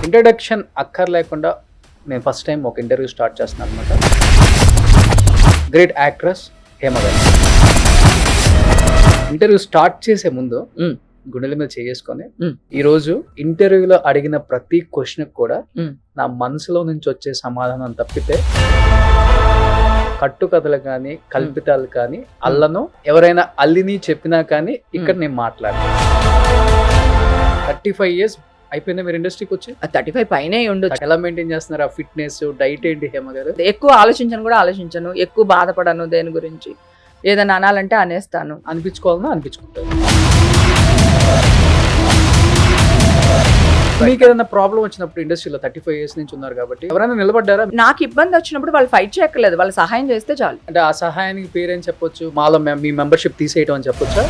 Introduction అక్కర్లేకుండా నేను first time ఒక ఇంటర్వ్యూ స్టార్ట్ చేస్తున్నాను అనమాట. గ్రేట్ యాక్ట్రెస్ హేమ గారు. ఇంటర్వ్యూ స్టార్ట్ చేసే ముందు గుండెల మీద చేసుకొని ఈరోజు ఇంటర్వ్యూలో అడిగిన ప్రతి క్వశ్చన్ కూడా నా మనసులో నుంచి వచ్చే సమాధానం తప్పితే కట్టుకథలు కానీ కల్పితాలు కానీ అల్లను ఎవరైనా అల్లిని చెప్పినా కానీ ఇక్కడ నేను మాట్లాడాను. 35 years అయిపోయిందా మీరు ఇండస్ట్రీకి వచ్చి? 35 పైనే ఉండొచ్చు. ఎలా మెయింటైన్ చేస్తున్నారు ఆ ఫిట్నెస్ డైట్ ఏంటి హేమ గారు? ఎక్కువ ఆలోచించను, ఎక్కువ బాధపడను దేని గురించి. ఏదైనా అనాలంటే అనేస్తాను. అనిపించుకోవాలన్నా అనిపించుకుంటారు. మీకు ఏదైనా ప్రాబ్లం వచ్చినప్పుడు ఇండస్ట్రీలో 35 years నుంచి ఉన్నారు కాబట్టి ఎవరైనా నిలబడ్డారా? నాకు ఇబ్బంది వచ్చినప్పుడు వాళ్ళు ఫైట్ చేయక్కర్లేదు, వాళ్ళు సహాయం చేస్తే చాలు. అంటే ఆ సహాయానికి పేరేం చెప్పొచ్చు? మాలో మీ మెంబర్షిప్ తీసేయటం అని చెప్పొచ్చా?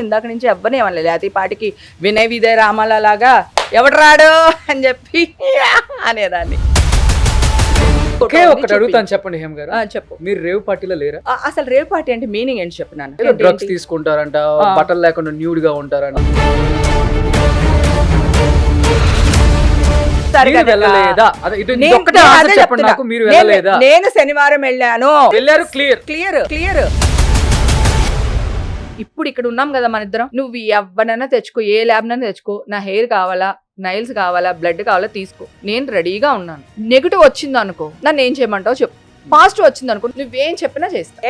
ఇందాక నుంచి ఎవ్వనే ఏమనలేదు. అది పాటికి వినయ్ విజయ రామాల లాగా ఎవడు రాడు అని చెప్పి అనేదాన్ని. ఒకే ఒకటి అడుగుతాను, చెప్పండి హేమ గారు. చెప్పు. మీరు రేవ్ పార్టీలో లేరా? అసలు రేవ్ పార్టీ అంటే మీనింగ్ ఏంటి చెప్పినాను. డ్రగ్స్ తీసుకుంటారంట, బట్టలు లేకుండా న్యూడ్ గా ఉంటారంట. నేను శనివారం వెళ్ళారు. క్లియర్. ఇప్పుడు ఇక్కడ ఉన్నాం కదా మన ఇద్దరం. నువ్వు ఎవరినైనా తెచ్చుకో, ఏ ల్యాబ్ నైనా తెచ్చుకో. నా హెయిర్ కావాలా, నైల్స్ కావాలా, బ్లడ్ కావాలా తీసుకో, నేను రెడీగా ఉన్నాను. నెగిటివ్ వచ్చింది అనుకో, నన్ను ఏం చేయమంటావు చెప్పు. పాజిటివ్ వచ్చింది అనుకో, నువ్వేం చెప్పినా చేస్తా.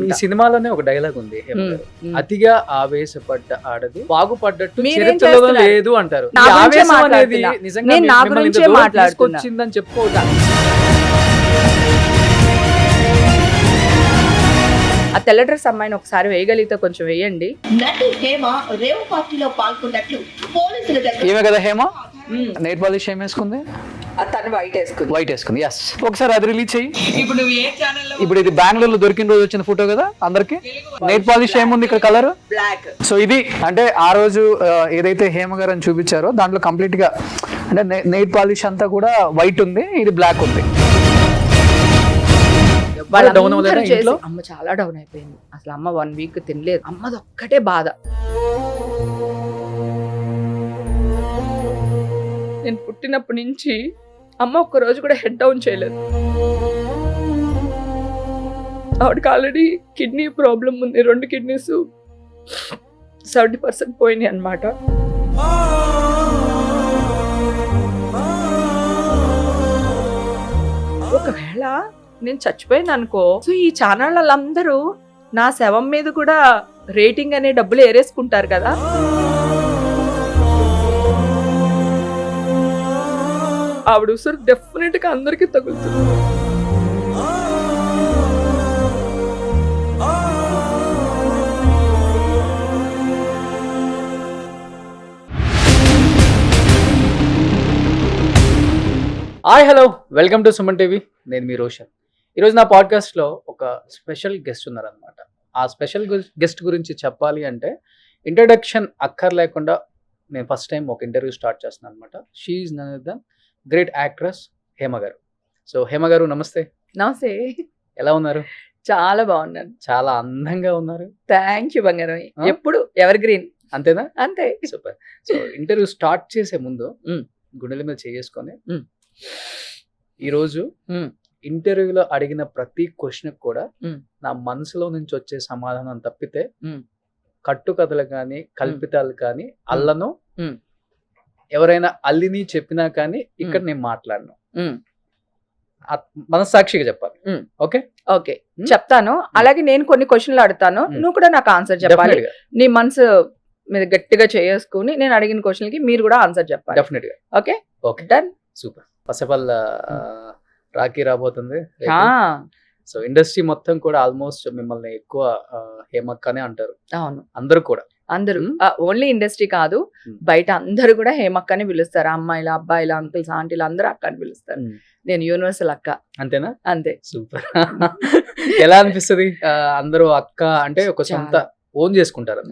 ఈ సినిమాలోనే ఒక డైలాగ్ ఉంది, అతిగా ఆవేశపడ్డ ఆడది బాగుపడ్డట్టు చరిత్రలో లేదు అంటారు. నా గురించే మాట్లాడుకొచ్చిందని చెప్పుకోవద్దా? ఆ తెల్ల డ్రెస్ అమ్మాయిని ఒకసారి వేయగలిగితే కొంచెం వేయండి. నటి హేమ రేవ్ పార్టీలో పాల్గొన్నట్లు పోలీసుల దగ్గర. ఏమే కదా హేమ నెయిల్ పాలిష్ ఏం వేసుకుంది? తను వైట్ వేసుకుంది. ఎస్, ఒకసారి అది రిలీజ్ చెయ్యి. ఇప్పుడు ఇది బెంగళూరులో దొరికిన రోజు వచ్చిన ఫోటో కదా అందరికి. నెయిల్ పాలిష్ ఏముంది ఇక్కడ? Colour black. సో ఇది అంటే ఆ రోజు ఏదైతే హేమ గారు అని చూపించారో దాంట్లో కంప్లీట్ గా అంటే నెయిల్ పాలిష్ అంతా కూడా వైట్ ఉంది, ఇది బ్లాక్ ఉంది. అమ్మ చాలా డౌన్ అయిపోయింది. అసలు అమ్మ 1 week తినలేదు. అమ్మది ఒక్కటే బాధ. నేను పుట్టినప్పటి నుంచి అమ్మ ఒక్క రోజు కూడా హెడ్ డౌన్ చేయలేదు. ఆవిడకి ఆల్రెడీ కిడ్నీ ప్రాబ్లం ఉంది. 2 kidneys 70% పోయినాయి అన్నమాట. ఒకవేళ నేను చచ్చిపోయింది అనుకో, సో ఈ ఛానల్ వాళ్ళందరూ నా శవం మీద కూడా రేటింగ్ అనే డబ్బులు ఏరేసుకుంటారు కదా. ఆవిడ ఉసురు డెఫినెట్ గా అందరికీ తగులుతుంది. Hi hello, welcome to Suman TV. నేను మీ రోషన్. ఈరోజు నా పాడ్కాస్ట్లో ఒక స్పెషల్ గెస్ట్ ఉన్నారనమాట. ఆ స్పెషల్ గెస్ట్ గురించి చెప్పాలి అంటే ఇంట్రడక్షన్ అక్కర్లేకుండా నేను ఫస్ట్ టైం ఒక ఇంటర్వ్యూ స్టార్ట్ చేస్తున్నాను అనమాట. She is none other than great actress Hema గారు. సో హేమ గారు నమస్తే. నమస్తే. ఎలా ఉన్నారు? చాలా బాగున్నాను. చాలా అందంగా ఉన్నారు. థ్యాంక్ యూ బంగారం. ఎప్పుడు ఎవర్ గ్రీన్. అంతేనా? అంతే. సూపర్. సో ఇంటర్వ్యూ స్టార్ట్ చేసే ముందు గుండెల మీద చేసుకొని ఈరోజు ఇంటర్వ్యూలో అడిగిన ప్రతి క్వశ్చన్ కూడా నా మనసులో నుంచి వచ్చే సమాధానం తప్పితే కట్టుకథలు కానీ కల్పితాలు కానీ అల్లను ఎవరైనా అల్లిని చెప్పినా కానీ ఇక్కడ నేను మాట్లాడను. మనస్సాక్షిగా చెప్పాలి. ఓకే చెప్తాను. అలాగే నేను కొన్ని క్వశ్చన్లు అడుగుతాను, నువ్వు కూడా నాకు ఆన్సర్ చెప్పాలి. నీ మనసు మీద గట్టిగా చేసుకుని నేను అడిగిన క్వశ్చన్కి మీరు కూడా ఆన్సర్ చెప్పాలి. డెఫినెట్ గా. Okay done. Super. First of all Rakhi రాబోతుంది. సో ఇండస్ట్రీ మొత్తం కూడా ఆల్మోస్ట్ మిమ్మల్ని ఎక్కువ హేమక్కనే అంటారు. అవును, అందరూ కూడా. అందరూ ఓన్లీ ఇండస్ట్రీ కాదు, బయట అందరూ కూడా హేమక్కని పిలుస్తారు. అమ్మాయిలు, అబ్బాయిలు, అంకుల్స్, ఆంటీలు అందరూ అక్క అని పిలుస్తారు. నేను యూనివర్సల్ అక్క. అంతేనా? అంతే. సూపర్. ఎలా అనిపిస్తుంది అందరూ అక్క అంటే? ఒక సొంత ఓన్ చేసుకుంటారు.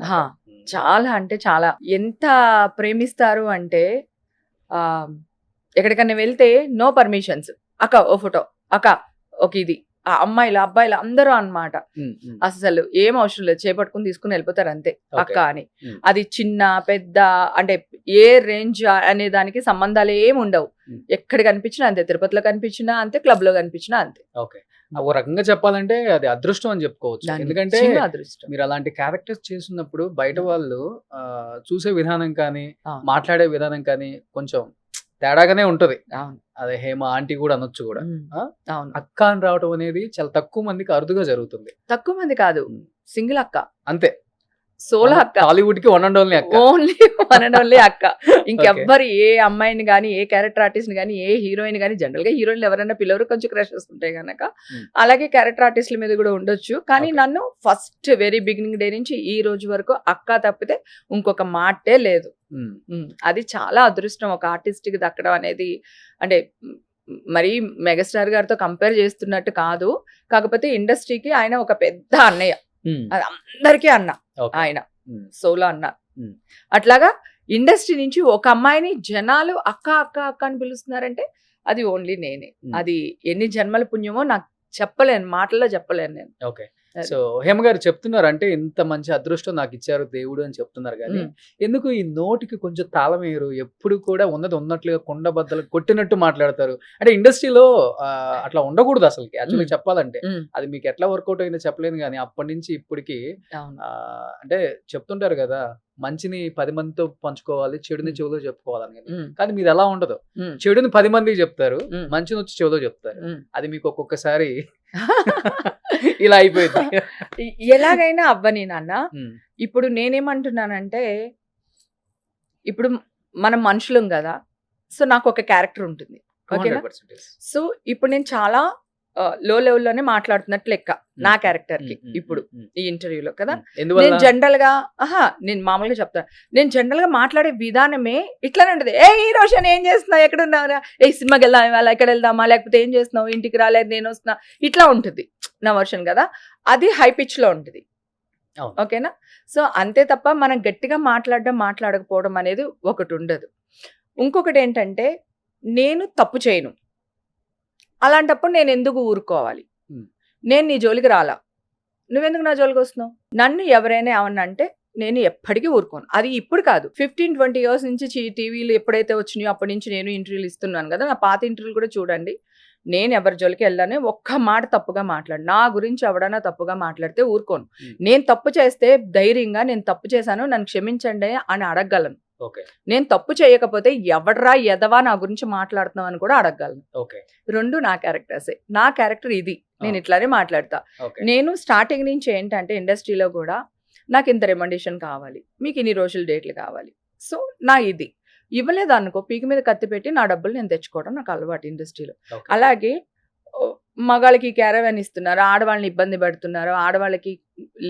చాలా అంటే చాలా. ఎంత ప్రేమిస్తారు అంటే ఎక్కడికన్నా వెళ్తే నో పర్మిషన్స్. అక్క ఓ ఫోటో, అక్క ఒక ఇది, ఆ అమ్మాయిలు అబ్బాయిలు అందరూ అన్నమాట. అసలు ఏం అవసరం లేదు, చేపట్టుకుని తీసుకుని వెళ్ళిపోతారు అంతే అక్క అని. అది చిన్న పెద్ద అంటే ఏ రేంజ్ అనే దానికి సంబంధాలు ఏమి ఉండవు. ఎక్కడ కనిపించినా అంతే, తిరుపతిలో కనిపించినా అంతే, క్లబ్ లో కనిపించినా అంతే. ఓకే, ఓ రకంగా చెప్పాలంటే అది అదృష్టం అని చెప్పుకోవచ్చు. ఎందుకంటే చిన్న అదృష్టం. మీరు అలాంటి క్యారెక్టర్స్ చేస్తున్నప్పుడు బయట వాళ్ళు చూసే విధానం కానీ అవును. మాట్లాడే విధానం కానీ కొంచెం తేడాగానే ఉంటది. అవును. అదే హేమ ఆంటీ కూడా అనొచ్చు కూడా. అవును, అక్క అని రావటం అనేది చాలా తక్కువ మందికి అరుదుగా జరుగుతుంది. తక్కువ మంది కాదు, సింగిల్ అక్క, అంతే, సోలో అక్క, టాలీవుడ్ కి వన్ అండ్ ఓన్లీ అక్క. ఓన్లీ వన్ అండ్ ఓన్లీ అక్క. ఇంకెవ్వరు ఏ అమ్మాయిని గానీ, ఏ క్యారెక్టర్ ఆర్టిస్ట్ ని గానీ, ఏ హీరోయిన్ గానీ, జనరల్ గా హీరోయిన్లు ఎవరైనా పిల్లలు కొంచెం క్రషెస్ ఉంటాయి గనక అలాగే క్యారెక్టర్ ఆర్టిస్టుల మీద కూడా ఉండొచ్చు. కానీ నన్ను ఫస్ట్ వెరీ బిగినింగ్ డే నుంచి ఈ రోజు వరకు అక్క తప్పితే ఇంకొక మాటే లేదు. అది చాలా అదృష్టం ఒక ఆర్టిస్ట్ కి దక్కడం అనేది. అంటే మరి మెగాస్టార్ గారితో కంపేర్ చేస్తున్నట్టు కాదు, కాకపోతే ఇండస్ట్రీకి ఆయన ఒక పెద్ద అన్నయ్య. అది అందరికీ అన్న ఆయన, సోలో అన్న. అట్లాగా ఇండస్ట్రీ నుంచి ఒక అమ్మాయిని జనాలు అక్క అక్క అక్క అని పిలుస్తున్నారంటే అది ఓన్లీ నేనే. అది ఎన్ని జన్మల పుణ్యమో నాకు చెప్పలేను, మాటల్లో చెప్పలేను నేను. ఓకే, సో హేమ గారు చెప్తున్నారు అంటే ఇంత మంచి అదృష్టం నాకు ఇచ్చారు దేవుడు అని చెప్తున్నారు. కానీ ఎందుకు ఈ నోటికి కొంచెం తాళం వేయరు? ఎప్పుడు కూడా ఉన్నది ఉన్నట్లుగా కొండ బద్దలు కొట్టినట్టు మాట్లాడతారు. అంటే ఇండస్ట్రీలో అట్లా ఉండకూడదు అసలు. యాక్చువల్లీ చెప్పాలంటే అది మీకు ఎట్లా వర్కౌట్ అయిందో చెప్పలేను. కానీ అప్పటి నుంచి ఇప్పటికి అంటే చెప్తుంటారు కదా, మంచిని 10 మందితో పంచుకోవాలి, చెడుని చెవిలో చెప్పుకోవాలని. కానీ మీరు ఎలా ఉండదు, చెడుని 10 మందికి చెప్తారు, మంచిని వచ్చి చెవిలో చెప్తారు. అది మీకు ఒక్కొక్కసారి ఇలా అయిపోయింది. ఎలాగైనా అవ్వని నాన్న. ఇప్పుడు నేనేమంటున్నానంటే, ఇప్పుడు మనం మనుషులం కదా, సో నాకు ఒక క్యారెక్టర్ ఉంటుంది. ఓకేనా? సో ఇప్పుడు నేను చాలా లో లెవెల్లోనే మాట్లాడుతున్నట్లు లెక్క నా క్యారెక్టర్ కి ఇప్పుడు ఈ ఇంటర్వ్యూలో కదా. నేను జనరల్ గా నేను మామూలుగా చెప్తాను, నేను జనరల్ గా మాట్లాడే విధానమే ఇట్లానే ఉంటది. ఏ ఈ రోషన్ ఏం చేస్తున్నావు, ఎక్కడ ఉన్నారా, ఏ సినిమాకి వెళ్దాం ఇవాళ, ఎక్కడ వెళ్దామా, లేకపోతే ఏం చేస్తున్నావు, ఇంటికి రాలేదు, నేను వస్తున్నా, ఇట్లా ఉంటుంది నా వర్షన్ కదా. అది హై పిచ్ లో ఉంటుంది. ఓకేనా? సో అంతే తప్ప మనం గట్టిగా మాట్లాడకపోవడం అనేది ఒకటి ఉండదు. ఇంకొకటి ఏంటంటే, నేను తప్పు చేయను, అలాంటప్పుడు నేను ఎందుకు ఊరుకోవాలి? నేను నీ జోలికి రాలా, నువ్వెందుకు నా జోలికి వస్తున్నావు? నన్ను ఎవరైనా ఏమన్నా అంటే నేను ఎప్పటికీ ఊరుకోను. అది ఇప్పుడు కాదు, 15-20 years నుంచి టీవీలు ఎప్పుడైతే వచ్చినాయో అప్పటి నుంచి నేను ఇంటర్వ్యూలు ఇస్తున్నాను కదా. నా పాత ఇంటర్వ్యూలు కూడా చూడండి. నేను ఎవరి జోలికి వెళ్ళానే ఒక్క మాట తప్పుగా మాట్లాడు. నా గురించి ఎవడన్నా తప్పుగా మాట్లాడితే ఊరుకోను. నేను తప్పు చేస్తే ధైర్యంగా నేను తప్పు చేశాను, నన్ను క్షమించండి అని అడగగలను. నేను తప్పు చేయకపోతే ఎవడ్రా ఎదవా నా గురించి మాట్లాడుతున్నావు అని కూడా అడగగలను. రెండు నా క్యారెక్టర్సే. నా క్యారెక్టర్ ఇది, నేను ఇట్లానే మాట్లాడతా. నేను స్టార్టింగ్ నుంచి ఏంటంటే ఇండస్ట్రీలో కూడా నాకు ఇంత రెమండేషన్ కావాలి, మీకు ఇన్ని రోజులు డేట్లు కావాలి, సో నా ఇది ఇవ్వలేదు అనుకో, పీకి మీద కత్తి పెట్టి నా డబ్బులు నేను తెచ్చుకోవడం నాకు అలవాటు ఇండస్ట్రీలో. అలాగే మగాళ్ళకి క్యారవాన్ ఇస్తున్నారు, ఆడవాళ్ళని ఇబ్బంది పెడుతున్నారు, ఆడవాళ్ళకి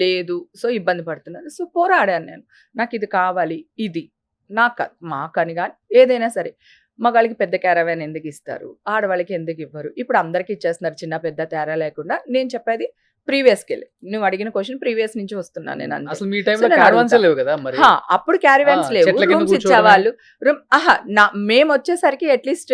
లేదు, సో ఇబ్బంది పడుతున్నారు. సో పోరాడాను నేను, నాకు ఇది కావాలి, ఇది నాకు మాకని కానీ ఏదైనా సరే. మగాళ్ళకి పెద్ద క్యారవాన్ ఎందుకు ఇస్తారు, ఆడవాళ్ళకి ఎందుకు ఇవ్వరు? ఇప్పుడు అందరికి ఇచ్చేస్తున్నారు, చిన్న పెద్ద తేడా లేకుండా. నేను చెప్పేది ప్రీవియస్కి వెళ్ళి, నువ్వు అడిగిన క్వశ్చన్ ప్రీవియస్ నుంచి వస్తున్నాను నేను. అసలు మీ టైంలో క్యారవాన్స్ లేవు కదా మరి? అప్పుడు క్యారవాన్స్ లేవు, రూమ్స్ ఇచ్చేవాళ్ళు. మేము వచ్చేసరికి అట్లీస్ట్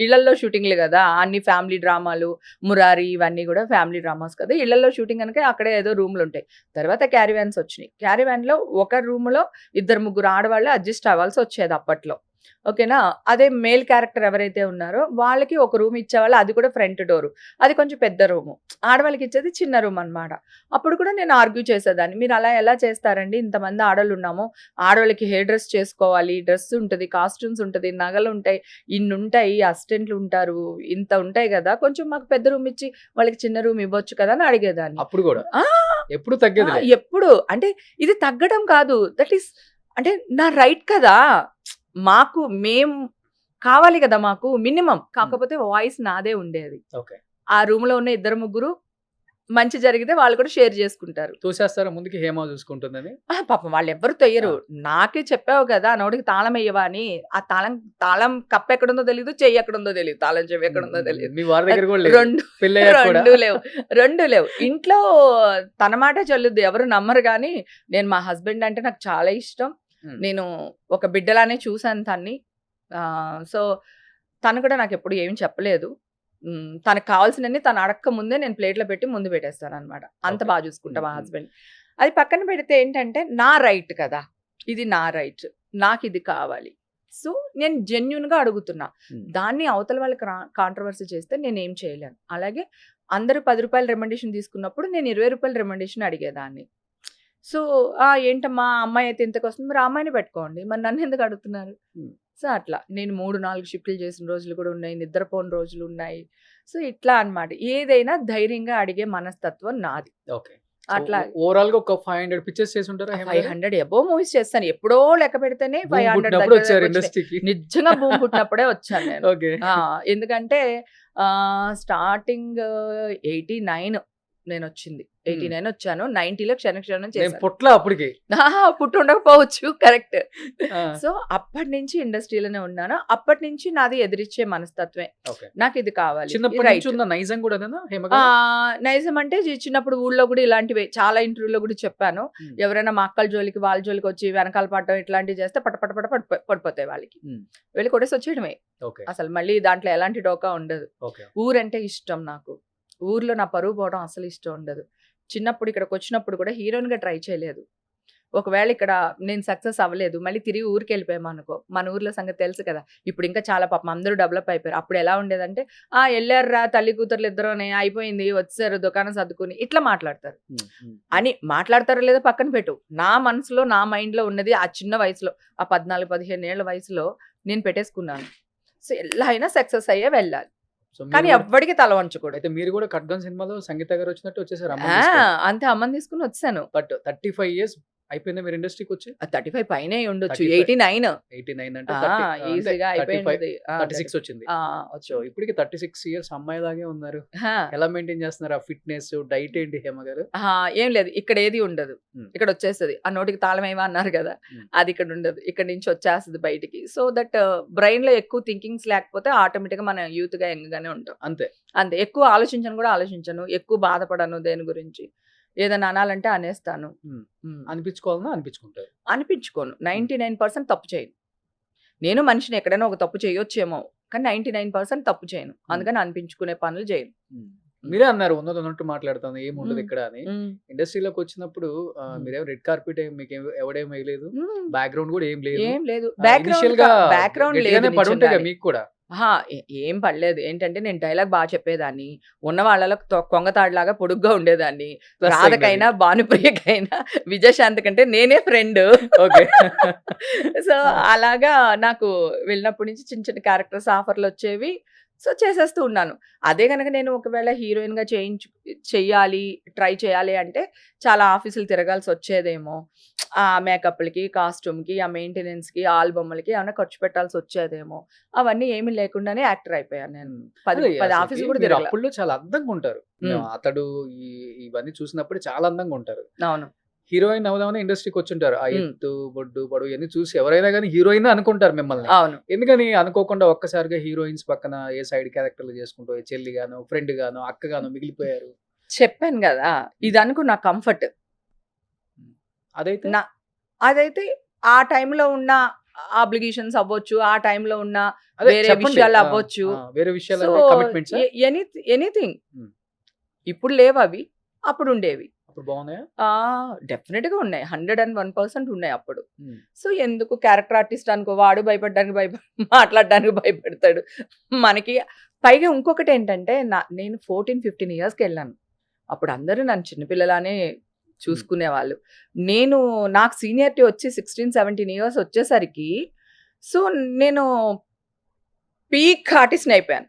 ఇళ్లలో షూటింగ్లు కదా, అన్ని ఫ్యామిలీ డ్రామాలు, మురారి ఇవన్నీ కూడా ఫ్యామిలీ డ్రామాస్ కదా. ఇళ్లలో షూటింగ్ కనుక అక్కడే ఏదో రూమ్లు ఉంటాయి. తర్వాత క్యారవాన్స్ వచ్చినాయి. క్యారవాన్ లో ఒక రూమ్ లో 2-3 ఆడవాళ్ళు అడ్జస్ట్ అవ్వాల్సి వచ్చేది అప్పట్లో. ఓకేనా? అదే మేల్ క్యారెక్టర్ ఎవరైతే ఉన్నారో వాళ్ళకి ఒక రూమ్ ఇచ్చేవాళ్ళు, అది కూడా ఫ్రంట్ డోరు, అది కొంచెం పెద్ద రూము. ఆడవాళ్ళకి ఇచ్చేది చిన్న రూమ్ అనమాట. అప్పుడు కూడా నేను ఆర్గ్యూ చేసేదాన్ని, మీరు అలా ఎలా చేస్తారండి, ఇంతమంది ఆడవాళ్ళు ఉన్నాము, ఆడవాళ్ళకి హెయిర్ డ్రెస్ చేసుకోవాలి, డ్రెస్ ఉంటుంది, కాస్ట్యూమ్స్ ఉంటుంది, నగలు ఉంటాయి, ఇన్ని ఉంటాయి, అసిస్టెంట్లు ఉంటారు, ఇంత ఉంటాయి కదా, కొంచెం మాకు పెద్ద రూమ్ ఇచ్చి వాళ్ళకి చిన్న రూమ్ ఇవ్వచ్చు కదా అని అడిగేదాన్ని. అప్పుడు కూడా ఎప్పుడు తగ్గేది? ఎప్పుడు అంటే ఇది తగ్గడం కాదు, దట్ ఈస్ అంటే నా రైట్ కదా, మాకు మేము కావాలి కదా, మాకు మినిమం. కాకపోతే వాయిస్ నాదే ఉండేది. ఆ రూమ్ లో ఉన్న 2-3 మంచి జరిగితే వాళ్ళు కూడా షేర్ చేసుకుంటారు. చూసేస్తారా ముందుకి హేమ చూసుకుంటుందని? పాపం వాళ్ళు ఎవ్వరు తొయ్యరు. నాకే చెప్పావు కదా, నోటికి తాళం వేయవా అని. ఆ తాళం కప్పు ఎక్కడుందో తెలియదు, చెయ్యి ఎక్కడుందో తెలియదు, తాళం చెవి ఎక్కడుందో తెలియదు. రెండు లేవు ఇంట్లో. తన మాట చెల్లుద్ది, ఎవరు నమ్మరు. కానీ నేను మా హస్బెండ్ అంటే నాకు చాలా ఇష్టం. నేను ఒక బిడ్డలానే చూశాను తన్ని. సో తను కూడా నాకు ఎప్పుడు ఏమి చెప్పలేదు. తనకు కావాల్సినన్ని తను అడక్క ముందే నేను ప్లేట్లో పెట్టి ముందు పెట్టేస్తాను అనమాట. అంత Okay. బాగా చూసుకుంటా మా Mm, mm. హస్బెండ్. అది పక్కన పెడితే ఏంటంటే నా రైట్ కదా, ఇది నా రైట్, నాకు ఇది కావాలి. సో నేను జెన్యున్గా అడుగుతున్నా. దాన్ని అవతల వాళ్ళకి కాంట్రవర్సీ చేస్తే నేను ఏం చేయలేను. అలాగే అందరూ 10 రూపాయల రెమండేషన్ తీసుకున్నప్పుడు నేను 20 రూపాయల రెమండేషన్ అడిగేదాన్ని. సో ఏంటమ్మా అమ్మాయి అయితే ఇంతకు వస్తుంది, మరి ఆ అమ్మాయిని పెట్టుకోండి, మరి నన్ను ఎందుకు అడుగుతున్నారు? సో అట్లా నేను 3-4 షిఫ్ట్లు చేసిన రోజులు కూడా ఉన్నాయి, నిద్రపోని రోజులు ఉన్నాయి. సో ఇట్లా అన్నమాట. ఏదైనా ధైర్యంగా అడిగే మనస్తత్వం నాది. ఓకే. అట్లా ఓవరాల్ గా ఒక 500 పిక్చర్స్ చేసి ఉంటారా? 500 అబోవ్ మూవీస్ చేస్తాను. ఎప్పుడో లెక్క పెడితేనే 500 వచ్చారు దగ్గర వచ్చినాయి. ఇండస్ట్రీకి. నిజంగా భూమి పుట్టినప్పుడే వచ్చాను నేను. ఓకే. ఎందుకంటే స్టార్టింగ్ 89 నేను వచ్చింది. 89 వచ్చాను. 90లో క్షణక్షణం నేను చేశాను. పుట్ల అప్పటికి. పుట్టి ఉండకపోవచ్చు, కరెక్ట్. ఆ, సో అప్పటి నుంచి ఇండస్ట్రీలోనే ఉన్నాను. అప్పటి నుంచి నాది ఎదిరిచ్చే మనస్తత్వమే. ఓకే. నాకు ఇది కావాలి, చిన్నప్పటి రైట్. నుంచి ఉన్న నైజం కూడా హేమ గారు? నైజం అంటే చిన్నప్పుడు ఊళ్ళో కూడా ఇలాంటివి చాలా ఇంటర్వ్యూలో కూడా చెప్పాను. Hmm. ఎవరైనా మా అక్కల జోలికి వాళ్ళ జోలికి వచ్చి వెనకాల పడటం ఇట్లాంటివి చేస్తే పడిపోతాయి వాళ్ళకి. Hmm. వెళ్ళి కొట్టేసి వచ్చేయడమే. ఓకే. అసలు మళ్ళీ దాంట్లో ఎలాంటి డోకా ఉండదు. ఓకే. ఊరంటే ఇష్టం నాకు. ఊర్లో నా పరువు పోవడం అసలు ఇష్టం ఉండదు. చిన్నప్పుడు ఇక్కడికి వచ్చినప్పుడు కూడా హీరోయిన్గా ట్రై చేయలేదు. ఒకవేళ ఇక్కడ నేను సక్సెస్ అవ్వలేదు, మళ్ళీ తిరిగి ఊరికి వెళ్ళిపోయాము అనుకో, మన ఊర్లో సంగతి తెలుసు కదా. ఇప్పుడు ఇంకా చాలా పాపం అందరూ డెవలప్ అయిపోయారు. అప్పుడు ఎలా ఉండేదంటే వెళ్ళారురా తల్లి కూతుర్లు ఇద్దరునే, అయిపోయింది, వచ్చారు దుకాణం సర్దుకుని, ఇట్లా మాట్లాడతారు. అని మాట్లాడతారో లేదో పక్కన పెట్టు, నా మనసులో నా మైండ్లో ఉన్నది ఆ చిన్న వయసులో, ఆ 14-15 ఏళ్ల వయసులో నేను పెట్టేసుకున్నాను. సో ఎలా అయినా సక్సెస్ అయ్యే వెళ్ళాలి, సో కానీ మీరు ఎవ్వడికి తల వంచకూడదు. అయితే మీరు కూడా ఖడ్గం సినిమాలో సంగీత గారు వచ్చినట్టు వచ్చేసారు. అంతే, అమ్మని తీసుకుని వచ్చాను. బట్ 35 ఇయర్స్ అయిపోయిందా మీరు ఇండస్ట్రీకి వచ్చి? 35 పైనే ఉండొచ్చు. 35. 89 89 అంటే ఈజీగా అయిపోయింది. 36 వచ్చింది. సో ఇప్పటికి 36 ఇయర్స్ అమ్మాయి లాగే ఉన్నారు. ఎలా మెయింటైన్ చేస్తున్నారు ఆ ఫిట్నెస్, డైట్ ఏంటి హేమ గారు? ఏం లేదు, ఇక్కడ ఏది ఉండదు. ఇక్కడ వచ్చేస్తుంది. ఆ నోటికి తాళం ఏమో అన్నారు కదా, అది ఇక్కడ ఉండదు. ఇక్కడ నుంచి వచ్చేస్తుంది బయటికి. సో దట్ బ్రెయిన్ లో ఎక్కువ థింకింగ్స్ లేకపోతే ఆటోమేటిక్ గా మనం యూత్ గా యంగ్ గానే ఉంటాం. అంతే. ఎక్కువ ఆలోచించను, ఎక్కువ బాధపడను దేని గురించి. ఏదైనా అనాలంటే అనేస్తాను. అనిపించుకోవాలన్నా అనిపించుకుంటారు. అనిపించుకోను. 99% తప్పు చేయను. నేను మనిషిని ఎక్కడైనా ఒక తప్పు చేయొచ్చేమో, కానీ 99% తప్పు చేయను. అందుకని అనిపించుకునే పనులు చేయను. మీరే అన్నారు ఉన్నట్టు మాట్లాడుతాను ఏం ఉండదు ఇక్కడ అని. ఇండస్ట్రీలోకి వచ్చినప్పుడు మీరేం రెడ్ కార్పెట్ మీకు ఎవడేం వేయలేదు, బ్యాక్గ్రౌండ్ కూడా ఏం లేదు. ఏం లేదు, ఇనిషియల్ గా బ్యాక్గ్రౌండ్ గట్టిగానే లేదు. పడి ఉంటాయి కదా మీకు కూడా. ఏం పడలేదు. ఏంటంటే నేను డైలాగ్ బాగా చెప్పేదాన్ని, ఉన్న వాళ్ళలో కొంగతాడులాగా పొడుగ్గా ఉండేదాన్ని. Plus రాధకైనా భానుప్రియకైనా విజయశాంతి కంటే నేనే ఫ్రెండ్. ఓకే. సో అలాగా నాకు వెళ్ళినప్పటి నుంచి చిన్న చిన్న క్యారెక్టర్స్ ఆఫర్లు వచ్చేవి. సో చేసేస్తూ ఉన్నాను. అదే కనుక నేను ఒకవేళ హీరోయిన్గా చెయ్యాలి, ట్రై చేయాలి అంటే చాలా ఆఫీసులు తిరగాల్సి వచ్చేదేమో. ఆ మేకప్లకి, కాస్ట్యూమ్కి, ఆ మెయింటెనెన్స్కి, ఆల్బమ్లకి ఏమైనా ఖర్చు పెట్టాల్సి వచ్చేదేమో. అవన్నీ ఏమీ లేకుండానే యాక్టర్ అయిపోయాను నేను. 10 ఆఫీసులు కూడా తిరగాలి. అప్పుడు చాలా అందంగా ఉంటారు. అతడు ఇవన్నీ చూసినప్పుడు చాలా అందంగా ఉంటారు. అవును. హీరోయిన్ అవుదామని ఇండస్ట్రీకి వచ్చుంటారు. ఆ ఎత్తు, బొడ్డు, పొడవు ఇవన్నీ చూసి ఎవరైనా కానీ హీరోయిన్ అనుకుంటారు మిమ్మల్ని. అవును. ఎందుకని అనుకోకుండా ఒక్కసారిగా హీరోయిన్స్ పక్కన ఏ సైడ్ క్యారెక్టర్లు చేసుకుంటూ చెల్లి గాను, ఫ్రెండ్ గాను, అక్క గాను మిగిలిపోయారు? చెప్పాను కదా, ఇది అనుకో నా కంఫర్ట్. అదైతే ఆ టైంలో ఉన్న ఆబ్లిగేషన్స్ అవ్వచ్చు, ఆ టైంలో ఉన్న వేరే విషయాలు అవ్వచ్చు, వేరే విషయాలు కమిట్మెంట్స్, ఎనీథింగ్. ఇప్పుడు లేవు అవి, అప్పుడు ఉండేవి. అప్పుడు బాగున్నాయా? డెఫినెట్ గా ఉన్నాయి. 101% ఉన్నాయి అప్పుడు. సో ఎందుకు క్యారెక్టర్ ఆర్టిస్ట్ అనుకో, వాడు భయపడడానికి మాట్లాడడానికి భయపడతాడు మనకి. పైగా ఇంకొకటి ఏంటంటే నేను 14-15 ఇయర్స్కి వెళ్ళాను. అప్పుడు అందరూ నన్ను చిన్నపిల్లలానే చూసుకునేవాళ్ళు. నాకు సీనియారిటీ వచ్చి 16-17 ఇయర్స్ వచ్చేసరికి సో నేను పీక్ ఆర్టిస్ట్ని అయిపోయాను.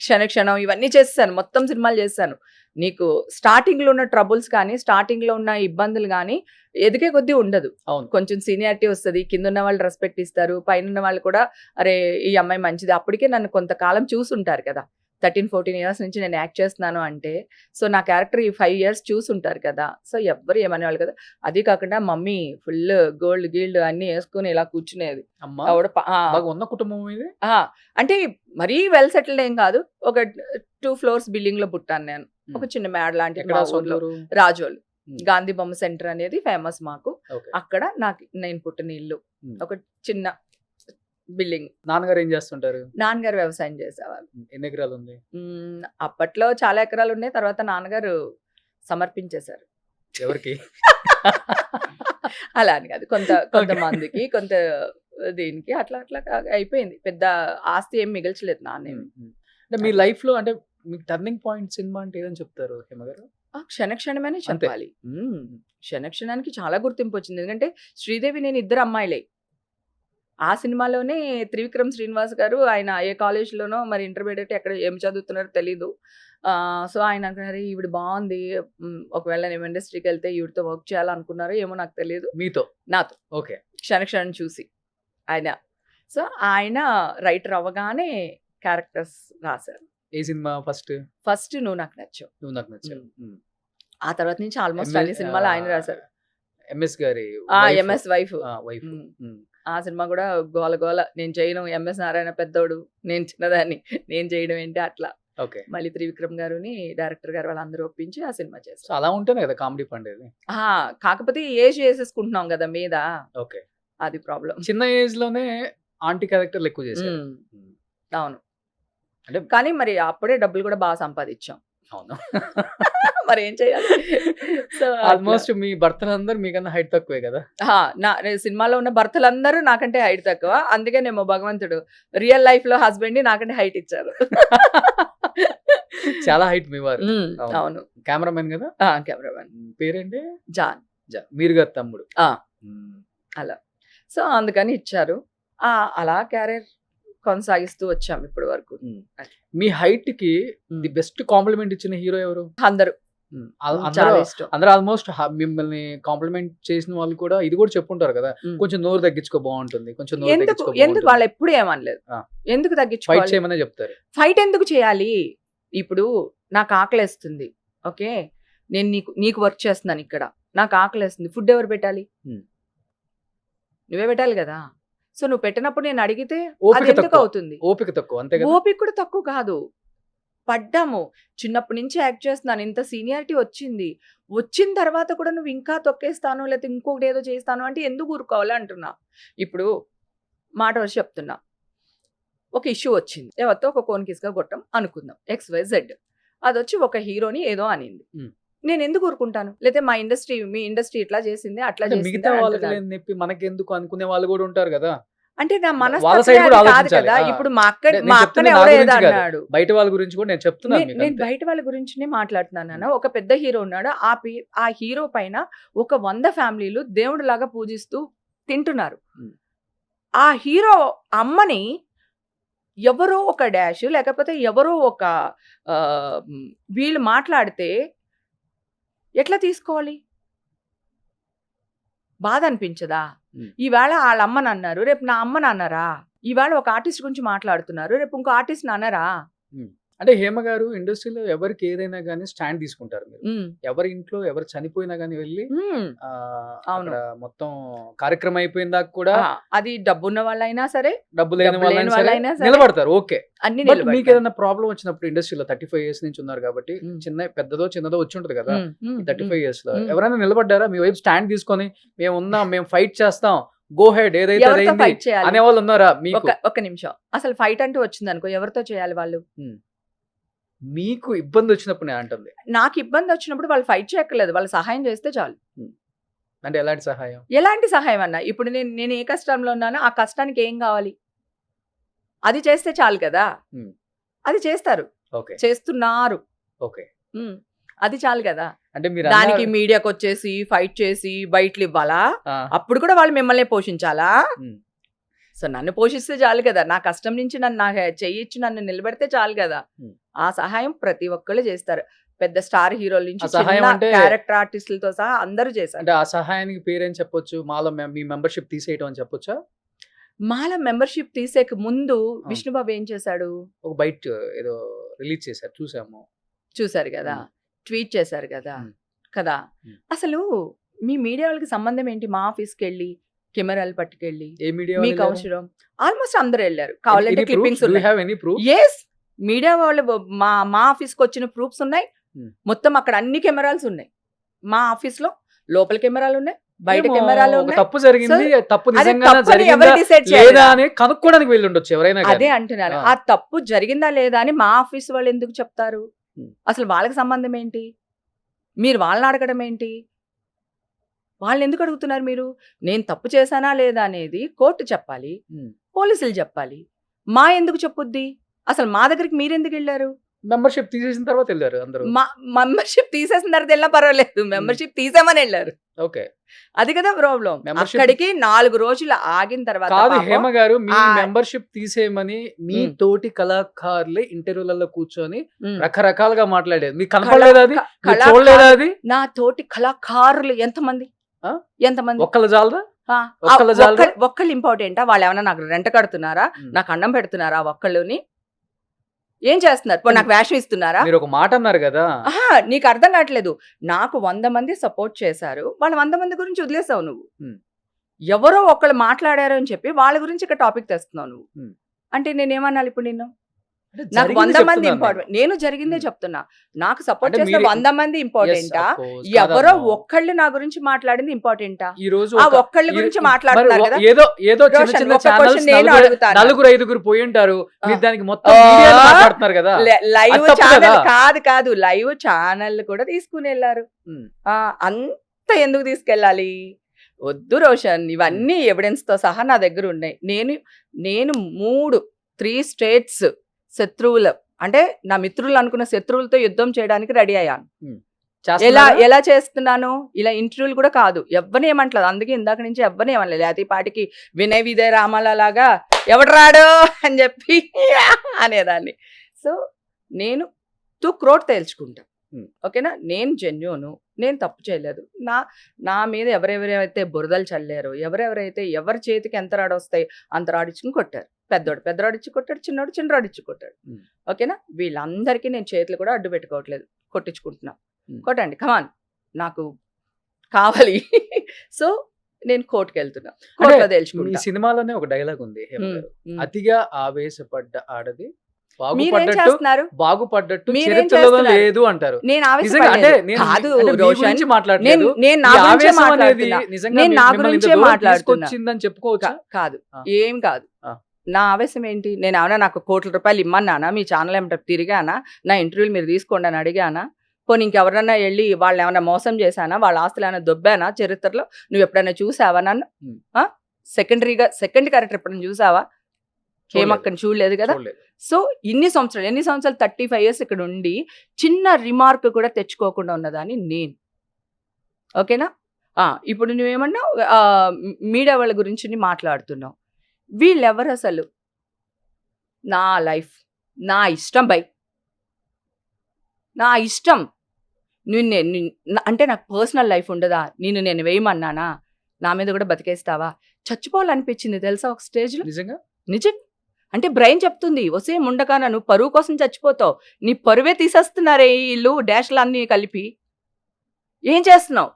క్షణం ఇవన్నీ చేస్తాను, మొత్తం సినిమాలు చేశాను. నీకు స్టార్టింగ్లో ఉన్న ట్రబుల్స్ కానీ, స్టార్టింగ్లో ఉన్న ఇబ్బందులు కానీ ఎదిగే కొద్దీ ఉండదు. అవును. కొంచెం సీనియారిటీ వస్తుంది, కింద ఉన్న వాళ్ళు రెస్పెక్ట్ ఇస్తారు, పైన ఉన్న వాళ్ళు కూడా అరే ఈ అమ్మాయి మంచిది. అప్పటికే నన్ను కొంతకాలం చూసుంటారు కదా, 13-14 ఇయర్స్ నుంచి నేను యాక్ట్ చేస్తున్నాను అంటే. సో నా క్యారెక్టర్ ఈ 5 ఇయర్స్ చూసుంటారు కదా. సో ఎవ్వరు ఏమనేవాళ్ళు కదా. అది కాకుండా మమ్మీ ఫుల్ గోల్డ్ గీల్డ్ అన్ని వేసుకుని ఇలా కూర్చునేది. ఉన్న కుటుంబం ఇది. అంటే మరీ వెల్ సెటిల్డ్ ఏం కాదు, ఒక 2 ఫ్లోర్స్ బిల్డింగ్ లో పుట్టాను నేను. ఒక చిన్న మేడ లాంటి రాజోలు. గాంధీ బొమ్మ సెంటర్ అనేది ఫేమస్ మాకు. అక్కడ నేను పుట్టిన ఇల్లు. ఒక చిన్న బిల్డింగ్. నాన్నగారు ఏం చేస్తుంటారు? నాన్నగారు వ్యవసాయం చేసేవాళ్ళు. ఎన్ని ఎకరాలు ఉంది? అప్పట్లో చాలా ఎకరాలు ఉన్నాయి. తర్వాత నాన్నగారు సమర్పించేశారు. ఎవరికి? అలా అని కాదు, కొంతమందికి కొంత దీనికి అట్లా అట్లా అయిపోయింది. పెద్ద ఆస్తి ఏం మిగల్చలేదు నాన్నేమి. అంటే మీ లైఫ్ లో అంటే మీకు టర్నింగ్ పాయింట్ సినిమా అంటే ఏదని చెప్తారు హేమ గారు? క్షణక్షణమనే చెప్పాలి. క్షణక్షణానికి చాలా గుర్తింపు వచ్చింది. ఎందుకంటే శ్రీదేవి నేను ఇద్దరు అమ్మాయిలే. ఆ సినిమాలోనే త్రివిక్రమ్ శ్రీనివాస్ గారు ఆయన ఏ కాలేజ్లోనో మరి ఇంటర్మీడియట్ ఎక్కడ ఏం చదువుతున్నారో తెలీదు. సో ఆయన అనుకున్నారు ఈవిడ బాగుంది, ఒకవేళ నేను ఇండస్ట్రీకి వెళ్తే ఈవిడతో వర్క్ చేయాలనుకున్నారో ఏమో నాకు తెలియదు. మీతో? నాతో. ఓకే. క్షణక్షణం చూసి ఆయన. సో ఆయన రైటర్ అవ్వగానే క్యారెక్టర్స్ రాశారు. ఏ సినిమా ఫస్ట్? ఫస్ట్ నువ్వు నాకు నచ్చావు. నువ్వు నాకు నచ్చావు. ఆ తర్వాత నుంచి ఆల్మోస్ట్ అన్ని సినిమాలు ఆయన రాశారు. ఎంఎస్ గారి ఎంఎస్ వైఫ్. వైఫ్. ఆ సినిమా కూడా గోల గోల, నేను చేయను, ఎంఎస్ నారాయణ పెద్దోడు, నేను చిన్నదాన్ని, నేను చేయడం ఏంటి అట్లా. ఓకే. మళ్ళీ త్రివిక్రమ్ గారుని డైరెక్టర్ గారు వాళ్ళందరూ ఒప్పించి ఆ సినిమా చేస్తారు. అలా ఉంటేనే కదా కామెడీ పండేది. కాకపోతే ఏజ్ చేసేసుకుంటున్నాం కదా మీద. ఓకే. అది ప్రాబ్లం. చిన్న ఏజ్ లోనే ఆంటీ క్యారెక్టర్లు ఎక్కువ చేశారు. అవును. అంటే కానీ మరి అప్పుడే డబ్బులు కూడా బాగా సంపాదించాం. అవును. మరి ఏం చేయాలి? సో ఆల్మోస్ట్ మీ భర్తలందరూ మీకన్నా హైట్ తక్కువే కదా? నా సినిమాలో ఉన్న భర్తలందరూ నాకంటే హైట్ తక్కువ. అందుకేనేమో భగవంతుడు రియల్ లైఫ్ లో హస్బెండ్ ని నాకంటే హైట్ ఇచ్చారు. చాలా హైట్ మీ వారు. అవును. కెమెరామెన్ కదా? కెమెరామెన్. పేరేంటి? జాన్. మీరు గారు తమ్ముడు. అలా. సో అందుకని ఇచ్చారు. అలా క్యారియర్ కొనసాగిస్తూ వచ్చాం ఇప్పటి వరకు. మీ హైట్ కి ది బెస్ట్ కాంప్లిమెంట్ ఇచ్చిన హీరో ఎవరు? అందరూ. అందరూ ఆల్మోస్ట్ మిమ్మల్ని కాంప్లిమెంట్ చేసిన వాళ్ళు కూడా ఇది కూడా చెప్పుంటారు కదా, కొంచెం నోరు తగ్గించుకో బాగుంటుంది, కొంచెం నోరు తగ్గించుకో. ఎందుకు వాళ్ళు ఎప్పుడు ఏమనలేదు. ఎందుకు తగ్గించుకోవాలి? ఫైట్ చేయమనే చెప్తారు. ఫైట్ ఎందుకు చేయాలి? ఇప్పుడు నాకు ఆకలేస్తుంది, ఓకే, నేను నీకు వర్క్ చేస్తున్నాను ఇక్కడ, నాకు ఆకలేస్తుంది, ఫుడ్ ఎవరు పెట్టాలి? నువ్వే పెట్టాలి కదా. సో నువ్వు పెట్టినప్పుడు నేను అడిగితే అది ఎందుకు అవుతుంది? ఓపిక తక్కువ. అంతే కదా. ఓపిక కూడా తక్కువ కాదు. పడ్డాము, చిన్నప్పటి నుంచి యాక్ట్ చేస్తున్నాను, ఇంత సీనియారిటీ వచ్చిన తర్వాత కూడా నువ్వు ఇంకా తొక్కేస్తాను లేకపోతే ఇంకొకటి ఏదో చేస్తాను అంటే ఎందుకు ఊరుకోవాలి అంటున్నా. ఇప్పుడు మాట వచ్చి చెప్తున్నా, ఒక ఇష్యూ వచ్చింది, ఎవరితో ఒక కోన్కిస్గా కొట్టం అనుకుందాం, XYZ, అది వచ్చి ఒక హీరోని ఏదో అనింది, నేను ఎందుకు ఊరుకుంటాను? లేకపోతే మీ ఇండస్ట్రీ ఇట్లా చేసింది అట్లా చేసింది మిగతా వాళ్ళకి నొప్పి మనకెందుకు అనుకునే వాళ్ళు కూడా ఉంటారు కదా. అంటే నా మనస్తత్వం కాదు కదా. ఇప్పుడు మా అక్కనే ఎవరో ఏదో అన్నాడు, బయట వాళ్ళ గురించి కూడా నేను చెప్తున్నాను. నేను బయట వాళ్ళ గురించినే మాట్లాడుతున్నాను. ఒక పెద్ద హీరో ఉన్నాడు, ఆ హీరో పైన ఒక 100 ఫ్యామిలీలు దేవుడు లాగా పూజిస్తూ తింటున్నారు. ఆ హీరో అమ్మని ఎవరో ఒక డాష్ లేకపోతే ఎవరో ఒక వీళ్ళు మాట్లాడితే ఎట్లా తీసుకోవాలి? బాధ అనిపించదా? ఈవేళ వాళ్ళ అమ్మని అన్నారు, రేపు నా అమ్మని అన్నారా? ఈవేళ ఒక ఆర్టిస్ట్ గురించి మాట్లాడుతున్నారు, రేపు ఇంకో ఆర్టిస్ట్ అన్నారా? అంటే హేమ గారు ఇండస్ట్రీలో ఎవరికి ఏదైనా కానీ స్టాండ్ తీసుకుంటారు. మీరు ఎవరి ఇంట్లో ఎవరు చనిపోయినా కానీ వెళ్ళి అక్కడ మొత్తం కార్యక్రమం అయిపోయిన దాకా కూడా, అది డబ్బున్న వాళ్ళైనా సరే డబ్బు లేని వాళ్ళైనా నిలబడతారు. ఓకే. అన్ని మీకు ఏదైనా ప్రాబ్లం వచ్చినప్పుడు ఇండస్ట్రీలో 35 years నుంచి ఉన్నారు కాబట్టి చిన్నదో వచ్చి ఉంటది కదా, 35 years లో ఎవరైనా నిలబడ్డారా మీ వైపు స్టాండ్ తీసుకొని మేము ఉన్నాం, మేము ఫైట్ చేస్తాం, గో హెడ్, ఏదైతే అనే వాళ్ళు ఉన్నారా? ఒక నిమిషం, అసలు ఫైట్ అంటూ వచ్చింది అనుకో, ఎవరితో చేయాలి వాళ్ళు? మీకు ఇబ్బంది వచ్చినప్పుడు నేను అంటుంది, నాకు ఇబ్బంది వచ్చినప్పుడు వాళ్ళు ఫైట్ చేయక్కర్లేదు, వాళ్ళు సహాయం చేస్తే చాలు. అంటే ఎలాంటి సహాయం? ఎలాంటి సహాయం అన్నా, ఇప్పుడు నేను ఏ కష్టంలో ఉన్నానో ఆ కష్టానికి ఏం కావాలి అది చేస్తే చాలు కదా. అది చేస్తారు, చేస్తున్నారు, అది చాలు కదా. అంటే మీరు దానికి మీడియాకి వచ్చేసి ఫైట్ చేసి బయటలు ఇవ్వాలా? అప్పుడు కూడా వాళ్ళు మిమ్మల్ని పోషించాలా? సో నన్ను పోషిస్తే చాలు కదా, నా కష్టం నుంచి నన్ను చెయ్యిచ్చి నన్ను నిలబెడితే చాలు కదా. ఆ సహాయం ప్రతి ఒక్కళ్ళు చేస్తారు, పెద్ద స్టార్ హీరోల నుంచి క్యారెక్టర్ ఆర్టిస్టులతో సహా అందరూ చేశారు. అంటే ఆ సహాయానికి పేరేం చెప్పొచ్చు? మాలో మీ మెంబర్షిప్ తీసేయటం అని చెప్పొచ్చా? మాల మెంబర్షిప్ తీసేక ముందు విష్ణుబాబు ఏం చేశాడు? ఒక బైట్ ఏదో రిలీజ్ చేశారు, చూసారు కదా, ట్వీట్ చేశారు కదా. అసలు మీ మీడియా వాళ్ళకి సంబంధం ఏంటి? మా ఆఫీస్కి వెళ్ళి కెమెరాలు పట్టుకెళ్ళి మీకు అవసరం? ఆల్మోస్ట్ అందరూ వెళ్ళారు, కావాలంటే క్లిప్పింగ్స్ ఉన్నాయి. మీడియా వాళ్ళు మా ఆఫీస్కి వచ్చిన ప్రూఫ్స్ ఉన్నాయి, మొత్తం అక్కడ అన్ని కెమెరాల్స్ ఉన్నాయి. మా ఆఫీస్లో లోపల కెమెరాలు ఉన్నాయి, బయట ఏమో, కెమెరాలు ఒక ఉన్నాయి. తప్పు జరిగింది, తప్పు అది నిజంగా తప్పని జరిగిందా ఎవరు డిసైడ్ చేయాలి? లేదా అని కనుక్కోవడానికి వెళ్ళి ఉండొచ్చు ఎవరైనా కానీ. అదే అంటున్నాను. ఆ. ఆ తప్పు జరిగిందా లేదా అని మా ఆఫీస్ వాళ్ళు ఎందుకు చెప్తారు? ఉమ్. అసలు వాళ్ళకి సంబంధం ఏంటి? మీరు వాళ్ళని అడగడం ఏంటి? వాళ్ళని ఎందుకు అడుగుతున్నారు మీరు? నేను తప్పు చేశానా లేదా అనేది కోర్టు చెప్పాలి, ఉమ్. పోలీసులు చెప్పాలి. మా ఎందుకు చెప్పుద్ది? అసలు మా దగ్గరికి మీరెందుకు వెళ్ళారు? మెంబర్షిప్ తీసేసిన తర్వాత వెళ్ళారు అందరూ. మా మెంబర్షిప్ తీసేసిన తర్వాత వెళ్ళినా పర్వాలేదు, మెంబర్షిప్ తీసామని వెళ్ళారు. ఓకే, అది కదా ప్రాబ్లం. Membership- అక్కడికి 4 రోజులు ఆగిన తర్వాత కాదు పాపం హేమ గారు, మీ ఆ- మెంబర్షిప్ తీసేయమని మీ ఉమ్. తోటి కళాకారులే ఇంటర్వ్యూలలో కూర్చొని ఉమ్. రకరకాలుగా మాట్లాడేది మీకు కనపడలేదా? అది కళా- మీరు కళాకారు- చూడలేదా? అది నా తోటి కళాకారులు ఎంతమంది? ఆ? ఎంతమంది? ఒక్కళ్ళ జాలదా? ఆ, ఒక్కళ్ళ జాలదా? ఒక్కళ్ళు ఇంపార్టెంటా? వాళ్ళు ఏమైనా నాకు రెంట కడుతున్నారా? ఉమ్. నాకు అన్నం పెడుతున్నారా? ఒక్కళ్ళుని ఏం చేస్తున్నారు? ఇప్పుడు నాకు వేషం ఇస్తున్నారా? మీరు ఒక మాట అన్నారు కదా, ఆహా, నీకు అర్థం కావట్లేదు. నాకు 100 మంది సపోర్ట్ చేశారు, వాళ్ళ 100 మంది గురించి వదిలేసావు నువ్వు. ఉమ్. ఎవరో ఒకళ్ళు మాట్లాడారు అని చెప్పి వాళ్ళ గురించి ఇక్కడ టాపిక్ తెస్తున్నావు నువ్వు. ఉమ్. అంటే నేనేమన్నాను ఇప్పుడు నిన్ను? అంటే నాకు జరిగింది 100 మంది చెప్తున్నాను ఇంపార్టెంట్. నేను జరిగిందే ఉమ్. చెప్తున్నా. నాకు సపోర్ట్ అంటే చేసిన మీరు- 100 మంది Yes, ఇంపార్టెంటా? of course. కాదమ్మా. ఎవరో ఒక్కళ్ళు నా గురించి మాట్లాడింది ఇంపార్టెంటా? ఈ రోజు ఆ ఒక- ఒక్కళ్ళ ఈ- గురించి మరి మాట్లాడుతున్నారు కదా. ఏదో ఏదో చిన్న రోషన్, చిన్న ఒక ఛానల్స్ question నేను అడుగుతాను. నలుగురు ఐదుగురు పోయి ఉంటారు, మీరు ఆ. దానికి మొత్తం ఆ. మీడియాలో మాట్లాడుతున్నారు కదా. లైవ్ అది తప్పు ఛానల్ కదా. కాదు లైవ్ ఛానల్ కూడా తీసుకుని వెళ్ళారు. ఉమ్. అంత ఎందుకు తీసుకెళ్ళాలి? వద్దు రోషన్, ఇవన్నీ ఎవిడెన్స్ తో సహా నా దగ్గర ఉన్నాయి. నేను 3 స్టేట్స్ శత్రువులు, అంటే నా మిత్రులు అనుకున్న శత్రువులతో యుద్ధం చేయడానికి రెడీ అయ్యాను. చేస్తున్నారా? ఎలా చేస్తున్నాను? ఇలా ఇంటర్వ్యూలు కూడా కాదు, ఎవరిని ఏమంటలేదు. అందుకే ఇందాక నుంచి ఎవరిని ఏమనలేదు. లేకపోతే ఈ పాటికి వినయ్ విజయ్ రామాల లాగా ఎవడు రాడు అని చెప్పి అనేదాన్ని. సో నేను త్రోట్ తేల్చుకుంటా. Hmm. ఓకేనా? నేను జెన్యూను, నేను తప్పు చేయలేదు. నా మీద ఎవరెవరైతే బురదలు చల్లారో, ఎవరెవరైతే ఎవరి చేతికి ఎంత రాడొస్తాయి అంత రాడిచ్చుకుని కొట్టారు. పెద్దోడిచ్చి కొట్టాడు, చిన్నోడిచ్చి కొట్టాడు. Hmm. ఓకేనా? వీళ్ళందరికీ నేను చేతులు కూడా అడ్డు పెట్టుకోవట్లేదు, కొట్టించుకుంటున్నా. Hmm. కొట్టండి, కమాన్, నాకు కావాలి. సో నేను కోర్టుకు వెళ్తున్నా, కోర్టులో మీ తేల్చుకుంటా. సినిమాలోనే ఒక డైలాగ్ ఉంది హేమ ఉమ్, గారు. ఉమ్. అతిగా ఆవేశపడ్డ ఆడది మీరేం బాగుపడ్డట్టు చేస్తున్నారు? బాగుపడ్డట్టు మీరేం చరిత్రలో చేస్తున్నారు? లేదు అంటారు. నేను నిజంగా అంటే ఆవేశపడలేదు. నేను కాదు అంటే మీ రోషన్, గురించి మాట్లాడలేదు. నేను నా ఈ గురించే ఆవేశం అనేది మాట్లాడుతున్నా. నిజంగా నేను నా మిమ్మల్ని ఇంత గురించే దూరం మాట్లాడుతున్నా. తీసుకొచ్చిందని చెప్పుకోవచ్చా? కాదు, ఆ. ఏం కాదు. ఆ. నా ఆవేశం ఏంటి? నేను ఏమన్నా నాకు కోట్ల రూపాయలు ఇమ్మన్నానా? మీ ఛానల్ ఏమంటే తిరిగానా? నా ఇంటర్వ్యూలు మీరు తీసుకోండి అని అడిగానా? పోనీ ఇంకెవరన్నా వెళ్ళి వాళ్ళని ఏమైనా మోసం చేశానా? వాళ్ళ ఆస్తులు ఏమైనా దొబ్బానా? చరిత్రలో నువ్వు ఎప్పుడైనా చూసావా నన్ను? ఉమ్. సెకండ్ క్యారెక్టర్ ఎప్పుడైనా చూసావా? హేమక్కని చూడలేదు కదా. చూడలేదు. సో ఎన్ని సంవత్సరాలు 35 years ఇక్కడ ఉండి చిన్న రిమార్క్ కూడా తెచ్చుకోకుండా ఉన్నదాన్ని నేను. ఓకేనా? ఇప్పుడు నువ్వేమన్నా మీడియా వాళ్ళ గురించి మాట్లాడుతున్నావు. వీళ్ళెవరు అసలు? నా లైఫ్, నా ఇష్టం బై, నా ఇష్టం. అంటే నాకు పర్సనల్ లైఫ్ ఉండదా? నేను వేయమన్నానా? నా మీద కూడా బతికేస్తావా? చచ్చిపోవాలనిపించింది తెలుసా ఒక స్టేజ్లో. నిజం. అంటే బ్రెయిన్ చెప్తుంది, వసే ముండకాన నువ్వు పరువు కోసం చచ్చిపోతావు, నీ పరువే తీసేస్తున్నారే వీళ్ళు డాష్లు అన్నీ కలిపి. ఏం చేస్తున్నావు?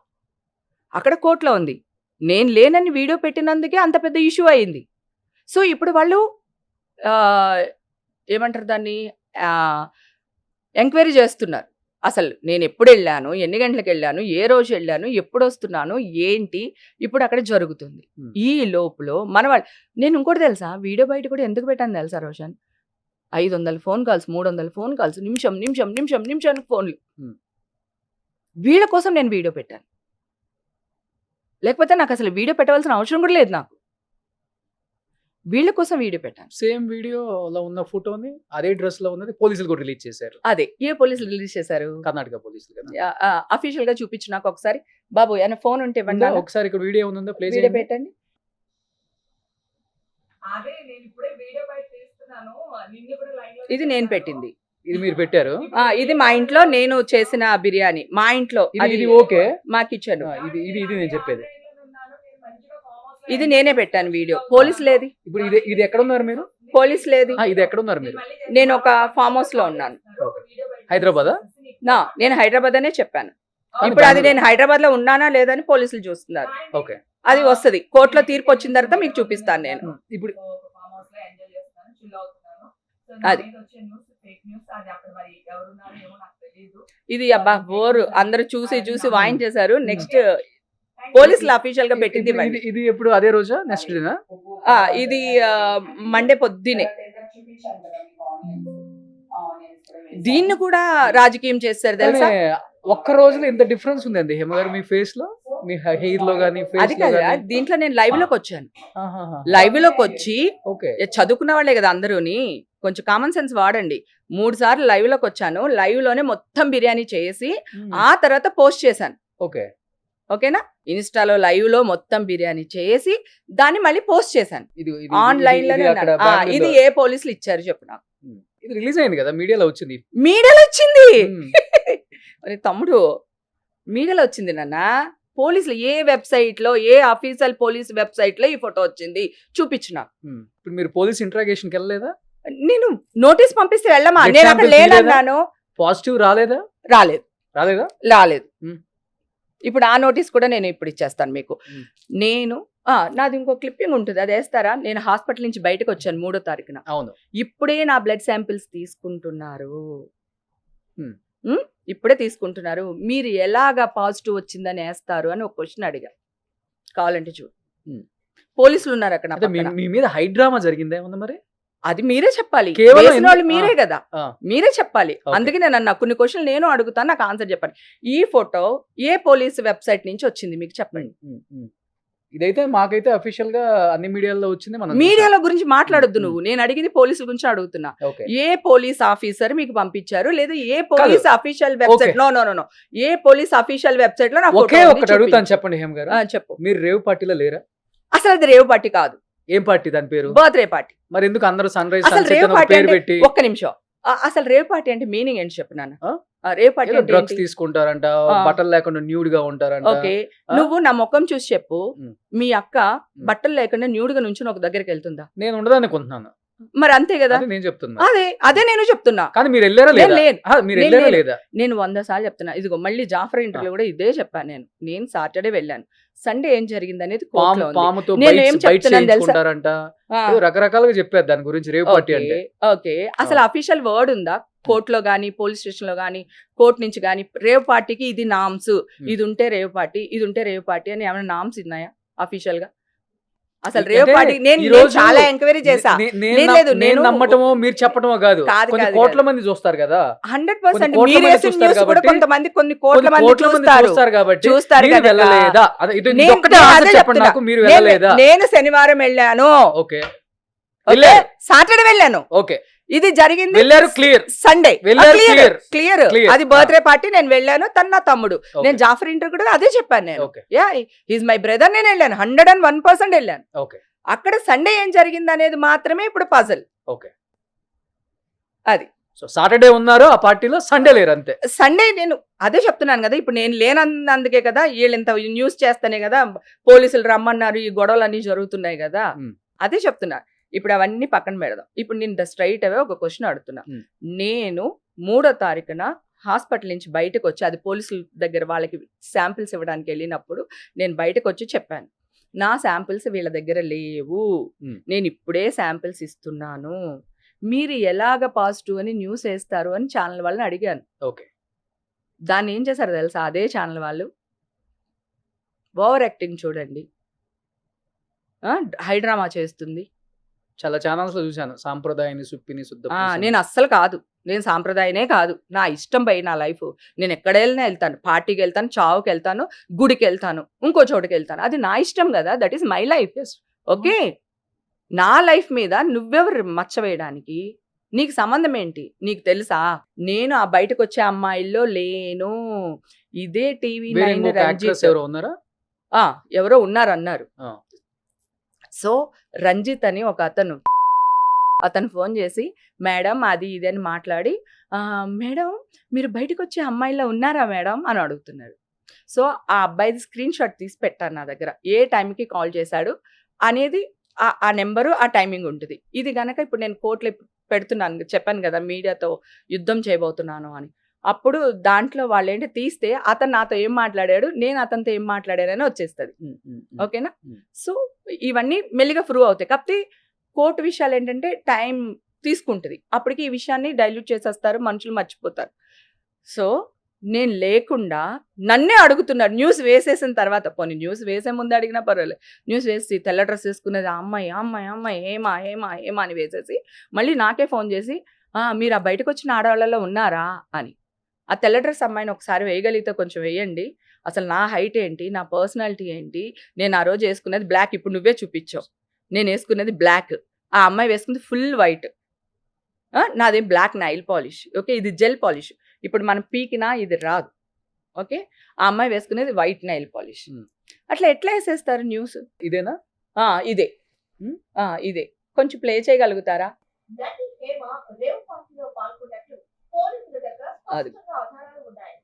అక్కడ కోర్టులో ఉంది, నేను లేనని వీడియో పెట్టినందుకే అంత పెద్ద ఇష్యూ అయింది. సో ఇప్పుడు వాళ్ళు ఏమంటారు దాన్ని, ఎంక్వైరీ చేస్తున్నారు. అసలు నేను ఎప్పుడు వెళ్ళాను, ఎన్ని గంటలకు వెళ్ళాను, ఏ రోజు వెళ్ళాను, ఎప్పుడు వస్తున్నాను, ఏంటి ఇప్పుడు అక్కడ జరుగుతుంది. ఈ లోపులో మన వాళ్ళు, నేను ఇంకోటి తెలుసా, వీడియో బయట కూడా ఎందుకు పెట్టాను తెలుసా Roshan? 500 phone calls, 300 phone calls, నిమిషానికి ఫోన్లు. వీళ్ళ కోసం నేను వీడియో పెట్టాను. లేకపోతే నాకు అసలు వీడియో పెట్టవలసిన అవసరం కూడా లేదు. నాకు వీళ్ళ కోసం వీడియో పెట్టాను. సేమ్ వీడియోలో ఉన్న ఫోటోని అదే డ్రెస్ లో ఉన్నది పోలీసులు కూడా రిలీజ్ చేశారు. అదే ఏ పోలీసులు రిలీజ్ చేశారు? కర్ణాటక పోలీసులు కదా. అఫీషియల్ గా చూపించు నాకు ఒకసారి. బాబు ఏమైనా ఫోన్ ఉంటే ఇవ్వండి. ఒకసారి ఇక్కడ వీడియో ఉందా? ప్లే వీడియో పెట్టండి. ఇది నేను పెట్టింది. ఇది మీరు పెట్టారు? ఇది మా ఇంట్లో నేను చేసిన బిర్యానీ. మా ఇంట్లో ఇది ఓకే, మా కిచెన్. ఇది నేను చెప్పేది. ఇది నేనే పెట్టాను వీడియో. పోలీస్ లేదు. ఇప్పుడు ఇది ఎక్కడ ఉన్నారు మీరు? పోలీస్ లేదు. ఇది ఎక్కడ ఉన్నారు మీరు? నేను ఒక ఫామ్ హౌస్ లో ఉన్నాను. హైదరాబాద్. నేను హైదరాబాద్ అనే చెప్పాను. ఇప్పుడు అది నేను హైదరాబాద్ లో ఉన్నానా లేదని పోలీసులు చూస్తున్నారు. ఓకే, అది వస్తుంది కోర్టులో తీర్పు వచ్చిన తర్వాత మీకు చూపిస్తాను నేను. ఇప్పుడు అది ఇది అబ్బా బోరు, అందరూ చూసి వాయించేశారు. నెక్స్ట్ పోలీసులు అఫీషియల్ గా పెట్టింది ఇవ్వండి. ఇది ఎప్పుడు అదే రోజా నెక్స్ట్ డేనా? ఇది మండే పొద్దునే. దీన్ని కూడా రాజకీయం చేస్తారు తెలుసా? ఒక్క రోజులో ఇంత డిఫరెన్స్ ఉందండి హేమ గారు మీ ఫేస్ లో, మీ హెయిర్ లో గానీ అది ఫేస్ లో కదా, గానీ. దీంట్లో నేను లైవ్ లోకి వచ్చాను. లైవ్ లోకి వచ్చి ఓకే. చదువుకున్న వాళ్ళే కదా అందరూని, కొంచెం కామన్ సెన్స్ వాడండి. 3 సార్లు లైవ్ లోకి వచ్చాను. లైవ్ లోనే మొత్తం బిర్యానీ చేసి ఆ తర్వాత పోస్ట్ చేశాను. ఓకే. ఓకేనా? ఇన్స్టాలో లైవ్ లో మొత్తం బిర్యానీ చేసి దాన్ని మళ్ళీ పోస్ట్ చేశాను ఆన్లైన్ లోనే. ఇది ఏ పోలీసులు ఇచ్చారు చెప్పు నాకు. ఇది రిలీజ్ అయింది కదా, మీడియాలో వచ్చింది. మీడియాలో వచ్చింది. మరి తమ్ముడు, మీడియాలో వచ్చింది నాన్న. పోలీసులు ఏ వెబ్సైట్ లో, ఏ అఫీషియల్ పోలీస్ వెబ్సైట్ లో ఈ ఫోటో వచ్చింది చూపించిన. ఇప్పుడు మీరు పోలీస్ ఇంట్రాగేషన్కి వెళ్ళలేదా? నేను నోటీస్ పంపిస్తే వెళ్ళమా? Blood నేను అక్కడ sample లేనన్నాను. పాజిటివ్ రాలేదా? రాలేదు. రాలేదా? రాలేదు. Hmm. ఇప్పుడు ఆ నోటీస్ కూడా నేను ఇప్పుడు ఇచ్చేస్తాను మీకు. Hmm. నేను నాది ఇంకో క్లిప్పింగ్ ఉంటుంది, అది వేస్తారా? నేను హాస్పిటల్ నుంచి బయటకు వచ్చాను 3వ తారీఖున. అవును. ఇప్పుడే నా బ్లడ్ శాంపిల్స్ తీసుకుంటున్నారు. Hmm. ఇప్పుడే తీసుకుంటున్నారు. మీరు ఎలాగా పాజిటివ్ వచ్చిందని వేస్తారు అని ఒక క్వశ్చన్ అడిగా. కావాలంటే చూడు. పోలీసులు ఉన్నారు అక్కడ నా అంటే పక్కన. మీ మీద హైడ్రామా జరిగిందా ఏమన్నా మరి? అది మీరే చెప్పాలి. కేవలం వేసిన వాళ్ళు మీరే కదా, ఆ. మీరే చెప్పాలి. Okay. అందుకే నేను అన్నా కొన్ని క్వశ్చన్లు నేను అడుగుతాను, నాకు ఆన్సర్ చెప్పండి. ఈ ఫోటో ఏ పోలీస్ వెబ్సైట్ నుంచి వచ్చింది మీకు చెప్పండి. ఇదైతే మాకైతే అఫీషియల్ గా అన్ని మీడియాలో వచ్చింది. మనం మీడియాలో గురించి మాట్లాడొద్దు Hmm. నువ్వు. నేను అడిగింది పోలీసుల గురించి అడుగుతున్నా. ఓకే. ఏ పోలీస్ ఆఫీసర్ మీకు పంపించారు, లేదా ఏ police official website? Okay. No, ఏ పోలీస్ అఫీషియల్ వెబ్సైట్ లో నా ఒకే photo ఉంది, ఒక్కటి అడుగుతాను, చూపించు. చెప్పండి హేమ గారు. చెప్పు. మీరు రేవ్ పార్టీలో లేరా? అసలు అది రేవ్ పార్టీ కాదు, ఏం పార్టీ దాని పేరు? Birthday party. మరి ఎందుకు అందరూ సన్ రైజ్ అసలు సన్సెట్ రేవ్ అని ఒక పార్టీ పేరు అంటే పెట్టి ఒక్క నిమిషం. అసలు రేవ్ పార్టీ అంటే మీనింగ్ ఏంటి చెప్పు నాన్న. ఆ? రేవ్ పార్టీ అంటే డ్రగ్స్ ఏంటి? తీసుకుంటారంట, ఆ. బట్టలు లేకుండా న్యూడ్ గా ఉంటారంట. ఓకే, ఆ? నువ్వు నా ముఖం చూసి చెప్పు. ఉమ్. మీ అక్క బట్టలు లేకుండా న్యూడ్గా నుంచుని ఒక దగ్గరికి వెళ్తుందా? నేను ఉండదనుకుంటున్నాను. మరి అంతే కదా. అది నేను చెప్తున్నా. అదే నేను చెప్తున్నా. కానీ మీరు వెళ్ళారా నేను లేదా? లేను. మీరు నేను వెళ్ళారా లేను. లేదా? నేను 100 సార్లు చెప్తున్నా. ఇదిగో మళ్ళీ జాఫర్ ఇంటర్వ్యూ కూడా ఇదే చెప్పాను. నేను సాటర్డే వెళ్ళాను. సండే ఏం జరిగింది అనేది కోర్టులో ఉంది. పాముతో నేను ఏం బైట్స్ చెప్తున్నాను తెలుసా? చేయించుకుంటారంట. ఆ, ఏదో రకరకాలుగా చెప్పారు దాని గురించి రేవ్ పార్టీ అంటే. ఓకే, అసలు అఫీషియల్ వర్డ్ ఉందా కోర్టులో గానీ, పోలీస్ స్టేషన్ లో గానీ, కోర్టు నుంచి గానీ? రేవ్ పార్టీకి ఇది నామ్స్, ఇది ఉంటే రేవ్ పార్టీ, ఇది ఉంటే రేవ్ పార్టీ అని ఏమైనా నామ్స్ ఉన్నాయా అఫీషియల్ గా? అసలు రేవ్ అంటే పార్టీ నేను ఈ రోజు చాలా ఎంక్వైరీ చేశా. లేదు, నేను నమ్మటమో మీరు చెప్పటమో కాదు. కాదు, కొన్ని కాదు, కోట్ల కాదు. మంది చూస్తారు కదా. 100% కొన్ని కోట్ల మీరు మంది వేసిన చూస్తారు న్యూస్ కూడా కాబట్టి, కొంతమంది కొన్ని కొన్ని కోట్ల మంది కోట్ల మంది చూస్తారు. చూస్తారు కాబట్టి చూస్తారు మీరు కనుక. వెళ్ళలేదా? ఇది నేను ఒక్కటే అదే ఆన్సర్ చెప్పండి చెప్తున్నా. నాకు, మీరు వెళ్ళలేదా? నేను శనివారం వెళ్ళాను. ఓకే. ఓకే, వెళ్ళారు. సాటర్డే వెళ్ళాను. ఓకే. ఇది జరిగింది వెళ్ళారు, క్లియర్. సండే. వెళ్ళారు, క్లియర్ clear. అది బర్త్డే పార్టీ. నేను వెళ్ళాను, తను నా తమ్ముడు. Okay. నేను జాఫర్ ఇంటర్ కూడా అదే చెప్పాను. నేను ఓకే. Is my brother. నేను వెళ్ళాను, 101% వెళ్ళాను. ఓకే. అక్కడ సండే ఏం జరిగింది అనేది మాత్రమే ఇప్పుడు పజల్. ఓకే. అది సో సాటర్డే ఉన్నారు ఆ పార్టీలో, సండే లేరు అంతే. సండే నేను అదే చెప్తున్నాను కదా. ఇప్పుడు నేను లేనందుకే కదా వీళ్ళు ఇంత న్యూస్ చేస్తేనే కదా పోలీసులు రమ్మన్నారు, ఈ గొడవలు అన్ని జరుగుతున్నాయి కదా. అదే చెప్తున్నా. ఇప్పుడు అవన్నీ పక్కన పెడదాం. ఇప్పుడు నేను స్ట్రైట్ అవే ఒక క్వశ్చన్ అడుగుతున్నా. నేను 3వ తారీఖున హాస్పిటల్ నుంచి బయటకు వచ్చి, అది పోలీసుల దగ్గర వాళ్ళకి శాంపిల్స్ ఇవ్వడానికి వెళ్ళినప్పుడు నేను బయటకు వచ్చి చెప్పాను, నా శాంపిల్స్ వీళ్ళ దగ్గర లేవు, నేను ఇప్పుడే శాంపిల్స్ ఇస్తున్నాను, మీరు ఎలాగ పాజిటివ్ అని న్యూస్ వేస్తారు అని ఛానల్ వాళ్ళని అడిగాను. ఓకే. దాన్ని ఏం చేశారు తెలుసా? అదే ఛానల్ వాళ్ళు ఓవర్ యాక్టింగ్ చూడండి, హైడ్రామా చేస్తుంది. చాలా ఛానల్స్ లో చూశాను, సాంప్రదాయాన్ని సుప్పిని శుద్ధ నేను అస్సలు కాదు, నేను సాంప్రదాయనే కాదు. నా ఇష్టం పై నా లైఫ్. నేను ఎక్కడ వెళ్ళినా వెళ్తాను, పార్టీకి వెళ్తాను, చావుకి వెళ్తాను, గుడికి వెళ్తాను, ఇంకో చోటుకి వెళ్తాను. అది నా ఇష్టం కదా. That is my life. Okay, నా లైఫ్ మీద నువ్వెవరు మచ్చ వేయడానికి? నీకు సంబంధం ఏంటి? నీకు తెలుసా నేను ఆ బయటకు వచ్చే అమ్మాయిల్లో లేను. ఇదే టీవీ 9 రంజిత్ ఎవరో ఉన్నారా? ఎవరో ఉన్నారన్నారు. సో రంజిత్ అని ఒక అతను ఫోన్ చేసి, మేడం అది ఇది అని మాట్లాడి, మేడం మీరు బయటకు వచ్చే అమ్మాయిలో ఉన్నారా మేడం అని అడుగుతున్నారు. సో ఆ అబ్బాయిది స్క్రీన్ షాట్ తీసి పెట్టాను నా దగ్గర, ఏ టైంకి కాల్ చేశాడు అనేది ఆ నెంబరు, ఆ టైమింగ్ ఉంటుంది. ఇది గనక ఇప్పుడు నేను కోర్టులో పెడుతున్నాను, చెప్పాను కదా మీడియాతో యుద్ధం చేయబోతున్నాను అని. అప్పుడు దాంట్లో వాళ్ళు ఏంటి తీస్తే అతను నాతో ఏం మాట్లాడాడు, నేను అతనితో ఏం మాట్లాడానని వచ్చేస్తుంది. ఓకేనా? సో ఇవన్నీ మెల్లిగా ప్రూవ్ అవుతాయి. కాకపోతే కోర్టు విషయాలు ఏంటంటే టైం తీసుకుంటుంది. అప్పటికి ఈ విషయాన్ని డైల్యూట్ చేసేస్తారు, మనుషులు మర్చిపోతారు. సో నేను లేకుండా నన్నే అడుగుతున్నారు న్యూస్ వేసేసిన తర్వాత. పోనీ న్యూస్ వేసే ముందు అడిగినా పర్వాలేదు, న్యూస్ వేసి తెల్ల డ్రెస్ వేసుకునేది ఆ అమ్మాయి అమ్మాయి అమ్మాయి ఏమా ఏమా ఏమా అని వేసేసి మళ్ళీ నాకే ఫోన్ చేసి మీరు ఆ బయటకు వచ్చిన ఆడవాళ్ళలో ఉన్నారా అని. ఆ తెల్ల డ్రెస్ అమ్మాయిని ఒకసారి వేయగలిగితే కొంచెం వేయండి, అసలు నా హైట్ ఏంటి, నా పర్సనాలిటీ ఏంటి, నేను ఆ రోజు వేసుకునేది బ్లాక్, ఇప్పుడు నువ్వే చూపించావు, నేను వేసుకునేది బ్లాక్, ఆ అమ్మాయి వేసుకుంది ఫుల్ వైట్, నాదేం బ్లాక్ నైల్ పాలిష్, ఓకే ఇది జెల్ పాలిష్, ఇప్పుడు మనం పీకినా ఇది రాదు, ఓకే ఆ అమ్మాయి వేసుకునేది వైట్ నైల్ పాలిష్. అట్లా ఎట్లా వేసేస్తారు న్యూస్? ఇదేనా? ఇదే ఇదే కొంచెం ప్లే చేయగలుగుతారా? నటి హేమ రేవ్ పార్టీలో పాల్గొన్నట్లు పోలీసుల దగ్గర స్పష్టంగా ఆధారాలు ఉన్నాయి.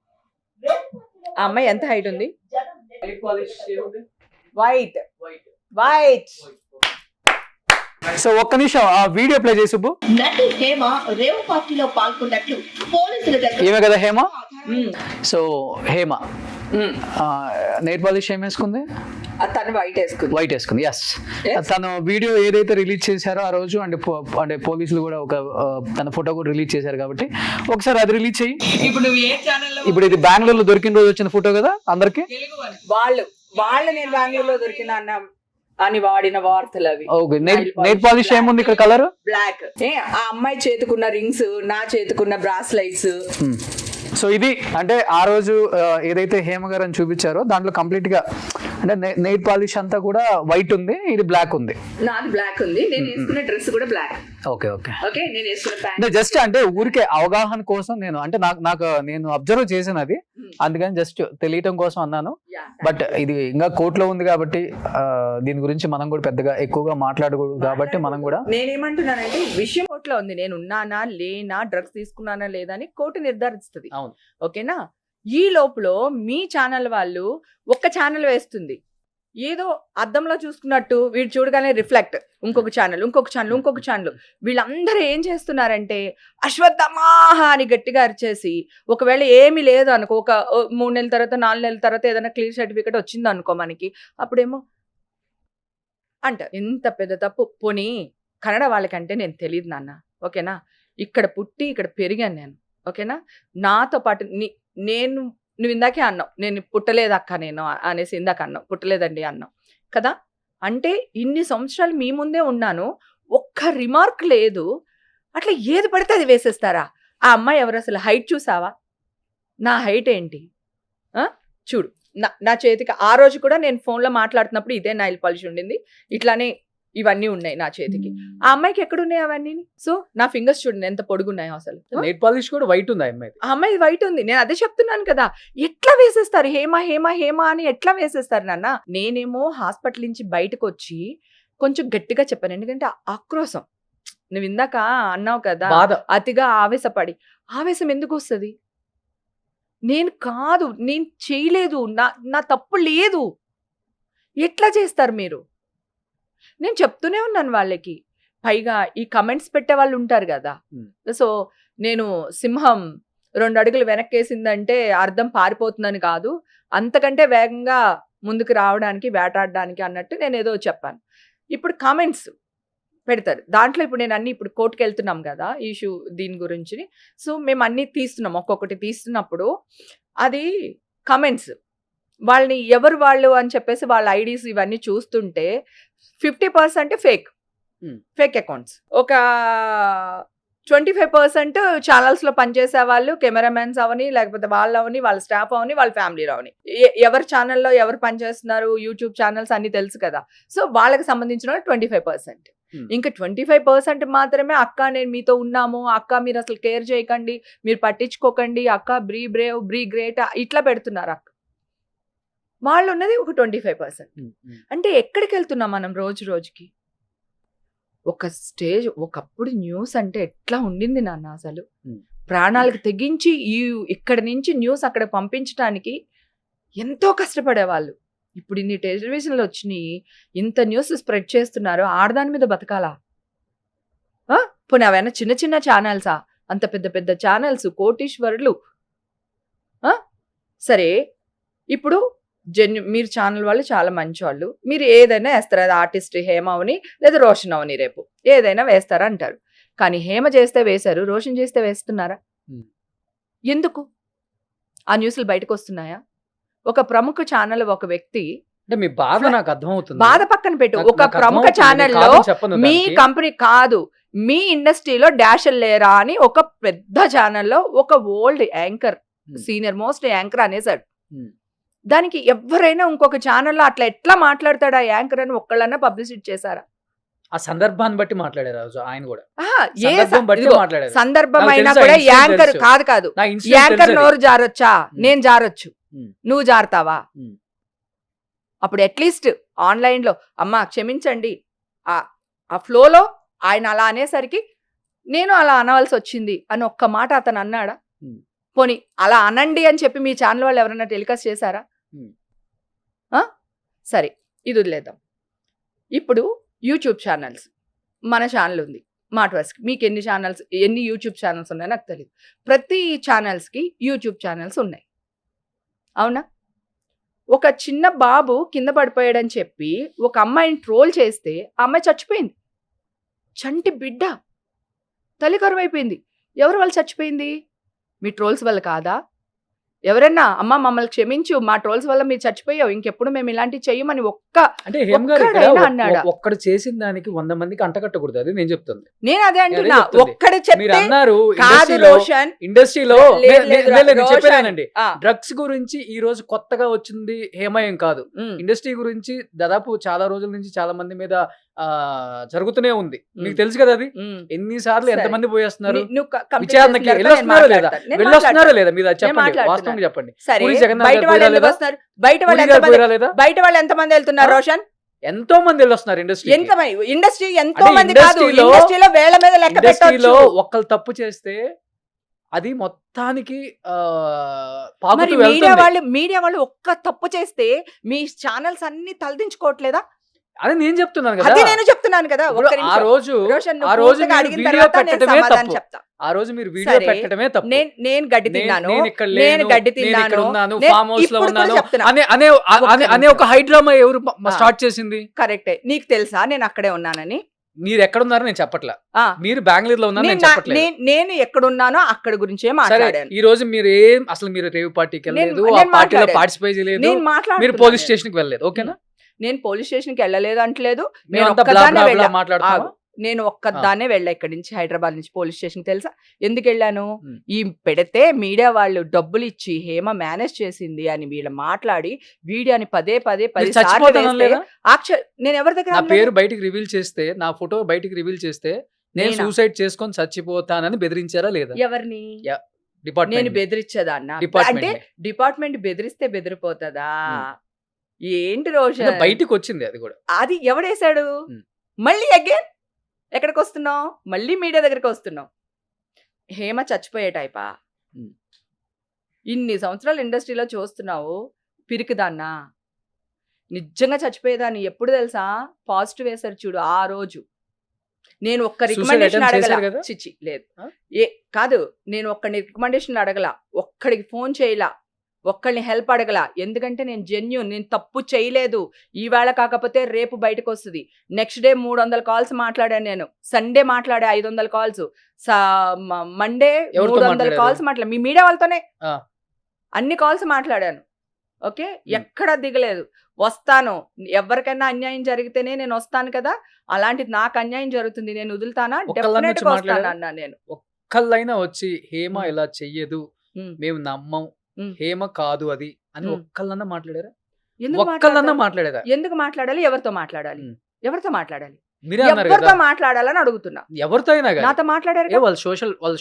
రేవ్ పార్టీలో ఆ అమ్మాయి ఎంత height ఉంది? జనం వైట్ వైట్. సో ఒక్క నిమిషం ఆ వీడియో ప్లే చేసి సుబ్బు. నటి హేమ రేవ్ పార్టీలో పాల్గొన్నట్లు పోలీసుల దగ్గర ఏమే కదా హేమ? ఆధారాలు సో హేమ నెయిల్ పాలిష్ ఏం వేసుకుంది? తను వైట్ వేసుకుంది. వైట్ వేసుకుంది, ఎస్. Yes. తను వీడియో ఏదైతే రిలీజ్ చేశారో ఆ రోజు అంటే పోలీసులు కూడా ఒక తన ఫోటో కూడా రిలీజ్ చేశారు కాబట్టి ఒకసారి అది రిలీజ్ చెయ్యి. ఇప్పుడు నువ్వు ఏ ఛానల్లో? ఇప్పుడు ఇది బెంగళూరులో దొరికిన రోజు వచ్చిన ఫోటో కదా అందరికి. వాళ్ళు నేను బెంగళూరులో దొరికిన అని వాడిన వార్తలు అవి. ఓకే, నెయిల్ పాలిష్ ఏముంది ఇక్కడ కలర్? బ్లాక్. ఆ అమ్మాయి చేతుకున్న రింగ్స్, నా చేతుకున్న బ్రాస్లైట్స్. సో ఇది అంటే ఆ రోజు ఏదైతే హేమ గారు అని చూపించారో దాంట్లో కంప్లీట్ గా అంటే నెయిల్ పాలిష్ అంతా కూడా వైట్ ఉంది, ఇది బ్లాక్ ఉంది. నాది బ్లాక్ ఉంది, నేను వేసుకున్న డ్రెస్ కూడా బ్లాక్. ఓకే ఓకే ఓకే నేను వేసుకున్న ప్యాంట్ అంటే జస్ట్ అంటే ఊరికే అవగాహన కోసం నేను అంటే నాకు నేను అబ్జర్వ్ చేశాను అది, అందుకని జస్ట్ తెలియటం కోసం అన్నాను. బట్ ఇది ఇంకా కోర్టులో ఉంది కాబట్టి దీని గురించి మనం కూడా పెద్దగా ఎక్కువగా మాట్లాడకూడదు కాబట్టి మనం కూడా. నేనేమంటున్నానంటే విషయం కోర్టులో ఉంది, నేను ఉన్నానా లేనా, డ్రగ్స్ తీసుకున్నానా లేదా అని కోర్టు నిర్ధారిస్తుంది. అవును. ఓకేనా? ఈ లోపల మీ ఛానల్ వాళ్ళు ఒక్క ఛానల్ వేస్తుంది, ఏదో అద్దంలో చూసుకున్నట్టు వీడు చూడగానే రిఫ్లెక్ట్ ఇంకొక ఛానల్ ఇంకొక ఛానల్ ఇంకొక ఛానల్. వీళ్ళందరూ ఏం చేస్తున్నారంటే అశ్వత్థమాహ అని గట్టిగా అరిచేసి, ఒకవేళ ఏమీ లేదు అనుకో, ఒక 3 నెలల తర్వాత 4 నెలల తర్వాత ఏదైనా క్లియర్ సర్టిఫికేట్ వచ్చింది అనుకో మనకి, అప్పుడేమో అంటారు. ఎంత పెద్ద తప్పు. పోనీ కన్నడ వాళ్ళకంటే నేను తెలియదు నాన్న, ఓకేనా? ఇక్కడ పుట్టి ఇక్కడ పెరిగాను నేను, ఓకేనా? నాతో పాటు నువ్వు ఇందాకే అన్నావు నేను పుట్టలేదు అక్క నేను అనేసి, ఇందాక అన్నావు పుట్టలేదండి అన్నావు కదా. అంటే ఇన్ని సంవత్సరాలు మీ ముందే ఉన్నాను, ఒక్క రిమార్క్ లేదు, అట్లా ఏది పడితే అది వేసేస్తారా? ఆ అమ్మాయి ఎవరు అసలు? హైట్ చూసావా? నా హైట్ ఏంటి చూడు. నా చేతికి ఆ రోజు కూడా నేను ఫోన్లో మాట్లాడుతున్నప్పుడు ఇదే నైల్ పాలిష్ ఉండింది, ఇట్లానే ఇవన్నీ ఉన్నాయి నా చేతికి. ఆ అమ్మాయికి ఎక్కడున్నాయి అవన్నీ? సో నా ఫింగర్స్ చూడండి ఎంత పొడుగున్నాయో అసలు. నెయిల్ పాలిష్ కూడా వైట్ ఉంది ఆ అమ్మాయి వైట్ ఉంది, నేను అదే చెప్తున్నాను కదా. ఎట్లా వేసేస్తారు హేమ హేమ హేమ అని ఎట్లా వేసేస్తారు నాన్న? నేనేమో హాస్పిటల్ నుంచి బయటకు వచ్చి కొంచెం గట్టిగా చెప్పాను, ఎందుకంటే ఆక్రోశం. నువ్వు ఇందాక అన్నావు కదా అతిగా ఆవేశపడి. ఆవేశం ఎందుకు వస్తుంది? నేను కాదు, నేను చేయలేదు, నా తప్పు లేదు, ఎట్లా చేస్తారు మీరు? నేను చెప్తూనే ఉన్నాను వాళ్ళకి. పైగా ఈ కమెంట్స్ పెట్టే వాళ్ళు ఉంటారు కదా, సో నేను సింహం 2 అడుగులు వెనక్కేసిందంటే అర్థం పారిపోతుందని కాదు, అంతకంటే వేగంగా ముందుకు రావడానికి వేటాడడానికి అన్నట్టు నేను ఏదో చెప్పాను. ఇప్పుడు కామెంట్స్ పెడతారు దాంట్లో. ఇప్పుడు నేను అన్ని ఇప్పుడు కోర్టుకు వెళ్తున్నాం కదా ఈ ఇష్యూ దీని గురించి, సో మేము అన్ని తీస్తున్నాం, ఒక్కొక్కటి తీస్తున్నప్పుడు అది కమెంట్స్ వాళ్ళని ఎవరు వాళ్ళు అని చెప్పేసి వాళ్ళ ఐడీస్ ఇవన్నీ చూస్తుంటే 50% ఫేక్ అకౌంట్స్, ఒక 25% ఛానల్స్లో పనిచేసే వాళ్ళు, కెమెరామెన్స్ అవని, లేకపోతే వాళ్ళు అవని, వాళ్ళ స్టాఫ్ అవని, వాళ్ళ ఫ్యామిలీలో అవని, ఎవరి ఛానల్లో ఎవరు పనిచేస్తున్నారు, యూట్యూబ్ ఛానల్స్ అన్ని తెలుసు కదా. సో వాళ్ళకి సంబంధించిన 25%. ఇంకా 25% మాత్రమే అక్క నేను మీతో ఉన్నాము, అక్క మీరు అసలు కేర్ చేయకండి, మీరు పట్టించుకోకండి, అక్క బ్రీ బ్రేవ్ బ్రీ గ్రేట్ ఇట్లా పెడుతున్నారు అక్క. వాళ్ళు ఉన్నది ఒక 25%. అంటే ఎక్కడికి వెళ్తున్నాం మనం రోజు రోజుకి? ఒక స్టేజ్ ఒకప్పుడు న్యూస్ అంటే ఎట్లా ఉండింది నాన్న, అసలు ప్రాణాలకు తెగించి ఇక్కడి నుంచి న్యూస్ అక్కడ పంపించడానికి ఎంతో కష్టపడేవాళ్ళు. ఇప్పుడు ఇన్ని టెలివిజన్లు వచ్చినాయి, ఇంత న్యూస్ స్ప్రెడ్ చేస్తున్నారు, ఆడదాని మీద బతకాలా? పోనీ అవైనా చిన్న చిన్న ఛానల్సా? అంత పెద్ద పెద్ద ఛానల్స్, కోటీశ్వరులు. సరే ఇప్పుడు మీరు ఛానల్ వాళ్ళు చాలా మంచి వాళ్ళు, మీరు ఏదైనా వేస్తారు, అది ఆర్టిస్ట్ హేమ అవని లేదా రోషన్ అవని, రేపు ఏదైనా వేస్తారా అంటారు. కానీ హేమ చేస్తే వేశారు, రోషన్ చేస్తే వేస్తున్నారా? ఎందుకు? ఆ న్యూస్లు బయటకు వస్తున్నాయా? ఒక ప్రముఖ ఛానల్ ఒక వ్యక్తి అంటే మీ బాధ నాకు అర్థమవుతుంది. బాధ పక్కన పెట్టు, నాకు- ఒక నాకు ప్రముఖ అర్థమవుతుంది. ఛానల్లో నేను కాదని చెప్పను మీ దానికి. కంపెనీ కాదు, మీ ఇండస్ట్రీలో డాషల్ లేరా అని ఒక పెద్ద ఛానల్లో ఒక old anchor, senior most anchor అనేసాడు. Hmm. దానికి ఎవరైనా ఇంకొక ఛానల్లో అట్లా ఎట్లా మాట్లాడతాడు ఆ యాంకర్ అని ఒక్కళ్ళన్నా పబ్లిసిటీ చేశారా? ఆ సందర్భాన్ని బట్టి మాట్లాడారు ఆ రోజు ఆయన కూడా. ఆహా, ఏ సందర్భం బట్టి ఇదిగో, మాట్లాడారు. సందర్భం నాకు అయినా తెలుసు, కూడా ఆ incident యాంకర్ తెలుసు. కాదు నా ఇన్సిడెంట్ యాంకర్ తెలుసు అది. నోరు జారొచ్చా? నేను జారొచ్చు, Hmm. నువ్వు జారుతావా? Hmm. అప్పుడు అట్లీస్ట్ ఆన్లైన్లో అమ్మా క్షమించండి, ఆ ఫ్లోలో ఆయన అలా అనేసరికి నేను అలా అనవలసి వచ్చింది అని ఒక్క మాట అతను అన్నాడా? Hmm. పోనీ అలా అనండి అని చెప్పి మీ ఛానల్ వాళ్ళు ఎవరైనా టెలికాస్ట్ చేశారా? Hmm. సరే, ఇది వదిలేద్దాం. ఇప్పుడు యూట్యూబ్ ఛానల్స్, మన ఛానల్ ఉంది మాట్వర్స్కి. మీకు ఎన్ని ఛానల్స్, ఎన్ని యూట్యూబ్ ఛానల్స్ ఉన్నాయో నాకు తెలియదు. ప్రతి ఛానల్స్కి యూట్యూబ్ ఛానల్స్ ఉన్నాయి, అవునా? ఒక చిన్న బాబు కింద పడిపోయాడని చెప్పి ఒక అమ్మాయిని ట్రోల్ చేస్తే ఆ అమ్మాయి చచ్చిపోయింది. చంటి బిడ్డ, తల్లి కరువైపోయింది. ఎవరు వాళ్ళు చచ్చిపోయింది? మీ ట్రోల్స్ వల్ల కాదా? ఎవరన్నా అమ్మ మమ్మల్ని క్షమించు, మా ట్రోల్స్ వల్ల మీరు చచ్చిపోయావు, ఇంకెప్పుడు మేము ఇలాంటివి చెయ్యమని అంటే హేమ్ గారు ఇక్కడ ఒక్కడైనా అన్నాడా? ఒక్కడు చేసిన దానికి 100 మందికి అంటకట్టకూడదు, అది నేను చెప్తుంది. నేను అదే అంటున్నా, చెప్తుంది. ఒక్కడే మీరు చెప్తే అన్నారు కాదు రోషన్. ఇండస్ట్రీలో లేదు, లేదు, నేను రోషన్. చెప్పానండి. ఆ, డ్రగ్స్ గురించి ఈ రోజు కొత్తగా వచ్చింది హేమయం కాదు. ఉమ్, ఇండస్ట్రీ గురించి దాదాపు చాలా రోజుల నుంచి చాలా మంది మీద జరుగుతూనే ఉంది. మీకు ఉమ్, తెలుసు కదా అది. ఉమ్. ఎన్నిసార్లు సరే. ఎంతమంది పోయేస్తున్నారు నువ్వు కంప్లీట్ విచారణకి చేసిన తర్వాత వెళ్ళొస్తున్నారా నేను లేదా? మాట్లాడతాను. నేను వెళ్ళొస్తున్నారా లేదా? మీరు అది నేను చెప్పండి, మాట్లాడుతున్నా. వాస్తవంగా చెప్పండి. సరే, పూరి జగన్నాథ్ బయట గారు వాళ్ళు పోయారా ఎందుకు లేదా? వస్తున్నారు? బయట వాళ్ళు పూరి గారు ఎంతమంది, పోయారా లేదా? బయట వాళ్ళు ఎంతమంది వెళ్తున్నారు ఆ? రోషన్? ఎంతో మంది వెళ్ళొస్తున్నారు ఇండస్ట్రీ. ఎంతమంది? ఇండస్ట్రీ ఎంతో అంటే మంది కాదు, ఇండస్ట్రీలో- ఇండస్ట్రీలో వేల మీద లెక్క ఇండస్ట్రీలో పెట్టొచ్చు. ఒక్కళ్ళు తప్పు చేస్తే అది మొత్తానికి మరి పాకుతూ వెళ్తుంది. మీడియా వాళ్ళు ఒక్క తప్పు చేస్తే మీ ఛానల్స్ అన్ని తలదించుకోవట్లేదా? అది నేను చెప్తున్నాను కదా. అది నేను చెప్తున్నాను కదా. ఇప్పుడు ఒక్క ఆ నిమిషం. రోజు రోషన్, నువ్వు ఆ రోజు పూర్తిగా మీరు అడిగిన వీడియో తర్వాత నేను పెట్టడమే సమాధానం తప్పు. చెప్తా. ఆ రోజు మీరు వీడియో సరే, పెట్టడమే తప్పు. నేను గడ్డి తిన్నాను, నేను ఇక్కడ నేను లేను, గడ్డి నేను ఇక్కడ తిన్నాను, ఉన్నాను, నేను ఫామ్ హౌస్ లో ఇప్పుడు కూడా ఉన్నాను చెప్తున్నా. అనే అనే అనే- అనే ఒక హైడ్రామా ఎవరు ఆ. స్టార్ట్ చేసింది? కరెక్టే. నీకు తెలుసా నేను అక్కడే ఉన్నానని? మీరు ఎక్కడ ఉన్నారో నేను చెప్పట్లా, ఆ, మీరు బెంగళూరు లో ఉన్నారో నేను చెప్పట్లేదు. నేను ఎక్కడున్నానో అక్కడ గురించే సరే, మాట్లాడాను. ఈ రోజు మీరు అసలు మీరు రేవ్ పార్టీకి వెళ్ళలేదు, ఆ నేను పార్టీలో మాట్లాడాను. పార్టిసిపేట్ చేయలేదు, నేను మీరు మాట్లాడుతున్నాను. పోలీస్ స్టేషన్ కి వెళ్ళలేదు, ఓకేనా? నేను పోలీస్ స్టేషన్ కి వెళ్ళలేదు అంటలేదు. నేను మేమంతా బ్లా ఒక్కదాన్నే బ్లా బ్లా వెళ్ళా. మాట్లాడుతున్నాం. ఆగు. నేను ఒక్కదాన్నే వెళ్ళా ఇక్కడి నుంచి, హైదరాబాద్ నుంచి పోలీస్ స్టేషన్. తెలుసా ఎందుకు వెళ్ళాను? ఉమ్. ఈ పెడితే మీడియా వాళ్ళు డబ్బులు ఇచ్చి హేమ మేనేజ్ చేసింది అని వీళ్ళు మాట్లాడి వీడియోని పదే పదే 10 సార్లు చచ్చిపోతాను వేస్తే లేదా? నేను ఎవరి దగ్గర నా అనలేదు. పేరు బయటికి రివీల్ చేస్తే, నా ఫోటో బయటికి రివీల్ చేస్తే నేను నేనా? సూసైడ్ చేసుకొని చచ్చిపోతానని బెదిరించారా లేదా? ఎవరిని? నేను డిపార్ట్మెంట్ బెదిరించదాన్న అంటే డిపార్ట్మెంట్ డిపార్ట్మెంట్ బెదిరిస్తే బెదిరిపోతుందా? ఉమ్. ఏంటి రోజు బయటికి వచ్చింది అది కూడా. అది ఎవడేశాడు? ఉమ్. మళ్ళీ అగైన్ ఎక్కడికి వస్తున్నావు? మళ్ళీ మీడియా దగ్గరికి వస్తున్నావు. హేమ చచ్చిపోయే టైపా? ఉమ్. ఇన్ని సంవత్సరాలు ఇండస్ట్రీలో చూస్తున్నావు, పిరికిదాన్నా? నిజంగా చచ్చిపోయేదాన్ని ఎప్పుడు తెలుసా? పాజిటివ్ వేశారు చూడు ఆ రోజు. నేను ఒక్క Suicide రికమెండేషన్ attempt అడగల. చేశారు కదా? చిచ్చి లేదు. ఆ? కాదు, నేను ఒక్కడి రికమెండేషన్ అడగల, ఒక్కడికి ఫోన్ చేయలా, ఒక్కళ్ళని హెల్ప్ అడగల. ఎందుకంటే నేను జెన్యూన్, నేను తప్పు చేయలేదు. ఈవేళ కాకపోతే రేపు బయటకు వస్తుంది. నెక్స్ట్ డే 300 కాల్స్ మాట్లాడాను నేను. సండే మాట్లాడే 500 కాల్స్, మండే ఎవరితో 300 మాట్లాడారు? కాల్స్ మాట్లాడా. మీ మీడియా వాళ్ళతోనే ఆ. అన్ని కాల్స్ మాట్లాడాను. ఓకే, ఎక్కడా దిగలేదు. వస్తాను, ఎవరికైనా అన్యాయం జరిగితేనే నేను వస్తాను కదా. అలాంటిది నాకు అన్యాయం జరుగుతుంది, నేను వదులుతానా? ఒక్కళ్ళన్నా డెఫినెట్ వచ్చి గా వస్తాను మాట్లాడారా? అన్నా నేను. ఒక్కళ్ళైనా వచ్చి హేమ ఉమ్. ఇలా చెయ్యదు, ఉమ్. మేము నమ్మం, ఉమ్. హేమ కాదు అది అని ఉమ్. ఒక్కళ్ళన్నా మాట్లాడారా? ఎందుకు ఒక్కళ్ళన్నా మాట్లాడాలి? మాట్లాడారా? ఎందుకు మాట్లాడాలి? ఎవరితో మాట్లాడాలి? ఉమ్. ఎవరితో మాట్లాడాలి? మీరే అన్నారు ఎవరితో కదా, మాట్లాడాలని అడుగుతున్నా. ఎవరితో అయినా కానీ. నాతో మాట్లాడారు ఏ కదా. వాళ్ళ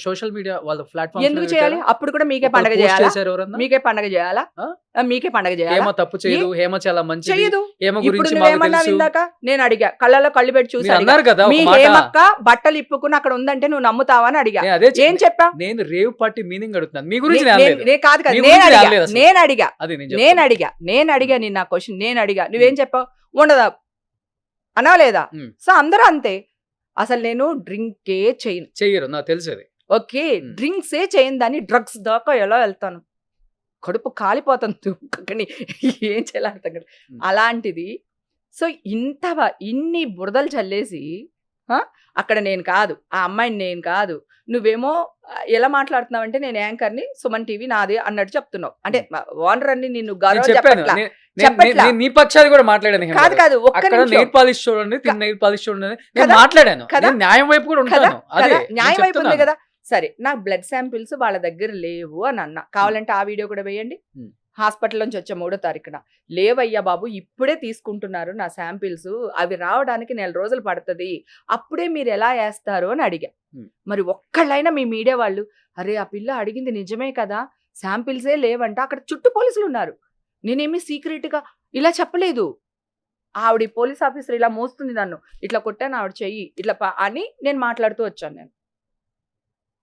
సోషల్ మీడియా వాళ్ళ ప్లాట్ఫామ్ ఎందుకు చేయాలి? అప్పుడు కూడా మీకే పండగ చేయాలా? చేశారు ఎవరన్నా? మీకే పండగ చేయాలా? ఆ? మీకే పండగ చేయాలా? హేమ తప్పు చేయదు, హేమ చాలా మంచిది, చెయ్యదు. హేమ ఇప్పుడు గురించి మాకు నువ్వేమన్నావు తెలుసు. ఇందాక? నేను అడిగా, కళ్ళలో కళ్ళు పెట్టి చూసి మీరు అడిగా. అన్నారు కదా మీ ఒక మాట. హేమక్క బట్టలు ఇప్పుకుని అక్కడ ఉందంటే నువ్వు నమ్ముతావా అని అడిగా. నేను అదే ఏం చెప్పా? నేను రేవ్ పార్టీ మీనింగ్ అడుగుతున్నాను, మీ గురించి నేను అనలేదు. నేను కాదు కదా, మీ నేను గురించి అడిగా, అనలేదు అసలు. నేను అడిగా, అది నేను నేను చెప్తున్నా. అడిగా, నేను అడిగా. నేను నా క్వశ్చన్ నేను అడిగా. నువ్వేం చెప్పావు? ఉండదా అనావా లేదా? ఉమ్. సో అందరూ అంతే. అసలు నేను డ్రింకే చేయను. చెయ్యరు, నాకు తెలుసు అది. ఓకే, డ్రింక్సే చేయను దాన్ని డ్రగ్స్ దాకా ఎలా వెళ్తాను? కడుపు కాలిపోతుంది కానీ ఏం చేయాలి అర్థం కాదు. అలాంటిది. సో ఇన్ని బురదలు చల్లేసి అక్కడ నేను కాదు, ఆ అమ్మాయిని నేను కాదు, నువ్వేమో ఎలా మాట్లాడుతున్నావు అంటే నేను యాంకర్ని, సుమన్ టీవీ నాది అన్నట్టు చెప్తున్నావు. అంటే ఓనర్ అని నిన్ను గౌరవం చెప్పట్లా. నీ పక్షాలు కూడా మాట్లాడాను. కాదు కాదు, ఒక్క నిమిషం. నెయిల్ పాలిష్ చూడండి, నెయిల్ పాలిష్ చూడండి, నేను మాట్లాడాను. న్యాయం వైపు కూడా ఉంటాను. న్యాయం వైపు ఉంది కదా. సరే, నాకు బ్లడ్ శాంపిల్స్ వాళ్ళ దగ్గర లేవు అని అన్నా. కావాలంటే ఆ వీడియో కూడా వేయండి. హాస్పిటల్ నుంచి వచ్చే 3వ తారీఖున లేవయ్యా బాబు, ఇప్పుడే తీసుకుంటున్నారు నా శాంపిల్స్, అవి రావడానికి 4 రోజులు పడుతుంది, అప్పుడే మీరు ఎలా వేస్తారు అని అడిగా. మరి ఒక్కళ్ళైనా మీ మీడియా వాళ్ళు అరే ఆ పిల్ల అడిగింది నిజమే కదా, శాంపిల్సే లేవంట, అక్కడ చుట్టూ పోలీసులు ఉన్నారు, నేనేమి సీక్రెట్గా ఇలా చెప్పలేదు, ఆవిడ పోలీస్ ఆఫీసర్ ఇలా మోస్తుంది నన్ను, ఇట్లా కొట్టాను ఆవిడ చెయ్యి ఇట్లా అని నేను మాట్లాడుతూ వచ్చాను నేను.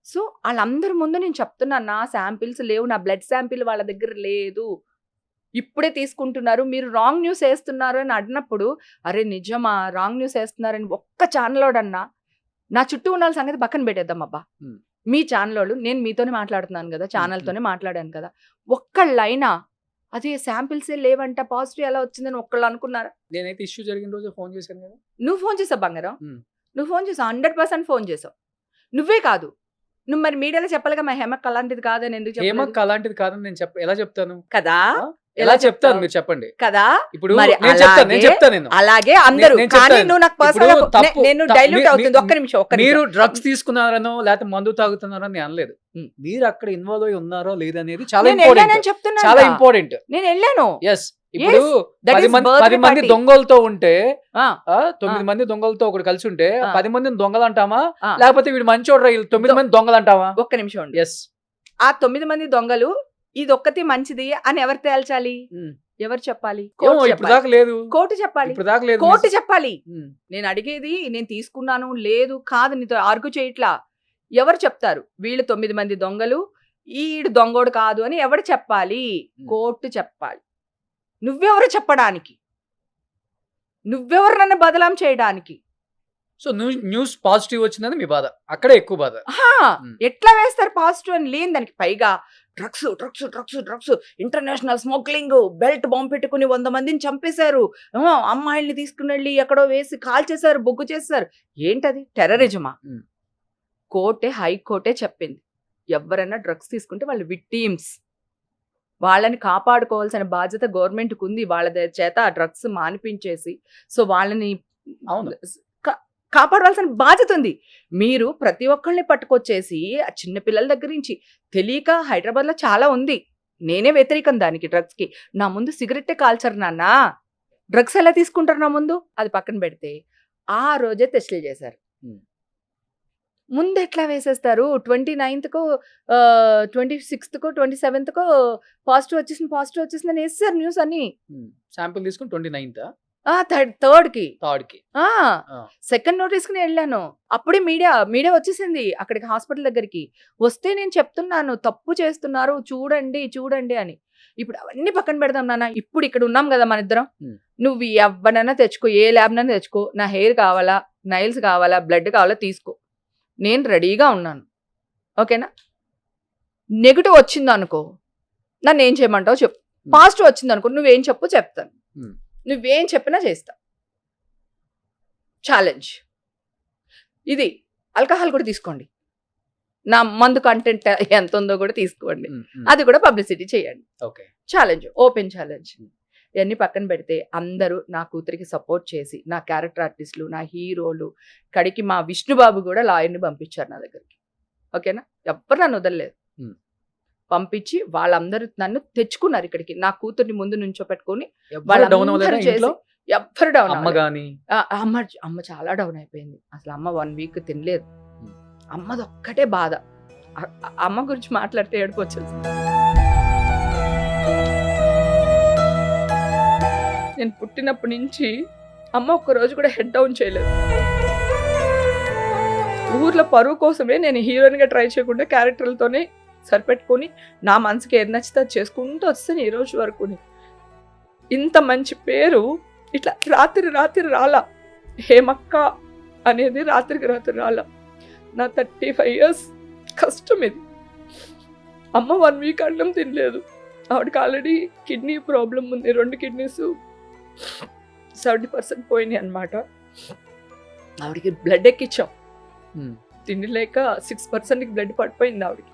సో వాళ్ళందరి ముందు నేను చెప్తున్నాను, నా శాంపిల్స్ లేవు, నా బ్లడ్ శాంపిల్ వాళ్ళ దగ్గర లేదు, ఇప్పుడే తీసుకుంటున్నారు, మీరు రాంగ్ న్యూస్ వేస్తున్నారు అని అడిగినప్పుడు అరే నిజమా రాంగ్ న్యూస్ వేస్తున్నారని ఒక్క ఛానలోడన్నా, నా చుట్టూ ఉన్న సంగతి పక్కన పెట్టేద్దాం అబ్బా, మీ ఛానల్ నేను మీతోనే మాట్లాడుతున్నాను కదా, ఛానల్తోనే మాట్లాడాను కదా, ఒక్కళ్ళైనా అదే శాంపిల్సే లేవంట పాజిటివ్ ఎలా వచ్చిందని ఒక్కళ్ళు అనుకున్నారా? నేనైతే ఇష్యూ జరిగిన రోజు ఫోన్ చేశాను కదా. నువ్వు ఫోన్ చేసావు బంగారం, నువ్వు ఫోన్ చేసావు, 100% ఫోన్ చేసావు. నువ్వే కాదు, నువ్వు మరి మీడియాలో చెప్పాలిగా మా హేమక్ అలాంటిది కాదని ఎందుకు చెప్పలేదు? హేమక్ అలాంటిది కాదని నేను ఎలా చెప్తాను కదా, ఎలా చెప్తాను మీరు చెప్పండి కదా. ఇప్పుడు నేను చెప్తాను అలాగే అందరూ, కానీ నువ్వు నాకు పర్సనల్ నేను డైల్యూట్ అవుతుంది. ఒక్క నిమిషం. మీరు డ్రగ్స్ తీసుకున్నారనో లేకపోతే మందు తాగుతున్నారో నేను అనలేదు, మీరు అక్కడ ఇన్వాల్వ్ అయి ఉన్నారో లేదనేది చాలా ఇంపార్టెంట్. నేను వెళ్ళాను. ఎస్, ఇప్పుడు 10 మంది దొంగలతో ఉంటే 9 మంది దొంగలతో ఒకటి కలిసి ఉంటే 10 మందిని దొంగలు అంటామా, లేకపోతే వీడు మంచోడ్రా 9 మంది దొంగలు అంటావా? ఒక్క నిమిషం. ఎస్, ఆ 9 మంది దొంగలు ఇది ఒక్కటి మంచిది అని ఎవరు తేల్చాలి, ఎవరు చెప్పాలి? కోర్టు చెప్పాలి. కోర్టు చెప్పాలి. నేను అడిగేది నేను తీసుకున్నాను లేదు కాదు, నీతో ఆర్గ్యూ చేయట్లా. ఎవరు చెప్తారు వీళ్ళు 9 మంది దొంగలు, ఈడు దొంగోడు కాదు అని ఎవరు చెప్పాలి? కోర్టు చెప్పాలి. నువ్వెవరు చెప్పడానికి? నువ్వెవరు నన్ను బదలాం చేయడానికి? సో న్యూస్ పాజిటివ్ వచ్చిందని మీ బాధ, అక్కడే ఎక్కువ బాధ. ఎట్లా వేస్తారు పాజిటివ్ అని? లేని దానికి పైగా drugs drugs drugs drugs, international smuggling, belt bomb పెట్టుకుని 100 మందిని చంపేశారు, అమ్మాయిల్ని తీసుకుని వెళ్ళి ఎక్కడో వేసి కాల్ చేశారు, బొగ్గు చేశారు. ఏంటది? టెర్రరిజమా? కోర్టే, హైకోర్టే చెప్పింది ఎవరైనా డ్రగ్స్ తీసుకుంటే వాళ్ళు విక్టిమ్స్, వాళ్ళని కాపాడుకోవాల్సిన బాధ్యత గవర్నమెంట్కి ఉంది. వాళ్ళ చేత ఆ డ్రగ్స్ మానిపించేసి సో వాళ్ళని కాపాడవలసిన బాధ్యత ఉంది. మీరు ప్రతి ఒక్కళ్ళని పట్టుకొచ్చేసి ఆ చిన్నపిల్లల దగ్గర నుంచి తెలియక, హైదరాబాద్లో చాలా ఉంది, నేనే వ్యతిరేకం దానికి, డ్రగ్స్కి. నా ముందు సిగరెట్టే కాల్చరు నాన్న, డ్రగ్స్ ఎలా తీసుకుంటారు నా ముందు? అది పక్కన పెడితే ఆ రోజే టెస్టులు చేశారు. ముందు ఎట్లా వేసేస్తారు? 29th, 26th, 27th పాజిటివ్ వచ్చేసిందని వేస్తారు న్యూస్ అని. శాంపిల్ తీసుకుని 29th, 3rd కి సెకండ్ నోటీస్ కి వెళ్ళాను. అప్పుడే మీడియా వచ్చేసింది అక్కడికి, హాస్పిటల్ దగ్గరికి వస్తే నేను చెప్తున్నాను తప్పు చేస్తున్నారు చూడండి అని. ఇప్పుడు అవన్నీ పక్కన పెడదాం నాన్న, ఇప్పుడు ఇక్కడ ఉన్నాం కదా మన ఇద్దరం. నువ్వు ఎవరినైనా తెచ్చుకో, ఏ ల్యాబ్ నైనా తెచ్చుకో, నా హెయిర్ కావాలా, నైల్స్ కావాలా, బ్లడ్ కావాలా తీసుకో, నేను రెడీగా ఉన్నాను. ఓకేనా? నెగిటివ్ వచ్చింది అనుకో నన్ను ఏం చేయమంటావు చెప్పు, పాజిటివ్ వచ్చింది అనుకో నువ్వేం చెప్పు చెప్తాను, నువ్వేం చెప్పినా చేస్తా. ఛాలెంజ్ ఇది. ఆల్కహాల్ కూడా తీసుకోండి, నా మందు కంటెంట్ ఎంత ఉందో కూడా తీసుకోండి, అది కూడా పబ్లిసిటీ చేయండి. Challenge, open challenge. ఇవన్నీ పక్కన పెడితే అందరూ నా కూతురికి సపోర్ట్ చేసి, నా క్యారెక్టర్ ఆర్టిస్టులు, నా హీరోలు, కడికి మా విష్ణుబాబు కూడా లాయర్ని పంపించారు నా దగ్గరికి. ఓకేనా? ఎవ్వరు నన్ను వదలలేదు, పంపించి వాళ్ళందరూ నన్ను తెచ్చుకున్నారు ఇక్కడికి. నా కూతుర్ని ముందు నుంచో పెట్టుకుని ఎవ్వరు డౌన్ అమ్మ చాలా డౌన్ అయిపోయింది. అసలు అమ్మ 1 week తినలేదు. అమ్మది ఒక్కటే బాధ. అమ్మ గురించి మాట్లాడితే ఏడుపు వచ్చేసి. నేను పుట్టినప్పటి నుంచి అమ్మ ఒక్కరోజు కూడా హెడ్ డౌన్ చేయలేదు. ఊర్లో పరువు కోసమే నేను హీరోయిన్గా ట్రై చేయకుండా క్యారెక్టర్లతోనే సరిపెట్టుకొని నా మనసుకి ఏది నచ్చితే అది చేసుకుంటూ వస్తాను ఈ రోజు వరకు. ఇంత మంచి పేరు ఇట్లా రాత్రి రాలా, హేమక్క అనేది రాత్రికి రాత్రి రాలా. నా 35 years కష్టం ఇది. అమ్మ 1 week అన్నం తినలేదు. ఆవిడకి ఆల్రెడీ కిడ్నీ ప్రాబ్లం ఉంది, 2 kidneys 70% పోయినాయి అన్నమాట. ఆవిడకి బ్లడ్ ఎక్కించాం. ఉమ్. తిండి లేక 6% బ్లడ్ పడిపోయింది ఆవిడకి.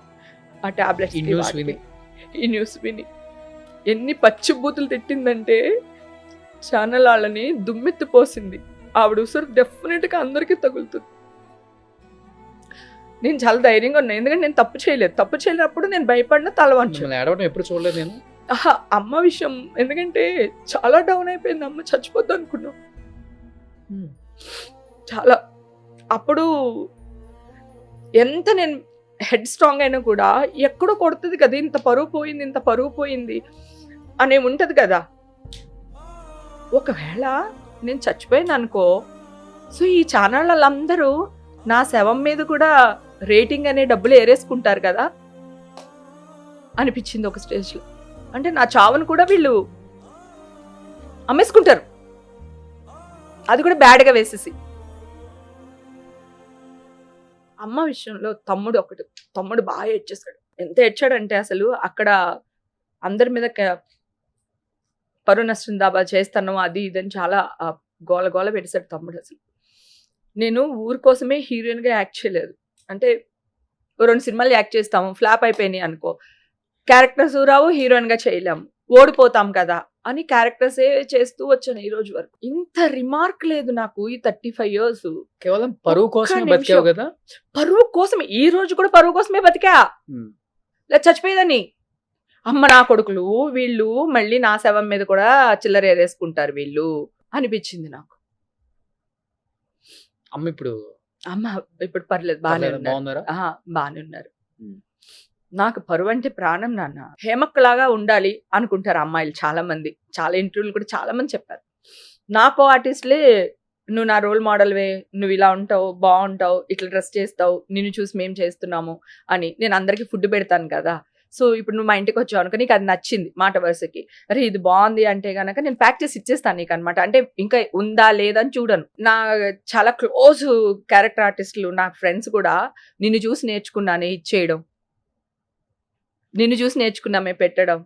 ఆ టాబ్లెట్స్ ఈ న్యూస్ విని. ఈ న్యూస్ విని ఎన్ని పచ్చి బూతులు తిట్టిందంటే ఛానల్ వాళ్ళని దుమ్మెత్తిపోసింది. ఆవిడ ఉసురు డెఫినెట్గా అందరికీ తగులుతుంది. నేను చాలా ధైర్యంగా ఉన్నాను, ఎందుకంటే నేను తప్పు చేయలేదు. తప్పు చేయలేనప్పుడు నేను భయపడిన తలవంచు. మిమ్మల్ని ఏడవడం ఎప్పుడు చూడలేదు నేను. అమ్మ విషయం ఎందుకంటే చాలా డౌన్ అయిపోయింది. అమ్మ చచ్చిపోద్ది అనుకున్నాం చాలా. అప్పుడు ఎంత నేను హెడ్ స్ట్రాంగ్ అయినా కూడా ఎక్కడో కొడుతుంది కదా, ఇంత పరువు పోయింది అనే ఉంటుంది కదా. ఒకవేళ నేను చచ్చిపోయాను అనుకో, సో ఈ ఛానల్ వాళ్ళందరూ నా శవం మీద కూడా రేటింగ్ అనే డబ్బులు ఏరేసుకుంటారు కదా అనిపించింది ఒక స్టేజ్లో. అంటే నా చావును కూడా వీళ్ళు అమ్మేసుకుంటారు, అది కూడా బ్యాడ్గా వేసేసి. అమ్మ విషయంలో తమ్ముడు బాగా ఏడ్చేశాడు. ఎంత ఏడ్చాడంటే అసలు అక్కడ అందరి మీద పరువు నష్టం దాబా చేస్తాను అది ఇదని చాలా గోల పెట్టేశాడు తమ్ముడు. అసలు నేను ఊరి కోసమే హీరోయిన్గా యాక్ట్ చేయలేదు. అంటే 2 సినిమాలు యాక్ట్ చేస్తాము, ఫ్లాప్ అయిపోయినాయి అనుకో, క్యారెక్టర్స్ రావు, హీరోయిన్గా చేయలేము, ఓడిపోతాం కదా అని క్యారెక్టర్సే చేస్తూ వచ్చాను ఈ రోజు వరకు. ఇంత రిమార్క్ లేదు నాకు ఈ 35 years. కేవలం పరువు కోసమే బతికావు కదా. పరువు కోసమే, ఈ రోజు కూడా పరువు కోసమే బతికా. లేదా చచ్చిపోయేదని. అమ్మ నా కొడుకులు వీళ్ళు మళ్ళీ నా శవం మీద కూడా చిల్లర ఏరేసుకుంటారు వీళ్ళు అనిపించింది నాకు. అమ్మ ఇప్పుడు పర్లేదు, బాగానే ఉన్నారు. నాకు పరువు అంటే ప్రాణం నాన్న. హేమక్కలాగా ఉండాలి అనుకుంటారు అమ్మాయిలు చాలా మంది. చాలా ఇంటర్వ్యూలు కూడా చాలా మంది చెప్పారు. నాకు ఆర్టిస్టులే నువ్వు నా రోల్ మోడల్వే, నువ్వు ఇలా ఉంటావు, బాగుంటావు, ఇట్లా డ్రెస్ చేస్తావు, నిన్ను చూసి మేము చేస్తున్నాము అని. నేను అందరికీ ఫుడ్ పెడతాను కదా. సో ఇప్పుడు నువ్వు మా ఇంటికి వచ్చావు అనుకో, నీకు అది నచ్చింది మాట వరుసకి, అరే ఇది బాగుంది అంటే కనుక నేను ప్యాక్ చేసి ఇచ్చేస్తాను నీకు అనమాట. అంటే ఇంకా ఉందా లేదా అని చూడను. నా చాలా క్లోజ్ క్యారెక్టర్ ఆర్టిస్టులు నా ఫ్రెండ్స్ కూడా నిన్ను చూసి నేర్చుకున్నానే ఇచ్చేయడం, నిన్ను చూసి నేర్చుకున్నామే పెట్టడం,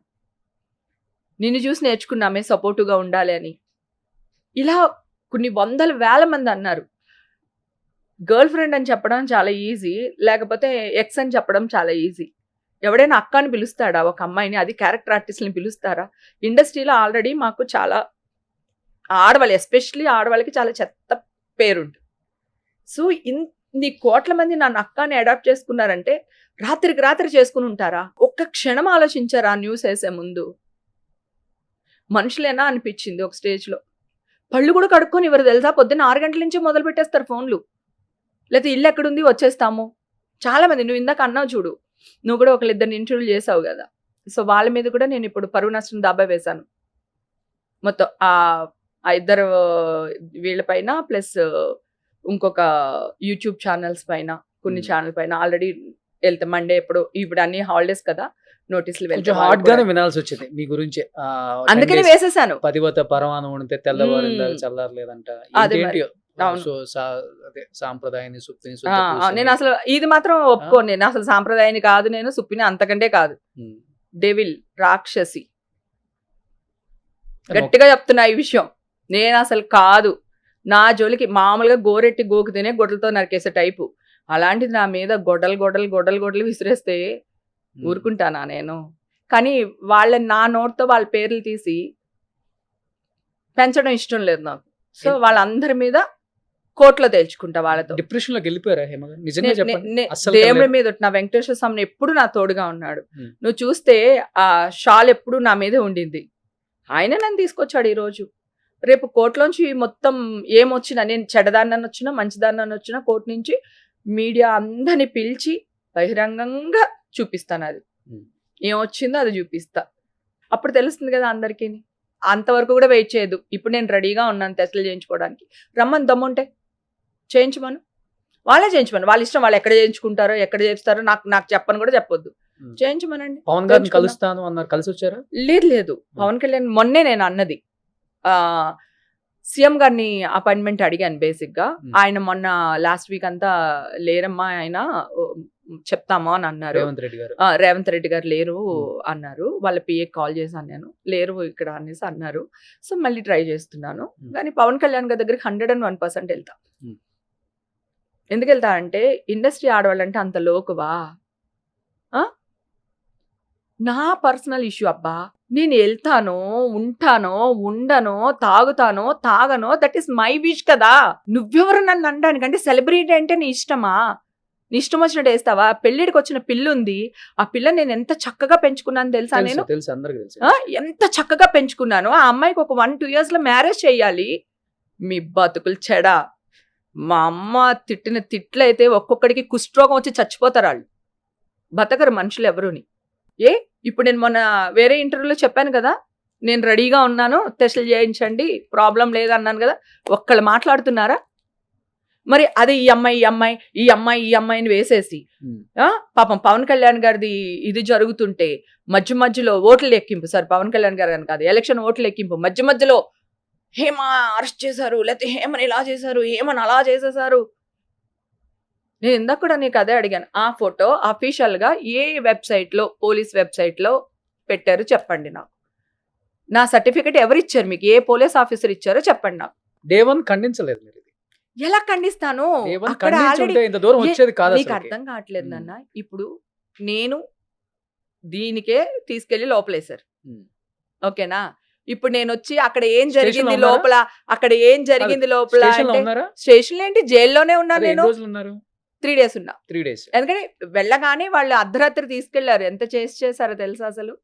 నిన్ను చూసి నేర్చుకున్నామే సపోర్టుగా ఉండాలి అని. ఇలా కొన్ని 100,000 మంది అన్నారు. గర్ల్ ఫ్రెండ్ అని చెప్పడం చాలా ఈజీ, లేకపోతే ఎక్స్ అని చెప్పడం చాలా ఈజీ. ఎవడైనా అక్క అని పిలుస్తాడా ఒక అమ్మాయిని? అది క్యారెక్టర్ ఆర్టిస్ట్ని పిలుస్తారా? ఇండస్ట్రీలో ఆల్రెడీ మాకు చాలా ఆడవాళ్ళు, ఎస్పెషల్లీ ఆడవాళ్ళకి చాలా చెత్త పేరుంది. సో ఇన్ని కోట్ల మంది నన్ను అక్క అని అడాప్ట్ చేసుకున్నారంటే రాత్రికి రాత్రి చేసుకుని ఉంటారా? ఒక్క క్షణం ఆలోచించారా న్యూస్ వేసే ముందు? మనుషులేనా అనిపించింది ఒక స్టేజ్లో. పళ్ళు కూడా కడుక్కొని ఎవరు తెలుసా, పొద్దున్న 6 గంటల నుంచి మొదలు పెట్టేస్తారు ఫోన్లు. లేకపోతే ఇల్లు ఎక్కడుంది వచ్చేస్తాము. చాలా మంది, నువ్వు ఇందాక అన్నావు చూడు, నువ్వు కూడా 1-2 ఇంటర్వ్యూలు చేసావు కదా. సో వాళ్ళ మీద కూడా నేను ఇప్పుడు పరువు నష్టం దాబా వేశాను మొత్తం. ఆ ఇద్దరు వీళ్ళపైన ప్లస్ ఇంకొక యూట్యూబ్ ఛానల్స్ పైన, కొన్ని ఛానల్ పైన ఆల్రెడీ వెళ్తే మండే ఇప్పుడు అన్ని హాలిడేస్ కదా, నోటీసులు కొంచెం హార్డ్ గానే వినాల్సి వచ్చింది మీ గురించి. అందుకనే వేసేసాను. పతివత పరమానం ఉంటే తెల్లవారిందా చల్లారలేదంట. సాంప్రదాయాన్ని సుప్పిని. నేను అసలు ఇది మాత్రం ఒప్పుకోను. నేను అసలు సాంప్రదాయాన్ని కాదు, నేను సుప్పిని అంతకంటే కాదు. డెవిల్, రాక్షసి, గట్టిగా చెప్తున్నా ఈ విషయం. నేను అసలు కాదు. నా జోలికి మామూలుగా గోరెట్టి గోకితేనే గొడ్డలతో నరికేసే టైపు. అలాంటిది నా మీద గొడ్డలు విసిరేస్తే ఊరుకుంటానా నేను? కానీ నా నోట్తో వాళ్ళ పేర్లు తీసి పెంచడం ఇష్టం లేదు నాకు. సో వాళ్ళందరి మీద కోర్టులో తేల్చుకుంటా వాళ్ళతో. డిప్రెషన్ లోకి వెళ్ళిపోయారా హేమ గారు? నిజంగా చెప్పండి. దేవుడి మీద నా వెంకటేశ్వర స్వామి ఎప్పుడు నా తోడుగా ఉన్నాడు. నువ్వు చూస్తే ఆ షాల్ ఎప్పుడు నా మీదే ఉండింది. ఆయన నన్ను తీసుకొచ్చాడు ఈ రోజు. రేపు కోర్టులోంచి మొత్తం ఏమొచ్చినా, నేను చెడ్డదాన్ని వచ్చినా మంచిదాన్ని వచ్చినా కోర్టు నుంచి మీడియా అందరిని పిలిచి బహిరంగంగా చూపిస్తాను. అది ఏమొచ్చిందో అది చూపిస్తా. అప్పుడు తెలుస్తుంది కదా అందరికీ. అంతవరకు కూడా వెయిట్ చేయదు. ఇప్పుడు నేను రెడీగా ఉన్నాను టెస్టులు చేయించుకోవడానికి. రమ్మని దమ్ముంటే చేయించమను, వాళ్ళే చేయించమను. వాళ్ళ ఇష్టం, వాళ్ళు ఎక్కడ చేయించుకుంటారో ఎక్కడ చేస్తారో నాకు చెప్పని కూడా చెప్పొద్దు. చేయించమనండి. పవన్ గారిని కలుస్తాను అన్నారు, కలిసి వచ్చారా? లేదు. పవన్ కళ్యాణ్ మొన్నే నేను అన్నది, సీఎం గారిని అపాయింట్మెంట్ అడిగాను బేసిక్గా. ఆయన మొన్న లాస్ట్ వీక్ అంతా లేరమ్మా, ఆయన చెప్తామా అని అన్నారు. రేవంత్ రెడ్డి గారు లేరు అన్నారు. వాళ్ళ పిఏ కాల్ చేశాను నేను, లేరు ఇక్కడ అనేసి అన్నారు. సో మళ్ళీ ట్రై చేస్తున్నాను. కానీ పవన్ కళ్యాణ్ గారి దగ్గరికి 101% వెళ్తా. ఎందుకు వెళ్తా అంటే ఇండస్ట్రీ ఆడవాళ్ళంటే అంత లోకువా ఆ? నా పర్సనల్ ఇష్యూ అబ్బా. నేను వెళ్తానో ఉంటానో ఉండనో తాగుతానో తాగనో దట్ ఈస్ మై విష్ కదా. నువ్వెవరు నన్ను అనడానికి? అంటే సెలబ్రిటీ అంటే నీ ఇష్టమా? నీ ఇష్టం వచ్చినట్టు వేస్తావా? పెళ్ళిడికి వచ్చిన పిల్ల ఉంది, ఆ పిల్ల నేను ఎంత చక్కగా పెంచుకున్నాను తెలుసా నేను? తెలుసు అందరికి తెలుసు. ఎంత చక్కగా పెంచుకున్నాను. ఆ అమ్మాయికి ఒక 1-2 years లో మ్యారేజ్ చేయాలి. మీ బతుకులు చెడా. మా అమ్మ తిట్టిన తిట్లయితే ఒక్కొక్కడికి కుష్ఠరోగం వచ్చి చచ్చిపోతారు వాళ్ళు. బతకరు మనుషులు ఎవరుని. ఇప్పుడు నేను మొన్న వేరే ఇంటర్వ్యూలో చెప్పాను కదా, నేను రెడీగా ఉన్నాను, టెస్టులు చేయించండి, ప్రాబ్లం లేదన్నాను కదా. ఒక్కళ్ళు మాట్లాడుతున్నారా? మరి అది ఈ అమ్మాయిని వేసేసి పాపం పవన్ కళ్యాణ్ గారిది ఇది జరుగుతుంటే మధ్యలో ఓట్ల లెక్కింపు, సార్ పవన్ కళ్యాణ్ గారు అని కాదు, ఎలక్షన్ ఓట్ల లెక్కింపు మధ్యలో హేమ అరెస్ట్ చేశారు, లేకపోతే హేమని ఇలా చేశారు, హేమని అలా చేసేసారు. నేను ఇందాక కూడా నీకు అదే అడిగాను. ఆ ఫోటో అఫీషియల్ గా ఏ వెబ్సైట్లో, పోలీస్ వెబ్సైట్లో పెట్టారు చెప్పండి నాకు. నా సర్టిఫికెట్ ఎవరు ఇచ్చారు మీకు? ఏ పోలీస్ ఆఫీసర్ ఇచ్చారో చెప్పండి నాకు. దేవన్ ఖండించలేదు మీరు. ఎలా ఖండిస్తాను? అక్కడ ఆల్రెడీ నీకు అర్థం కావట్లేదు నాన్న. ఇప్పుడు నేను దీనికే తీసుకెళ్లి లోపలేశారు, ఓకేనా? ఇప్పుడు నేను వచ్చి అక్కడ ఏం జరిగింది లోపల, స్టేషన్ ఏంటి, జైల్లోనే ఉన్నాను నేను. 3 days ఉన్నా. 3 days. ఎందుకంటే వెళ్ళగానే వాళ్ళు అర్ధరాత్రి తీసుకెళ్లారు. ఎంత చేశారో తెలుసా అసలు?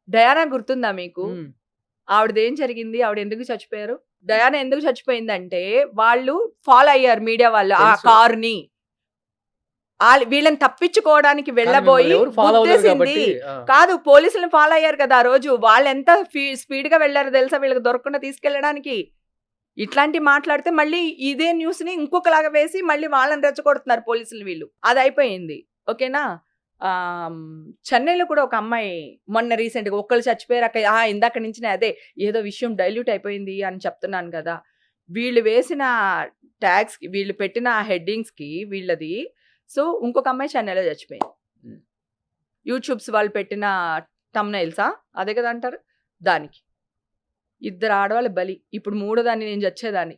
డయానా గుర్తుందా మీకు? ఆవిడదేం జరిగింది, ఆవిడ ఎందుకు చచ్చిపోయారు? డయానా ఎందుకు చచ్చిపోయిందంటే వాళ్ళు ఫాలో అయ్యారు, మీడియా వాళ్ళు ఆ కారుని. వీళ్ళని తప్పించుకోవడానికి వెళ్ళబోయి కాదు, పోలీసులను ఫాలో అయ్యారు కదా ఆ రోజు. వాళ్ళు ఎంత స్పీడ్ గా వెళ్లారో తెలుసా వీళ్ళకి దొరకకుండా తీసుకెళ్ళడానికి. ఇట్లాంటి మాట్లాడితే మళ్ళీ ఇదే న్యూస్ ని ఇంకొకలాగా వేసి మళ్ళీ వాళ్ళని రెచ్చగొడుతున్నారు పోలీసులు వీళ్ళు. అది అయిపోయింది, ఓకేనా? చెన్నైలో కూడా ఒక అమ్మాయి మొన్న రీసెంట్ గా ఒక్కళ్ళు చచ్చిపోయారు అక్క. ఇందాక నుంచి అదే ఏదో విషయం డైల్యూట్ అయిపోయింది అని చెప్తున్నాను కదా. వీళ్ళు వేసిన ట్యాగ్స్ కి, వీళ్ళు పెట్టిన హెడ్డింగ్స్ కి వీళ్ళది. సో ఇంకొక అమ్మాయి చెన్నైలో చచ్చిపోయింది. యూట్యూబ్స్ వాళ్ళు పెట్టిన తమ్నైల్సా అదే కదా అంటారు, దానికి 2 ఆడవాళ్ళు బలి. ఇప్పుడు 3వ దాన్ని నేను చచ్చేదాన్ని.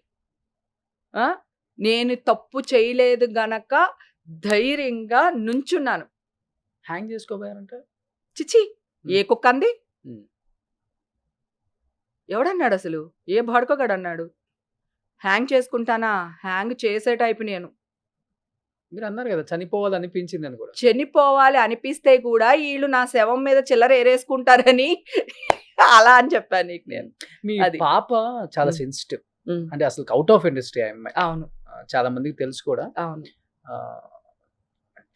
నేను తప్పు చేయలేదు గనక ధైర్యంగా నుంచున్నాను. హ్యాంగ్ చేసుకోబోయారంట. చిచి, ఏ కుక్క అంది? ఎవడన్నాడు అసలు? ఏ బడకగాడు అన్నాడు హ్యాంగ్ చేసుకుంటానా? హ్యాంగ్ చేసే టైపు నేను. మీరు అన్నారు కదా చనిపోవాలి అనిపించింది అని కూడా. చనిపోవాలి అనిపిస్తే కూడా వీళ్ళు నా శవం మీద చిల్లర ఏరేసుకుంటారని అలా అని చెప్పాను నీకు నేను. మీ పాప చాలా సెన్సిటివ్, అంటే అసలు అవుట్ ఆఫ్ ఇండస్ట్రీ అమ్మాయి. అవును, చాలా మందికి తెలుసు కూడా. అవును,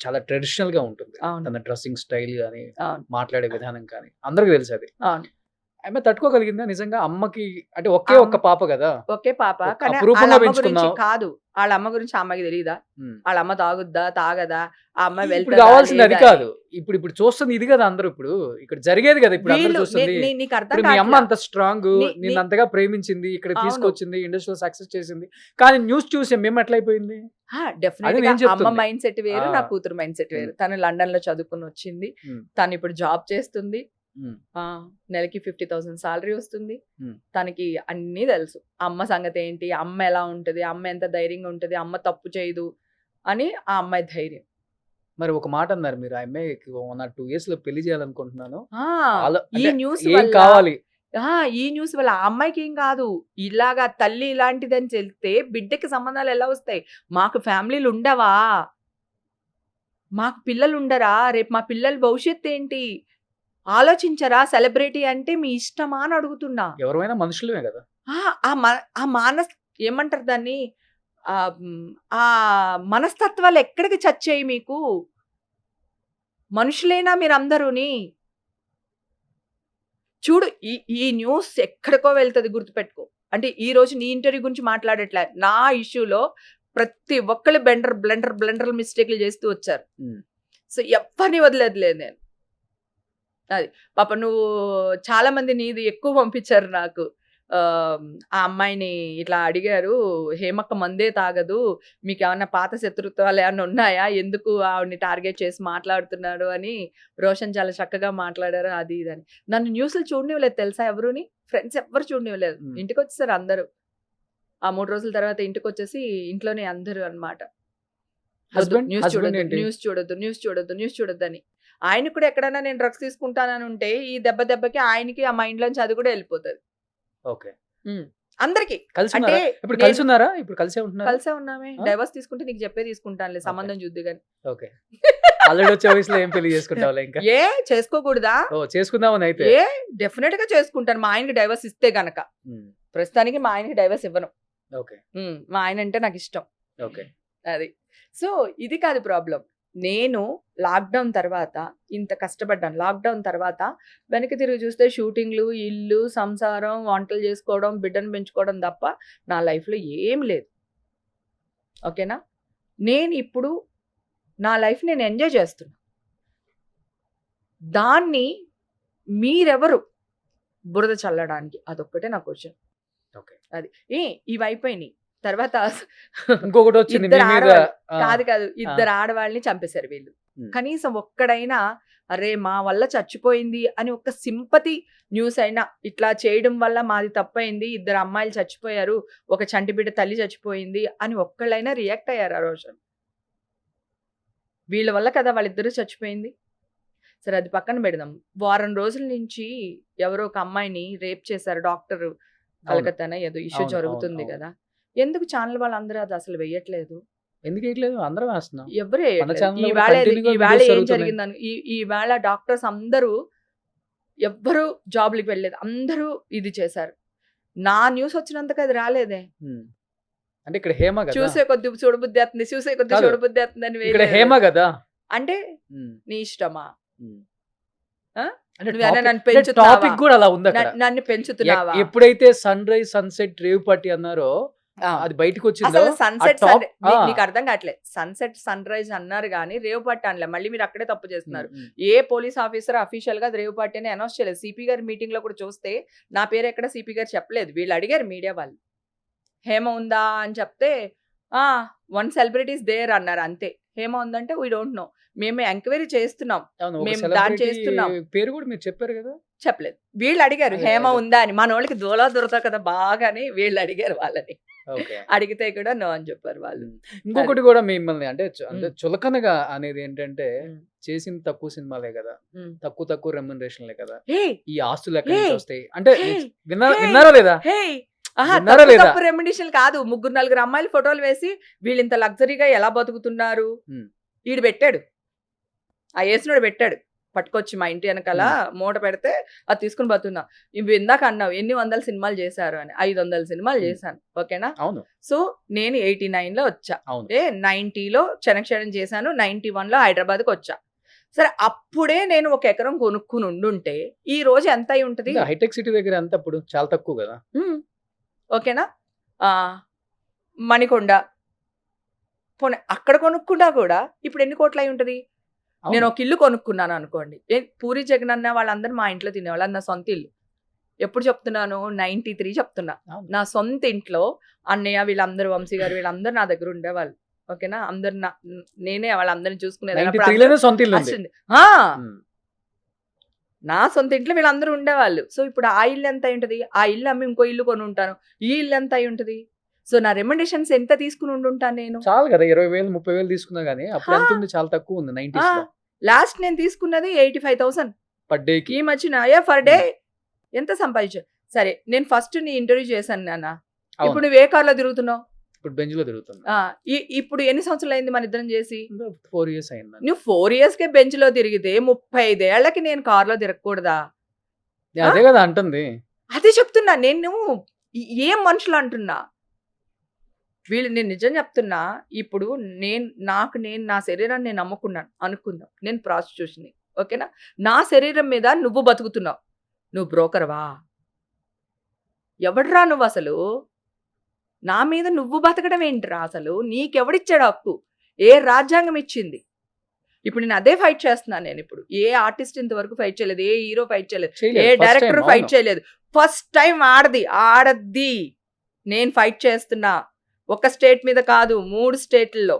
చాలా ట్రెడిషనల్ గా ఉంటుంది తన డ్రెస్సింగ్ స్టైల్ కానీ, మాట్లాడే విధానం కానీ అందరికి తెలుసు. అది ఆమె తట్టుకోగలిగిందా నిజంగా? అమ్మకి అంటే ఒక్క పాప కదా. ఒకే పాప కానీ కాదు. వాళ్ళ అమ్మ గురించి ఆ అమ్మకి తెలియదా? వాళ్ళ అమ్మ తాగుద్దా తాగదా? ఆ అమ్మాయి వెళ్తే కావాల్సింది అది కాదు. ఇప్పుడు చూస్తుంది ఇది కదా అందరూ. ఇప్పుడు ఇక్కడ జరిగేది కదా ఇప్పుడు అందరూ చూస్తుంది. మీ అమ్మ అంత స్ట్రాంగ్, నేను అంతగా ప్రేమించింది, ఇక్కడ తీసుకొచ్చింది, ఇండస్ట్రీలో సక్సెస్ చేసింది. కానీ న్యూస్ చూసి మేము ఎట్లయిపోయింది? అమ్మ మైండ్ సెట్ వేరు, నా కూతురు మైండ్ సెట్ వేరు. తను లండన్ లో చదువుకుని వచ్చింది, తను ఇప్పుడు జాబ్ చేస్తుంది, నెలకి 50,000 సాలరీ వస్తుంది. తనకి అన్నీ తెలుసు. అమ్మ సంగతి ఏంటి, అమ్మ ఎలా ఉంటది, అమ్మ ఎంత ధైర్యంగా ఉంటది, అమ్మ తప్పు చేయదు అని ఆ అమ్మాయి ధైర్యం. మరి ఒక మాట అన్నారు మీరు, ఆ అమ్మాయికి 1 or 2 years లో పెళ్లి చేయాలనుకుంటున్నాను. ఈ న్యూస్ కావాలి, ఈ న్యూస్ వల్ల ఆ అమ్మాయికి ఏం కాదు. ఇలాగా తల్లి ఇలాంటిదని చెప్తే బిడ్డకి సంబంధాలు ఎలా వస్తాయి? మాకు ఫ్యామిలీలు ఉండవా? మాకు పిల్లలు ఉండరా? రేపు మా పిల్లల భవిష్యత్తు ఏంటి ఆలోచించరా? సెలబ్రిటీ అంటే మీ ఇష్టమా అని అడుగుతున్నా. ఎవరైనా మనుషులమే కదా. ఆ మానస్ ఏమంటారు దాన్ని, ఆ మనస్తత్వాలు ఎక్కడికి చచ్చాయి మీకు? మనుషులేనా మీరందరూని? చూడు, ఈ న్యూస్ ఎక్కడికో వెళ్తుంది, గుర్తుపెట్టుకో. అంటే ఈ రోజు నీ ఇంటర్వ్యూ గురించి మాట్లాడట్లే, నా ఇష్యూలో ప్రతి ఒక్కళ్ళు బ్లెండర్ మిస్టేక్లు చేస్తూ వచ్చారు. సో ఎవరిని వదిలేదులేదు నేను. అది పాప నువ్వు చాలా మంది నీది ఎక్కువ పంపించారు నాకు. ఆ అమ్మాయిని ఇట్లా అడిగారు, హేమక్క మందే తాగదు, మీకు ఏమన్నా పాత శత్రుత్వాలు ఏమన్నా ఉన్నాయా, ఎందుకు ఆవిడని టార్గెట్ చేసి మాట్లాడుతున్నాడు అని రోషన్ చాలా చక్కగా మాట్లాడారు, అది ఇదని. నన్ను న్యూస్లు చూడనివ్వలేదు తెలుసా, ఎవరుని ఫ్రెండ్స్ ఎవ్వరు చూడనివ్వలేదు. ఇంటికి వచ్చేసారు అందరూ. ఆ 3 రోజుల తర్వాత ఇంటికి వచ్చేసి ఇంట్లోనే అందరూ అన్నమాట హస్బెండ్ న్యూస్ హస్బెండ్ చూడొద్దు ఏంటి న్యూస్ చూడొద్దు న్యూస్ చూడొద్దు న్యూస్ చూడొద్దు అని. ఆయన కూడా ఎక్కడైనా నేను డ్రగ్స్ తీసుకుంటానని ఉంటే ఈ దెబ్బకి ఆయనకి ఆ మైండ్ లోంచి అది కూడా వెళ్ళిపోతుంది. ఓకే అందరికి కలిసి అంటే ఉన్నారా ఇప్పుడు కలిసి ఉన్నారా ఇప్పుడు కలిసే ఉంటున్నారా కలిసే ఉన్నామే. ఆ? డైవర్స్ తీసుకుంటే నీకు చెప్పే తీసుకుంటానులే, సంబంధం చూద్దు కానీ. ఓకే ఆల్రెడీ వచ్చే వయసులో ఏం పెళ్లి చేసుకుంటావులే ఇంకా ఏ చేసుకోకూడదా? ఓ చేసుకుందామని అయితే ఏ డెఫినెట్ గా చేసుకుంటాను మా ఆయనకి డైవర్స్ ఇస్తే గనక. ఉమ్, ప్రస్తుతానికి మా ఆయనకి డైవర్స్ ఇవ్వను. ఓకే మా ఆయన అంటే నాకు ఇష్టం. ఓకే అది. సో ఇది కాదు ప్రాబ్లం. నేను లాక్డౌన్ తర్వాత ఇంత కష్టపడ్డాను. లాక్డౌన్ తర్వాత వెనక్కి తిరిగి చూస్తే షూటింగ్లు, ఇల్లు, సంసారం, వంటలు చేసుకోవడం, బిడ్డను పెంచుకోవడం తప్ప నా లైఫ్లో ఏం లేదు. ఓకేనా? నేను ఇప్పుడు నా లైఫ్ నేను ఎంజాయ్ చేస్తున్నా. దాన్ని మీరెవరు బురద చల్లడానికి? అదొక్కటే నా క్వశ్చన్. ఓకే అది ఇవి అయిపోయినాయి తర్వాత ఇంకొకటి వచ్చింది మీ ఇద్దరు మీద ఆడవాళ్ళు ఆ, కాదు ఇద్దరు ఆడవాళ్ళని చంపేశారు వీళ్ళు. ఉమ్, కనీసం ఒక్కడైనా అరే మా వల్ల చచ్చిపోయింది అని ఒక సింపతి న్యూస్ అయినా, ఇట్లా చేయడం వల్ల మాది తప్పైంది, ఇద్దరు అమ్మాయిలు చచ్చిపోయారు, ఒక చంటి బిడ్డ తల్లి చచ్చిపోయింది అని ఒక్కళ్ళైనా రియాక్ట్ అయ్యారు ఆ రోజు? వీళ్ళ వల్ల కదా వాళ్ళిద్దరూ చచ్చిపోయింది. సరే అది పక్కన పెడదాం. వారం రోజుల నుంచి ఎవరో ఒక అమ్మాయిని రేప్ చేశారు డాక్టర్, కలకత్తాన ఏదో ఇష్యూ అవును, జరుగుతుంది అవును. కదా. ఎందుకు ఛానల్ వాళ్ళందరూ అది అసలు వెయ్యట్లేదు? ఎందుకు వేయట్లేదు అందరం వేస్తున్నాం ఎవరు మన ఛానల్లో కూడా ఈవేళ continuous ఈవేళ videos ఏం జరుగుతున్నాయి. జరిగిందని ఈవేళ డాక్టర్స్ అందరూ ఎవ్వరు జాబ్లకి వెళ్ళలేదు, అందరూ ఇది చేశారు. నా న్యూస్ వచ్చినంతకు అది రాలేదే. ఉమ్, అంటే ఇక్కడ హేమ కదా చూసే కొద్ది చూడబుద్ధి అవుతుంది, చూసే కొద్ది కాదు. చూడబుద్ధి అవుతుంది అని ఇక్కడ వేయలేదు. హేమ కదా అంటే ఉమ్, నీ ఇష్టమా? ఉమ్. ఆ? అంటే నువ్వేనా నన్ను టాపిక్ పెంచుతున్నావా? కూడా అలా ఉంది అక్కడ నన్ను పెంచుతున్నావా? ఎప్పుడైతే sunrise sunset rave party అన్నారో ఆ. అది బయటకు వచ్చిందో అసలు సన్సెట్ ఆ top- ఆ. నీకు అర్థం కావట్లేదు. సన్సెట్ సన్ రైజ్ అన్నారు కానీ రేవ్ పార్టీ అనలే. మళ్ళీ మీరు అక్కడే తప్పు చేస్తున్నారు. ఉమ్, ఏ పోలీస్ ఆఫీసర్ అఫీషియల్ గా రేవ్ పార్టీ అని అనౌన్స్ చేయలేదు. సిపి గారి మీటింగ్ లో కూడా చూస్తే నా పేరు ఎక్కడ సిపి గారు చెప్పలేదు. వీళ్ళు అడిగారు మీడియా వాళ్ళు, హేమ ఉందా అని చెప్తే 1 సెలబ్రిటీస్ దేర్ అన్నారు అంతే. హేమ ఉందంటే వీ డోంట్ నో, మేము ఎంక్వైరీ చేస్తున్నాం, అవును, ఒక మేము దాన్ని celebrity చేస్తున్నాం. పేరు కూడా మీరు చెప్పారు కదా చెప్పలేదు. వీళ్ళు అడిగారు అదే, హేమ అదే. ఉందా అని. మన వాళ్ళకి దూలా దొరుకుతా కదా బాగాని వీళ్ళు అడిగారు వాళ్ళని. ఓకే అడిగితే కూడా నో అని చెప్పారు వాళ్ళు. ఇంకొకటి కూడా మిమ్మల్ని అంటే అంటే ఉమ్. చులకనగా అనేది ఏంటంటే ఉమ్. చేసిన తక్కువ సినిమాలే కదా, ఉమ్. తక్కువ రెమ్యునరేషన్లే కదా, హే ఈ ఆస్తులు ఎక్కడి నుంచి Hey! వస్తాయి అంటే Hey! విన్నారా Hey! విన్నారా లేదా హే విన్నారా లేదా? తప్పు రెమ్యునేషన్ కాదు. 3-4 అమ్మాయిలు ఫోటోలు వేసి వీళ్ళు ఇంత లగ్జరీగా ఎలా బతుకుతున్నారు ఉమ్. ఈడు పెట్టాడు, ఆ వేసినోడు పెట్టాడు పట్టుకొచ్చి మా ఇంటి వెనకాల మూట పెడితే అది తీసుకుని బతున్నా. ఇవి ఇందాక అన్నావు ఎన్ని 100 సినిమాలు చేశారు అని. 500 సినిమాలు చేశాను. ఓకేనా? అవును సో నేను 89 లో వచ్చా, అవును 90లో చెనక్షేడం చేశాను, 91లో హైదరాబాద్కి వచ్చా. సరే అప్పుడే నేను 1 ఎకరం కొనుక్కుని ఉండుంటే ఈ రోజు ఎంత అయి ఉంటుంది? హైటెక్ సిటీ దగ్గర అంత అప్పుడు చాలా తక్కువ కదా. ఓకేనా? మణికొండ పోనీ అక్కడ కొనుక్కున్నా కూడా ఇప్పుడు ఎన్ని కోట్లు అయి ఉంటుంది? అవును. నేను ఒక ఇల్లు కొనుక్కున్నాను అనుకోండి, పూరి జగనన్న వాళ్ళందరూ మా ఇంట్లో తినేవాళ్ళు, అది నా సొంత ఇల్లు. ఎప్పుడు చెప్తున్నాను? 93 చెప్తున్నా. అవును. నా సొంత ఇంట్లో అన్నయ్య వీళ్ళందరూ, వంశీ గారు వీళ్ళందరూ నా దగ్గర ఉండేవాళ్ళు. ఓకేనా? అందరు నేనే వాళ్ళందరిని చూసుకునేది. 93లోనే సొంత ఇల్లు ఉంది. ఉమ్. నా సొంత ఇంట్లో వీళ్ళందరూ ఉండేవాళ్ళు. సో ఇప్పుడు ఆ ఇల్లు ఎంత అయి ఉంటుంది? ఆ ఇల్లు అమ్మి ఇంకో ఇల్లు కొని ఉంటాను, ఈ ఇల్లు ఎంత అయి ఉంటుంది? సో నా రెమ్యునరేషన్స్ ఎంత తీసుకుని ఉండుంటాను నేను? చాలు కదా 20,000 30,000 తీసుకున్నా గానీ అప్పుడు ఎంత ఉంది? చాలా తక్కువ ఉంది 90s లో లాస్ట్ నేను తీసుకున్నది 85,000 పర్ డేకి. ఈ మధ్యన ఫర్ డే ఎంత సంపాదించా? సరే నేను ఫస్ట్ నీ ఇంటర్వ్యూ చేశాను నాన్న, ఇప్పుడు నువ్వు ఏ కార్లో తిరుగుతున్నావు? ఇప్పుడు బెంచ్ లో తిరుగుతున్నా. ఇప్పుడు ఎన్ని సంవత్సరాలు అయింది మన ఇద్దరం చేసి? 4 years అయింది. నువ్వు 4 yearsకే బెంచ్ లో తిరిగితే 35 ఏళ్లకి నేను కార్లో తిరగకూడదా? అదే కదా అంటుంది. అదే చెప్తున్నా నేను. ఏం మనుషులు అంటున్నా వీళ్ళు. నేను నిజం చెప్తున్నా. ఇప్పుడు నేను నా శరీరాన్ని నేను నమ్ముకున్నాను అనుకుందాం, నేను ప్రాస్టిట్యూషన్, ఓకేనా? నా శరీరం మీద నువ్వు బతుకుతున్నావు, నువ్వు బ్రోకర్వా? ఎవడ్రా నువ్వు అసలు? నా మీద నువ్వు బతకడం ఏంట్రా అసలు? నీకెవడిచ్చాడు హక్కు? ఏ రాజ్యాంగం ఇచ్చింది? ఇప్పుడు నేను అదే ఫైట్ చేస్తున్నాను. నేను ఇప్పుడు ఏ ఆర్టిస్ట్ ఇంతవరకు ఫైట్ చేయలేదు, ఏ హీరో ఫైట్ చేయలేదు, ఏ డైరెక్టర్ ఫైట్ చేయలేదు. ఫస్ట్ టైం ఆడద్ది నేను ఫైట్ చేస్తున్నా. ఒక స్టేట్ మీద కాదు, 3 స్టేట్లలో.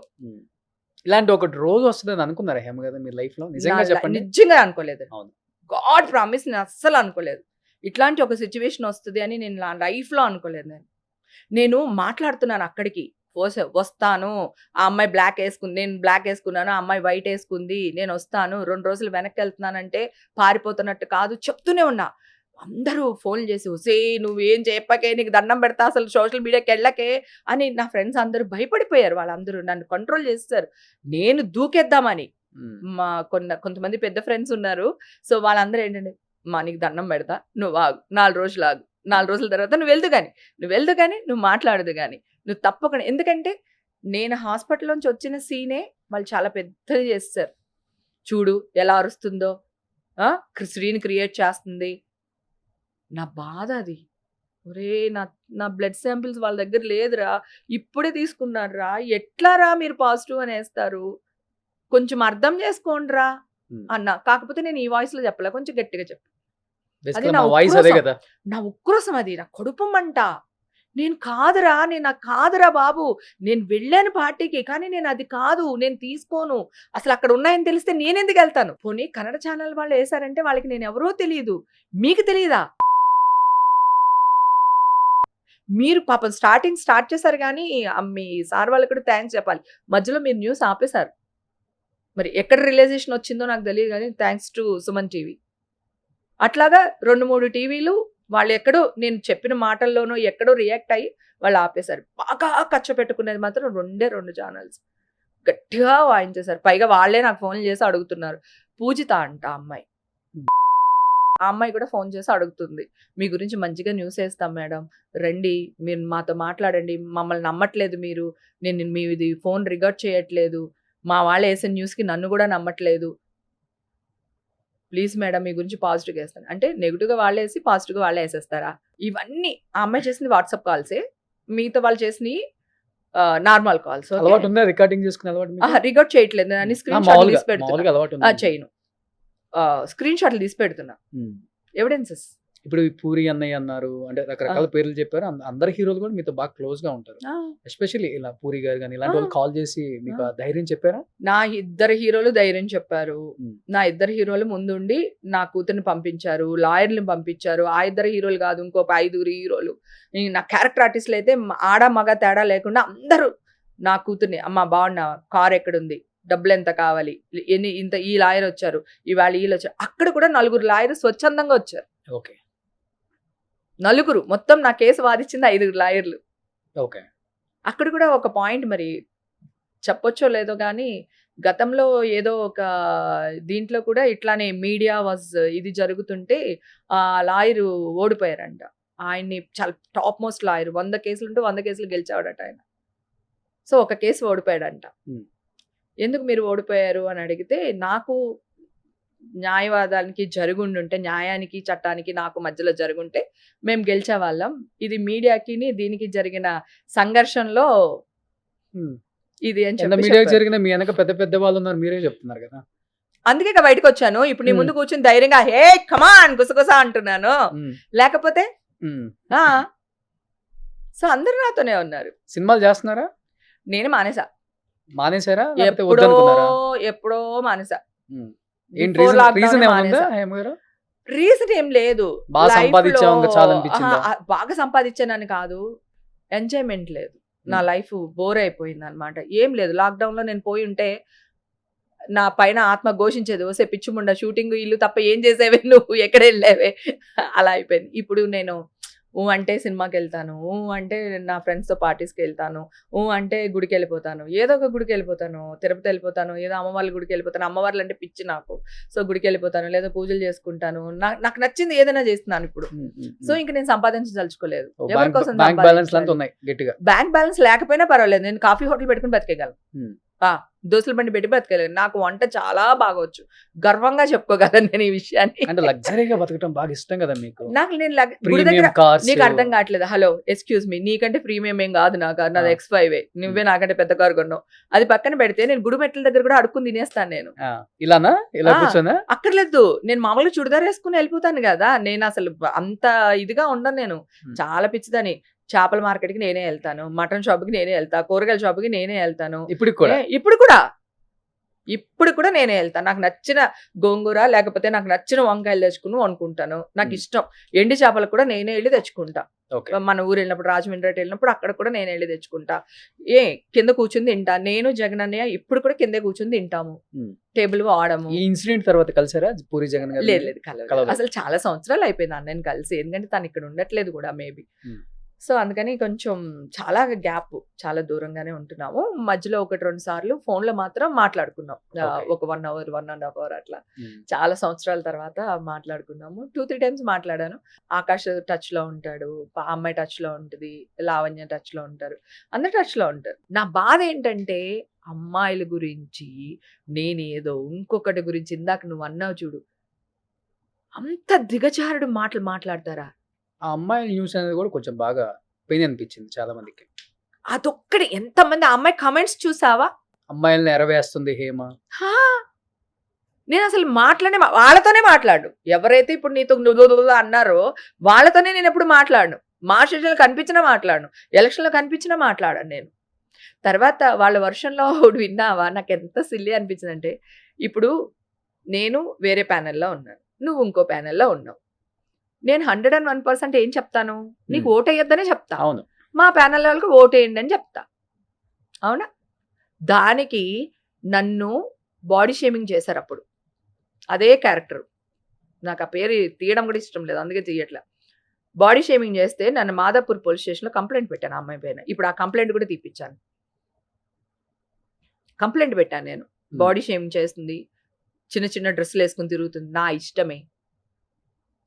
ఇలాంటి ఒకటి రోజు వస్తుందని అనుకున్నారా హేమ గారు మీ లైఫ్ లో? నిజంగా చెప్పండి. నిజంగా అనుకోలేదు. అవును. గాడ్ ప్రామిస్ నేను అస్సలు అనుకోలేదు ఇట్లాంటి ఒక సిచ్యువేషన్ వస్తుంది అని. నేను నా లైఫ్ లో అనుకోలేదు. నేను నేను మాట్లాడుతున్నాను అక్కడికి వస్తాను, ఆ అమ్మాయి బ్లాక్ వేసుకుంది, నేను బ్లాక్ వేసుకున్నాను, ఆ అమ్మాయి వైట్ వేసుకుంది, నేను వస్తాను, 2 రోజులు వెనక్కి వెళ్తున్నానంటే పారిపోతున్నట్టు కాదు చెప్తూనే ఉన్నా. అందరూ ఫోన్ చేసి ఒసే నువ్వేం చెప్పకే, నీకు దండం పెడతా, అసలు సోషల్ మీడియాకి వెళ్ళకే అని నా ఫ్రెండ్స్ అందరూ భయపడిపోయారు. వాళ్ళందరూ నన్ను కంట్రోల్ చేస్తారు, నేను దూకేద్దామని. మా కొంతమంది పెద్ద ఫ్రెండ్స్ ఉన్నారు. సో వాళ్ళందరూ ఏంటంటే, మా నీకు దండం పెడతా, నువ్వు ఆగు, 4 రోజులు ఆగు, 4 రోజుల తర్వాత నువ్వు వెళ్దు కానీ నువ్వు మాట్లాడదు కానీ నువ్వు తప్పకుండా. ఎందుకంటే నేను హాస్పిటల్ నుంచి వచ్చిన సీనే వాళ్ళు చాలా పెద్దది చేస్తారు. చూడు ఎలా అరుస్తుందో, స్క్రీన్ క్రియేట్ చేస్తుంది. నా బాధ అది. ఒరే నా బ్లడ్ శాంపిల్స్ వాళ్ళ దగ్గర లేదురా, ఇప్పుడే తీసుకున్నారా, ఎట్లా రా మీరు పాజిటివ్ అని వేస్తారు, కొంచెం అర్థం చేసుకోండిరా అన్న. కాకపోతే నేను ఈ వాయిస్ లో చెప్పలే, కొంచెం గట్టిగా చెప్పు. అది నా ఉక్రోసం, అది నా కడుపు మంట. నాకు కాదురా బాబు, నేను వెళ్ళాను పార్టీకి, కానీ నేను అది కాదు, నేను తీసుకోను, అసలు అక్కడ ఉన్నాయని తెలిస్తే నేనెందుకు వెళ్తాను. పోనీ కన్నడ ఛానల్ వాళ్ళు వేసారంటే వాళ్ళకి నేను ఎవరో తెలియదు, మీకు తెలియదా? మీరు పాపం స్టార్ట్ చేశారు కానీ మీ సార్ వాళ్ళకి కూడా థ్యాంక్స్ చెప్పాలి. మధ్యలో మీరు న్యూస్ ఆపేశారు. మరి ఎక్కడ రిలైజేషన్ వచ్చిందో నాకు తెలియదు కానీ థ్యాంక్స్ టు సుమన్ టీవీ. అట్లాగా 2-3 టీవీలు వాళ్ళు ఎక్కడో నేను చెప్పిన మాటల్లోనో ఎక్కడో రియాక్ట్ అయ్యి వాళ్ళు ఆపేశారు. బాగా ఖర్చు పెట్టుకునేది మాత్రం 2 ఛానల్స్ గట్టిగా వాయించేశారు. పైగా వాళ్ళే నాకు ఫోన్ చేసి అడుగుతున్నారు, పూజిత అంట అమ్మాయి, ఆ అమ్మాయి కూడా ఫోన్ చేసి అడుగుతుంది, మీ గురించి మంచిగా న్యూస్ వేస్తాం మేడం, రండి మీరు మాతో మాట్లాడండి, మమ్మల్ని నమ్మట్లేదు మీరు, నేను మీది ఫోన్ రికార్డ్ చేయట్లేదు, మా వాళ్ళు వేసిన న్యూస్కి నన్ను కూడా నమ్మట్లేదు, ప్లీజ్ మేడం మీ గురించి పాజిటివ్గా వేస్తాను అంటే నెగిటివ్గా వాళ్ళు వేసి పాజిటివ్గా వాళ్ళే వేసేస్తారా? ఇవన్నీ ఆ అమ్మాయి చేసింది వాట్సాప్ కాల్సే, మిగతా వాళ్ళు చేసినవి నార్మల్ కాల్స్. రికార్డ్ చేయట్లేదు, నేను స్క్రీన్ షాట్లు తీసి పెడుతున్నా, చేయను, స్క్రీన్ షాట్లు తీసి పెడుతున్నా, ఎవిడెన్సెస్. ఇప్పుడు పూరి అన్నయ్య అన్నారు, అంటే రకరకాల పేర్లు చెప్పారు, అందరు హీరోలు కూడా మీతో బాగా క్లోజ్ గా ఉంటారు. ఎస్పెషల్లీ ఇలా పూరి గారు కానీ ఇలాంటి వాళ్ళు కాల్ చేసి మీకు ధైర్యం చెప్పారా? నా 2 హీరోలు ధైర్యం చెప్పారు. నా 2 హీరోలు ముందుండి నా కూతుర్ని పంపించారు, లాయర్ని పంపించారు. ఆ 2 హీరోలు కాదు, ఇంకొక 5 హీరోలు, నా క్యారెక్టర్ ఆర్టిస్టులు అయితే ఆడ మగ తేడా లేకుండా అందరూ నా కూతుర్ని, అమ్మ బాగున్నా, కార్ ఎక్కడుంది, డబ్బులు ఎంత కావాలి, ఈ లాయర్ వచ్చారు, ఇవాళ వీళ్ళు వచ్చారు. అక్కడ కూడా 4 లాయర్ స్వచ్ఛందంగా వచ్చారు. ఓకే, 4 మొత్తం నా కేసు వాదించింది 5 లాయర్లు. ఓకే, అక్కడ కూడా ఒక పాయింట్ మరి చెప్పొచ్చో లేదో కానీ, గతంలో ఏదో ఒక దీంట్లో కూడా ఇట్లానే మీడియా ఇది జరుగుతుంటే ఆ లాయరు ఓడిపోయారంట. ఆయన్ని చాలా టాప్ మోస్ట్ లాయర్, 100 కేసులు ఉంటే 100 కేసులు గెలిచాడట ఆయన. సో ఒక కేసు ఓడిపోయాడంట. ఎందుకు మీరు ఓడిపోయారు అని అడిగితే, నాకు న్యాయవాదానికి జరుగుండుంటే, న్యాయానికి చట్టానికి నాకు మధ్యలో జరుగుంటే మేము గెలిచే వాళ్ళం, ఇది మీడియాకి దీనికి జరిగిన సంఘర్షణలో ఇది అని చెప్పి మీడియాకి జరిగిన మీ వెనక పెద్ద పెద్ద వాళ్ళు ఉన్నారు, మీరే చెప్తున్నారు కదా, అందుకే బయటకు వచ్చాను. ఇప్పుడు నీ ముందు కూర్చుని ధైర్యంగా హే కమాన్ గుసగుసా అంటున్నాను, లేకపోతే సో అందరూ నాతోనే ఉన్నారు. సినిమాలు చేస్తున్నారా? నేను మానేసారా? ఎప్పుడో మానేసా. రీజన్ ఏం లేదు, బాగా సంపాదించానని కాదు, ఎంజాయ్మెంట్ లేదు, నా లైఫ్ బోర్ అయిపోయింది అనమాట. ఏం లేదు, లాక్డౌన్ లో నేను పోయి ఉంటే నా పైన ఆత్మ ఘోషించేది, ఓసే పిచ్చుముండా షూటింగ్ ఇల్లు తప్ప ఏం చేసేవే నువ్వు, ఎక్కడ వెళ్ళేవే, అలా అయిపోయింది. ఇప్పుడు నేను అంటే సినిమాకి వెళ్తాను, అంటే నా ఫ్రెండ్స్తో పార్టీస్కి వెళ్తాను, అంటే గుడికి వెళ్ళిపోతాను, ఏదో ఒక గుడికి వెళ్ళిపోతాను, తిరుపతి వెళ్ళిపోతాను, ఏదో అమ్మవారి గుడికి వెళ్ళిపోతాను, అమ్మవార్లు అంటే పిచ్చి నాకు, సో గుడికి వెళ్ళిపోతాను, లేదా పూజలు చేసుకుంటాను, నాకు నచ్చింది ఏదైనా చేస్తున్నాను ఇప్పుడు. సో ఇంక నేను సంపాదించదలుచుకోలేదు, ఎవరి కోసం బ్యాంక్ బ్యాలెన్స్ లేకపోయినా పర్వాలేదు, నేను కాఫీ హోటల్ పెట్టుకుని బతికేయగలను, దోశల బండి పెట్టి బతకలేదు, నాకు వంట చాలా బాగా వచ్చు, గర్వంగా చెప్పుకోగలను నేను ఈ విషయాన్ని. అంటే లగ్జరీగా బతకడం బాగా ఇష్టం కదా మీకు. నాకు నేను గుడి దగ్గర నీకు అర్థం కావట్లేదు, హలో ఎక్స్క్యూజ్ మీ, నీకంటే ప్రీమియం ఏం కాదు నా కారు, నాది X5, నువ్వే నాకంటే పెద్ద కారు కొన్నావు, అది పక్కన పెడితే నేను గుడి మెట్ల దగ్గర కూడా అడుక్కుని తినేస్తాను. నేను ఇలానా ఇలా కూర్చోనా? అక్కర్లేదు, నేను మామూలుగా చుడిదార్ వేసుకుని వెళ్ళిపోతాను కదా, నేను అసలు అంత ఇదిగా ఉండను, నేను చాలా పిచ్చిదని. చేపల మార్కెట్కి నేనే వెళ్తాను, మటన్ షాప్కి నేనే వెళ్తా, కూరగాయల షాప్కి నేనే వెళ్తాను, ఇప్పుడు కూడా ఇప్పుడు కూడా నేనే వెళ్తాను. నాకు నచ్చిన గోంగూర లేకపోతే నాకు నచ్చిన వంకాయలు తెచ్చుకుని వండుకుంటాను. నాకు ఇష్టం. ఎండి చేపలు కూడా నేనే వెళ్ళి తెచ్చుకుంటా. ఓకే. మన ఊరు వెళ్ళినప్పుడు, రాజమండ్రి అటు వెళ్ళినప్పుడు అక్కడ కూడా నేనే వెళ్ళి తెచ్చుకుంటా. కింద కూర్చుని తింటా. నేను జగన్ అన్నయ్య ఇప్పుడు కూడా కిందే కూర్చుని తింటాము. టేబుల్ వాడము. ఈ ఇన్సిడెంట్ తర్వాత కలిసారా పూరి జగన్ గారు? లేదు కలవలేదు. అసలు చాలా సంవత్సరాలు అయిపోయింది అన్నయ్యని కలిసి. ఎందుకంటే తను ఇక్కడ ఉండట్లేదు కూడా మేబీ. సో అందుకని కొంచెం చాలా గ్యాప్, చాలా దూరంగానే ఉంటున్నాము. మధ్యలో 1-2 సార్లు ఫోన్ లో మాత్రం మాట్లాడుకున్నాం. ఒక 1 hour 1.5 hour అట్లా. చాలా సంవత్సరాల తర్వాత మాట్లాడుకున్నాము. 2-3 times మాట్లాడాను. ఆకాష్ టచ్ లో ఉంటాడు, అమ్మాయి టచ్ లో ఉంటుంది, లావణ్య టచ్ లో ఉంటారు, అందరు టచ్ లో ఉంటారు. నా బాధ ఏంటంటే అమ్మాయిల గురించి నేనేదో ఇంకొకటి గురించి, ఇందాక నువ్వు అన్నావు చూడు, అంత దిగజారుడు మాటలు మాట్లాడతారా? ఆ అమ్మాయి న్యూస్ అనేది కూడా కొంచెం బాగా పెయిన్ అనిపించింది చాలా మందికి. అదొక్కటి. ఎంతమంది ఆ అమ్మాయి కమెంట్స్ చూసావా? అమ్మాయిల్ని ఎరవేస్తుంది హేమ. నేను అసలు వాళ్ళతోనే మాట్లాడు. ఎవరైతే ఇప్పుడు నీతో అన్నారో వాళ్ళతోనే నేను ఎప్పుడు మాట్లాడను. మా స్టేషన్లో కనిపించినా మాట్లాడను, ఎలక్షన్లో కనిపించినా మాట్లాడాను నేను. తర్వాత వాళ్ళ వర్షన్లో విన్నావా? నాకు ఎంత సిల్లీ అనిపించిందంటే, ఇప్పుడు నేను వేరే ప్యానెల్లో ఉన్నాను, నువ్వు ఇంకో ప్యానెల్లో ఉన్నావు. నేను 101% ఏం చెప్తాను? నీకు ఓటేయొద్దనే చెప్తా. అవును. మా ప్యానెల్ వాళ్ళకి ఓటేయండి అని చెప్తా. అవునా? దానికి నన్ను బాడీ షేమింగ్ చేశారు అప్పుడు. అదే క్యారెక్టర్. నాకు ఆ పేరు తీయడం కూడా ఇష్టం లేదు, అందుకే తీయట్లే. బాడీ షేమింగ్ చేస్తే నన్ను మాదాపూర్ పోలీస్ స్టేషన్లో కంప్లైంట్ పెట్టాను ఆ అమ్మాయి పైన. ఇప్పుడు ఆ కంప్లైంట్ కూడా తీపిచ్చాను. కంప్లైంట్ పెట్టాను నేను. బాడీ షేమింగ్ చేస్తుంది, చిన్న చిన్న డ్రెస్సులు వేసుకుని తిరుగుతుంది. నా ఇష్టమే.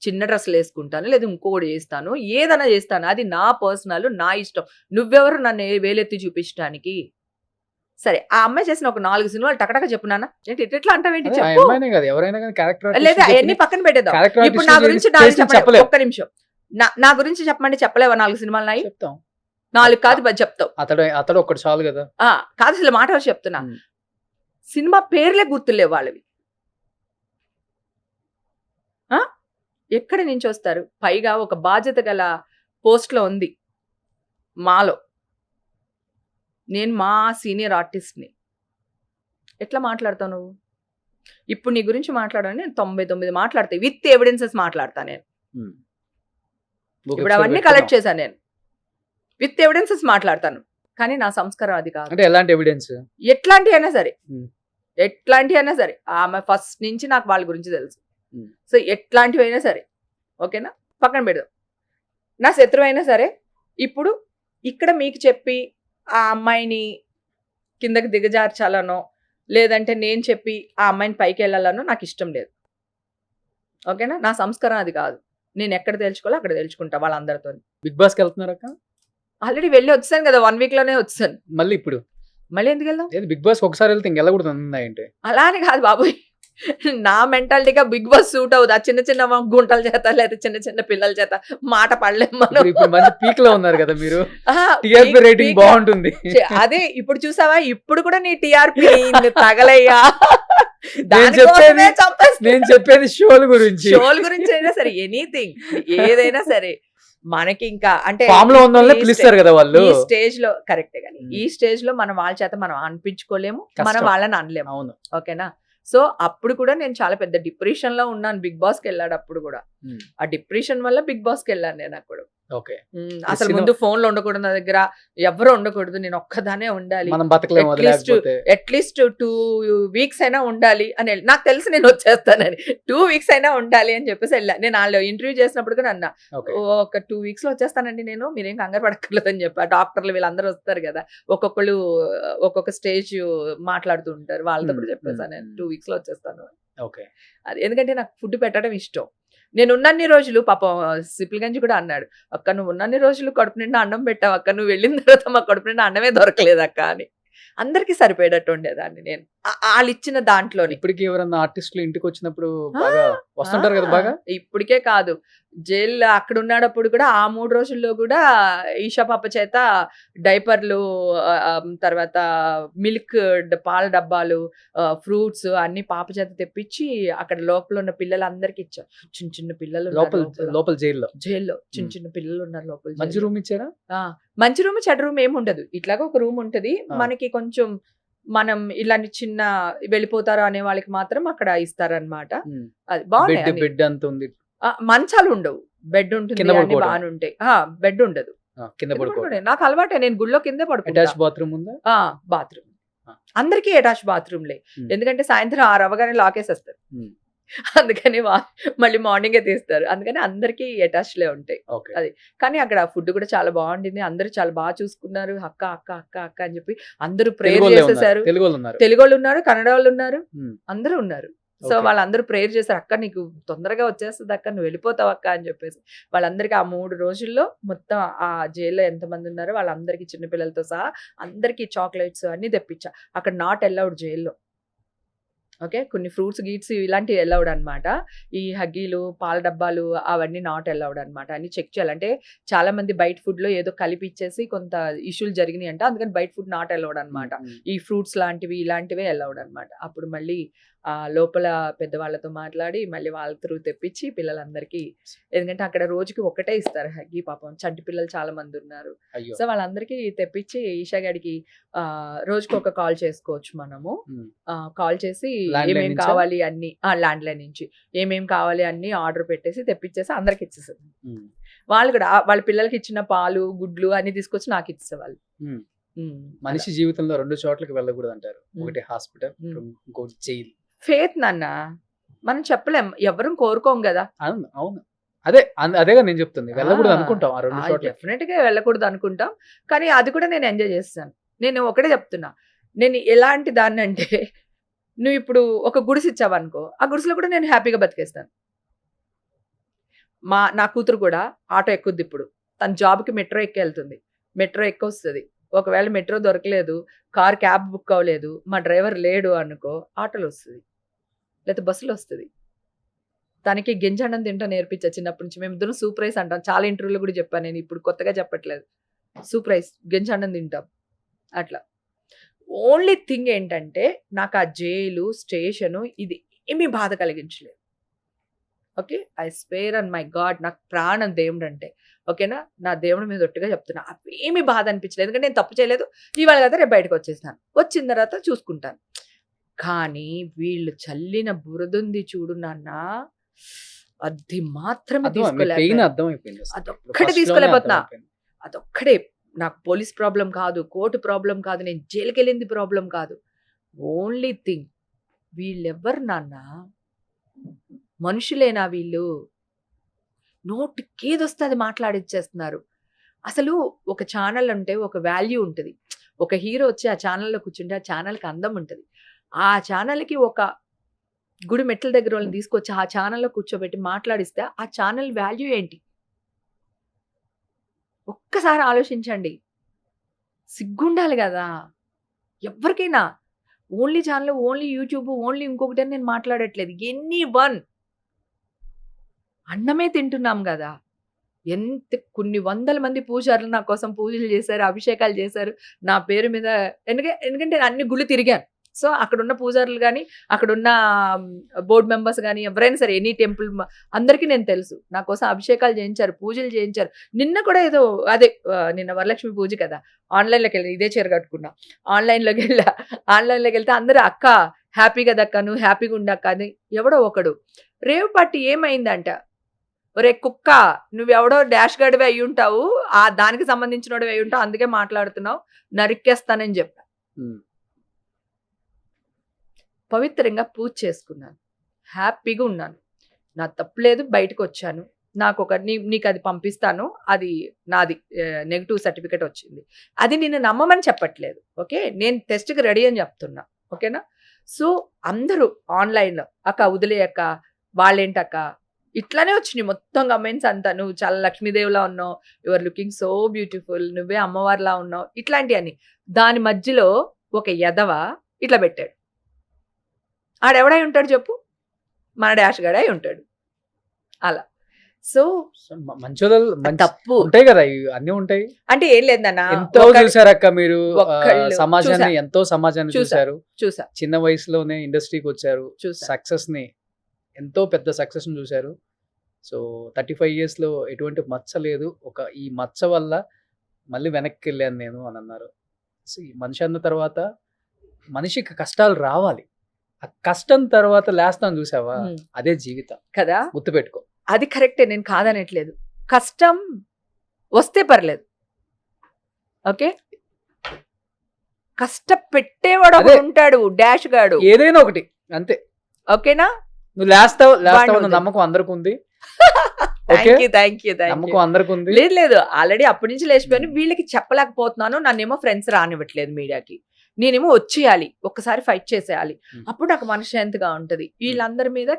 చిన్న డ్రెస్సులు వేసుకుంటాను, లేదా ఇంకోటి చేస్తాను, ఏదైనా చేస్తాను. అది నా పర్సనల్, నా ఇష్టం. నువ్వెవరు నన్ను వేలెత్తి చూపించడానికి? సరే, ఆ అమ్మాయి చేసిన ఒక 4 సినిమాలు టకటక చెప్పు నాన్న. ఏంటి ఎట్లా అంటావేంటి? చెప్పు. లేదా అవన్నీ పక్కన పెట్టేద్దాం. ఇప్పుడు నా గురించి చెప్పలే. ఒక్క నిమిషం. నా గురించి చెప్పమంటే చెప్పలేవా? 4 సినిమాలు నాయి చెప్తాం. 4 కాదు చెప్తావు. అతడు ఒకటి చాలు కదా. కాదు, అసలు మాట చెప్తున్నా. సినిమా పేర్లే గుర్తులేవు వాళ్ళవి. ఎక్కడి నుంచి వస్తారు? పైగా ఒక బాధ్యత గల పోస్ట్లో ఉంది మాలో. నేను మా సీనియర్ ఆర్టిస్ట్ని. ఎట్లా మాట్లాడతావు నువ్వు? ఇప్పుడు నీ గురించి మాట్లాడాలని నేను 99 మాట్లాడతాయి, విత్ ఎవిడెన్సెస్ మాట్లాడతా నేను. ఇప్పుడు అవన్నీ కలెక్ట్ చేశాను నేను, విత్ ఎవిడెన్సెస్ మాట్లాడతాను. కానీ నా సంస్కారం అది కాదు. అంటే ఎలాంటి ఎవిడెన్స్? ఎట్లాంటి అయినా సరే. ఆమె ఫస్ట్ నుంచి నాకు వాళ్ళ గురించి తెలుసు. సో ఎట్లాంటివి అయినా సరే, ఓకేనా, పక్కన పెడదాం. నా శత్రువు అయినా సరే, ఇప్పుడు ఇక్కడ మీకు చెప్పి ఆ అమ్మాయిని కిందకి దిగజార్చాలనో, లేదంటే నేను చెప్పి ఆ అమ్మాయిని పైకి వెళ్ళాలనో నాకు ఇష్టం లేదు. ఓకేనా? నా సంస్కారం అది కాదు. నేను ఎక్కడ తెలుసుకోవాలో అక్కడ తెలుసుకుంటా వాళ్ళందరితో. బిగ్ బాస్కి వెళ్తున్నారక్క? ఆల్రెడీ వెళ్ళి వచ్చాను కదా, 1 week లోనే వచ్చాను. మళ్ళీ ఇప్పుడు మళ్ళీ ఎందుకు వెళ్దాం? బిగ్ బాస్ ఒకసారి వెళ్తే ఇంకెళ్ళకూడదు అంటే? అలా అని కాదు బాబోయ్, నా మెంటాలిటీగా బిగ్ బాస్ సూట్ అవుతుంది. ఆ చిన్న చిన్న గుంటల చేత లేదా చిన్న చిన్న పిల్లల చేత మాట పడలేము మనం. ఇప్పుడు మంచి పీక్ లో ఉన్నారు కదా మీరు, టీఆర్పీ రేటింగ్ బాగుంటుంది. అదే ఇప్పుడు చూసావా, ఇప్పుడు కూడా నీ టీఆర్పీ తగలయ్యా. నేను చెప్పేది షోల గురించి అయినా సరే, ఎనీథింగ్ ఏదైనా సరే మనకి ఇంకా అంటే ఫామ్ లో ఉన్న వాళ్ళే పిలుస్తారు కదా వాళ్ళు. ఈ స్టేజ్ లో కరెక్టే, కానీ ఈ స్టేజ్ లో మనం వాళ్ళ చేత మనం అనిపించుకోలేము, మనం వాళ్ళని అనలేము. అవును, ఓకేనా? సో అప్పుడు కూడా నేను చాలా పెద్ద డిప్రెషన్ లో ఉన్నాను. బిగ్ బాస్ కి వెళ్ళాడు అప్పుడు కూడా. ఆ డిప్రెషన్ వల్ల బిగ్ బాస్ కి వెళ్ళాను నేను అప్పుడు. ఓకే. అసలు ముందు ఫోన్ లో ఉండకూడదు, నా దగ్గర ఎవరు ఉండకూడదు, నేను ఒక్కదానే ఉండాలి, అట్లీస్ట్ 2 weeks అయినా ఉండాలి అని. నాకు తెలిసి నేను వచ్చేస్తానని, 2 weeks అయినా ఉండాలి అని చెప్పేసి వెళ్ళా. నేను వాళ్ళు ఇంటర్వ్యూ చేసినప్పుడు కూడా అన్నా, ఒక 2 weeks లో వచ్చేస్తానండి నేను, మీరేం కంగారు పడక్కర్లేదు అని చెప్పా. డాక్టర్లు వీళ్ళందరూ వస్తారు కదా, ఒక్కొక్కళ్ళు ఒక్కొక్క స్టేజ్ మాట్లాడుతూ ఉంటారు, వాళ్ళతో కూడా చెప్పేసాను నేను 2 weeks లో వచ్చేస్తాను. ఓకే. అది ఎందుకంటే నాకు ఫుడ్ పెట్టడం ఇష్టం. నేను ఉన్నన్ని రోజులు, పాపం సిపిల్ గంజి కూడా అన్నాడు, అక్క నువ్వు ఉన్నన్ని రోజులు కడుపు నిండా అన్నం పెట్టావు అక్క, నువ్వు వెళ్ళిన తర్వాత మా కడుపు నిండా అన్నమే దొరకలేదు అక్క అని. అందరికి సరిపోయేటట్టు ఉండేదాన్ని నేను వాళ్ళు ఇచ్చిన దాంట్లో. ఇప్పటికి ఎవరన్నా ఆర్టిస్టులు ఇంటికి వచ్చినప్పుడు వస్తుంటారు కదా బాగా. ఇప్పటికే కాదు, జైల్లో అక్కడ ఉన్నప్పుడు కూడా ఆ 3 రోజుల్లో కూడా ఈషా పాప చేత డైపర్లు, తర్వాత మిల్క్, పాల డబ్బాలు, ఫ్రూట్స్ అన్ని పాప చేత తెప్పించి అక్కడ లోపల ఉన్న పిల్లలందరికి ఇచ్చారు. చిన్న చిన్న పిల్లలు లోపల జైల్లో చిన్న చిన్న పిల్లలు ఉన్నారు లోపల. మంచి రూమ్ ఇచ్చారా? మంచి రూమ్ చెడ్డ రూమ్ ఏమి ఉండదు, ఇట్లాగా ఒక రూమ్ ఉంటది మనకి. కొంచెం మనం ఇలాంటి చిన్న వెళ్ళిపోతారు అనే వాళ్ళకి మాత్రం అక్కడ ఇస్తారనమాట. ఉమ్. అది బాగున్నాయి బెడ్ అన్ని. బెడ్ అంత ఉంది. మంచాలు ఉండవు, బెడ్ ఉంటుంది, కింద అన్ని పడుకోవడం. బాగానే ఉంటాయి. బెడ్ ఉండదు. కింద కింద పడుకోవడం. పడుకోవడం. నాకు అలవాటే, నేను గుళ్ళో కిందే పడుకుంటా. అటాచ్ బాత్రూమ్ ఉందా? బాత్రూమ్ ఆ. అందరికీ అటాచ్ బాత్రూమ్లే. ఉమ్. ఎందుకంటే సాయంత్రం 6 అవ్వగానే లాకేసేస్తారు. ఉమ్. అందుకని మళ్ళీ మార్నింగే తీస్తారు. అందుకని అందరికీ అటాచ్లే ఉంటాయి. ఓకే. అది. కానీ అక్కడ ఫుడ్ కూడా చాలా బాగుండింది. అందరూ చాలా బాగా చూసుకున్నారు. అక్క అక్క అక్క అక్క అని చెప్పి అందరూ ప్రేయర్ తెలుగు వాళ్ళే ఉన్నారు. చేసేసారు. తెలుగు వాళ్ళు ఉన్నారు. తెలుగు వాళ్ళు ఉన్నారు, కన్నడ వాళ్ళు ఉన్నారు, ఉమ్. అందరూ ఉన్నారు. So okay. వాళ్ళందరూ ప్రేయర్ చేశారు. అక్క నీకు తొందరగా వచ్చేస్తుంది అక్క, నువ్వు వెళ్ళిపోతావు అక్క అని చెప్పేసి. వాళ్ళందరికీ ఆ 3 రోజుల్లో మొత్తం ఆ జైల్లో ఎంతమంది ఉన్నారో వాళ్ళందరికీ చిన్నపిల్లలతో సహా అందరికీ చాక్లెట్స్ అన్ని తెప్పించా. అక్కడ నాట్ అలౌడ్ జైల్లో. ఓకే. కొన్ని ఫ్రూట్స్ గీట్స్ ఇలాంటివి అలౌడ్ అనమాట. ఈ హగ్గీలు, పాల డబ్బాలు అవన్నీ నాట్ అలౌడ్ అనమాట. అన్ని చెక్ చేయాలి. అంటే చాలా మంది బయట ఫుడ్‌లో ఏదో కలిపి ఇచ్చేసి కొంత ఇష్యూలు జరిగినాయంట. అందుకని బయట ఫుడ్ నాట్ అలౌడ్ అనమాట. ఈ ఫ్రూట్స్ లాంటివి ఇలాంటివే అలౌడ్ అనమాట. అప్పుడు మళ్ళీ లోపల పెద్దవాళ్ళతో మాట్లాడి మళ్ళీ వాళ్ళ త్రూ తెప్పించి పిల్లలందరికీ, ఎందుకంటే అక్కడ రోజుకి ఒకటే ఇస్తారు హగ్గీ. పాపం చంటి పిల్లలు చాలా మంది ఉన్నారు. అయ్యో. సో వాళ్ళందరికీ తెప్పించి ఈషా గడికి రోజుకి ఒక కాల్ చేసుకోవచ్చు మనము. ఉమ్. కాల్ చేసి Landline ఏమేం నుంచా? కావాలి అన్ని ల్యాండ్లైన్ నుంచి ఏమేం కావాలి అన్ని ఆర్డర్ పెట్టేసి తెప్పించేసి అందరికి ఇచ్చేసారు. ఉమ్. వాళ్ళు కూడా వాళ్ళ పిల్లలకి ఇచ్చిన పాలు, గుడ్లు అన్ని తీసుకొచ్చి నాకు ఇచ్చేసేవాళ్ళు. ఉమ్. ఉమ్, మనిషి జీవితంలో 2 చోట్లకి వెళ్ళకూడదు అంటారు. ఒకటి హాస్పిటల్, ఉమ్. ఇంకోటి జైలు. ఫేత్ నాన్న, మనం చెప్పలేం, ఎవరు కోరుకోం కదా. అవును, అవును. అదేగా నేను చెప్తుంది. వెళ్ళకూడదు అనుకుంటాం ఆ 2 చోట్ల. డెఫినెట్ గా వెళ్ళకూడదు అనుకుంటాం, కానీ అది కూడా నేను ఎంజాయ్ చేస్తాను. నేను ఒకటే చెప్తున్నా, నేను ఎలాంటి దాన్ని అంటే, నువ్వు ఇప్పుడు ఒక గుడిసి ఇచ్చావనుకో, ఆ గుడిసెలో కూడా నేను హ్యాపీగా బతికేస్తాను. నా కూతురు కూడా ఆటో ఎక్కుద్ది. ఇప్పుడు తన జాబ్కి మెట్రో ఎక్కి వెళ్తుంది. మెట్రో ఎక్కి వస్తుంది. ఒకవేళ మెట్రో దొరకలేదు, క్యాబ్ బుక్ అవ్వలేదు, మా డ్రైవర్ లేడు అనుకో, ఆటోలో వస్తుంది, లేకపోతే బస్సులో వస్తుంది. తనకి గింజండం తింటా నేర్పించా చిన్నప్పటి నుంచి. మేము ఇద్దరం సూప్ రైస్ అంటాం. చాలా ఇంటర్వ్యూలో కూడా చెప్పాను నేను, ఇప్పుడు కొత్తగా చెప్పట్లేదు. సూప్ రైస్, గింజండం తింటాం అట్లా. ఓన్లీ థింగ్ ఏంటంటే, నాకు ఆ జైలు, స్టేషను ఇది ఏమీ బాధ కలిగించలేదు. Okay. I swear on my God, నాకు ప్రాణం దేవుడు అంటే. ఓకేనా, నా దేవుడి మీద ఒట్టుగా చెప్తున్నా, అవేమీ బాధ అనిపించలేదు. ఎందుకంటే నేను తప్పు చేయలేదు. ఇవాళ కదా రేపు బయటకు వచ్చేసాను, వచ్చిన తర్వాత చూసుకుంటాను. కానీ వీళ్ళు చల్లిన బురదుంది చూడు నాన్న, అది మాత్రమే తీసుకోలేదు. అదొక్కటే తీసుకోలేకపోతున్నా. అదొక్కడే. నాకు పోలీస్ ప్రాబ్లం కాదు, కోర్టు ప్రాబ్లం కాదు, నేను జైలుకి వెళ్ళింది ప్రాబ్లం కాదు. ఓన్లీ థింగ్, వీళ్ళెవ్వరు నాన్న, మనుషులేనా వీళ్ళు? నోటికేదొస్తే అది మాట్లాడిచ్చేస్తున్నారు. అసలు ఒక ఛానల్ అంటే ఒక వాల్యూ ఉంటుంది. ఒక హీరో వచ్చి ఆ ఛానల్లో కూర్చుంటే ఆ ఛానల్కి అందం ఉంటుంది. ఆ ఛానల్కి ఒక గుడి మెట్ల దగ్గర వాళ్ళని తీసుకొచ్చి ఆ ఛానల్లో కూర్చోబెట్టి మాట్లాడిస్తే ఆ ఛానల్ వాల్యూ ఏంటి? ఒక్కసారి ఆలోచించండి. సిగ్గుండాలి కదా ఎవరికైనా. Only channel, only YouTube, only ఇంకొకటి అని నేను మాట్లాడట్లేదు. ఎనీ అన్నమే తింటున్నాం కదా. కొన్ని వందల మంది పూజారులు నా కోసం పూజలు చేశారు, అభిషేకాలు చేశారు నా పేరు మీద. ఎందుకంటే నేను అన్ని గుళ్ళు తిరిగాను. సో అక్కడున్న పూజారులు కానీ, అక్కడున్న బోర్డు మెంబర్స్ కానీ, ఎవరైనా సరే ఎనీ టెంపుల్ అందరికీ నేను తెలుసు. నా కోసం అభిషేకాలు చేయించారు, పూజలు చేయించారు. నిన్న కూడా ఏదో నిన్న వరలక్ష్మి పూజ కదా, ఆన్లైన్లోకి వెళ్ళి ఇదే చీర కట్టుకున్నా. ఆన్లైన్లోకి వెళ్తే అందరూ అక్క హ్యాపీ కదక్క, నువ్వు హ్యాపీగా ఉండక్క అని. ఎవడో ఒకడు రేవు పార్టీ ఏమైందంట, ఒరే కుక్క నువ్వెవడో డాష్ గడివి అయి ఉంటావు, దానికి సంబంధించినోడివి అయి ఉంటావు, అందుకే మాట్లాడుతున్నావు, నరికేస్తానని చెప్పా. పవిత్రంగా పూజ చేసుకున్నాను, హ్యాపీగా ఉన్నాను, నా తప్పులేదు, బయటకు వచ్చాను. నాకు నీకు అది పంపిస్తాను, అది నాది నెగిటివ్ సర్టిఫికేట్ వచ్చింది. అది నిన్ను నమ్మమని చెప్పట్లేదు. ఓకే, నేను టెస్ట్కి రెడీ అని చెప్తున్నా. ఓకేనా. సో అందరూ ఆన్లైన్లో అక్క వదిలేయక్క, వాళ్ళేంటక్క, ఇట్లానే వచ్చినాయి మొత్తం కమెంట్స్ అంతా. నువ్వు చాలా లక్ష్మీదేవిలా ఉన్నావు, యువర్ లుకింగ్ సో బ్యూటిఫుల్, నువ్వే అమ్మవారిలా ఉన్నావు, ఇట్లాంటివన్నీ. దాని మధ్యలో ఒక ఎదవ ఇట్లా పెట్టాడు. ఆడెవడై ఉంటాడు చెప్పు? మన డాష్ గడై ఉంటాడు. అలా. సో తప్పు ఉంటాయి కదా, అన్ని ఉంటాయి. అంటే ఏం లేదన్నా, ఎంతో చూసారక్క మీరు, సమాజాన్ని చూసారు. చూసా. చిన్న వయసులోనే ఇండస్ట్రీకి వచ్చారు, సక్సెస్ ని, ఎంతో పెద్ద సక్సెస్ ని చూశారు. సో 35 years లో ఎటువంటి మచ్చ లేదు. ఈ మచ్చ వల్ల మళ్ళీ వెనక్కి వెళ్ళాను నేను అని అన్నారు. సో ఈ మనిషి అన్న తర్వాత మనిషికి కష్టాలు రావాలి, ఆ కష్టం తర్వాత లేస్తాం చూసావా, ఉమ్. అదే జీవితం. కదా, గుర్తుపెట్టుకో. అది కరెక్టే, నేను కాదనట్లేదు. కష్టం వస్తే పర్లేదు, ఓకే, కష్టపెట్టేవాడు అదే. ఒకడు ఉంటాడు, డాష్ గాడు, ఏదైనా ఒకటి అంతే. ఓకేనా. నువ్వు లేస్తావు వాడిని అన్న వదిలేయ్. నమ్మకం అందరికి ఉంది. Thank you. నమ్మకం అందరికి ఉంది. లేదు ఆల్రెడీ అప్పటి నుంచి లేచిపోయాను. వీళ్ళకి చెప్పలేకపోతున్నాను, నన్నేమో ఫ్రెండ్స్ రానివ్వట్లేదు మీడియాకి, నేనేమో వచ్చేయాలి, ఒక్కసారి ఫైట్ చేసేయాలి, అప్పుడు నాకు మనశ్శాంతిగా ఉంటది. వీళ్ళందరి మీద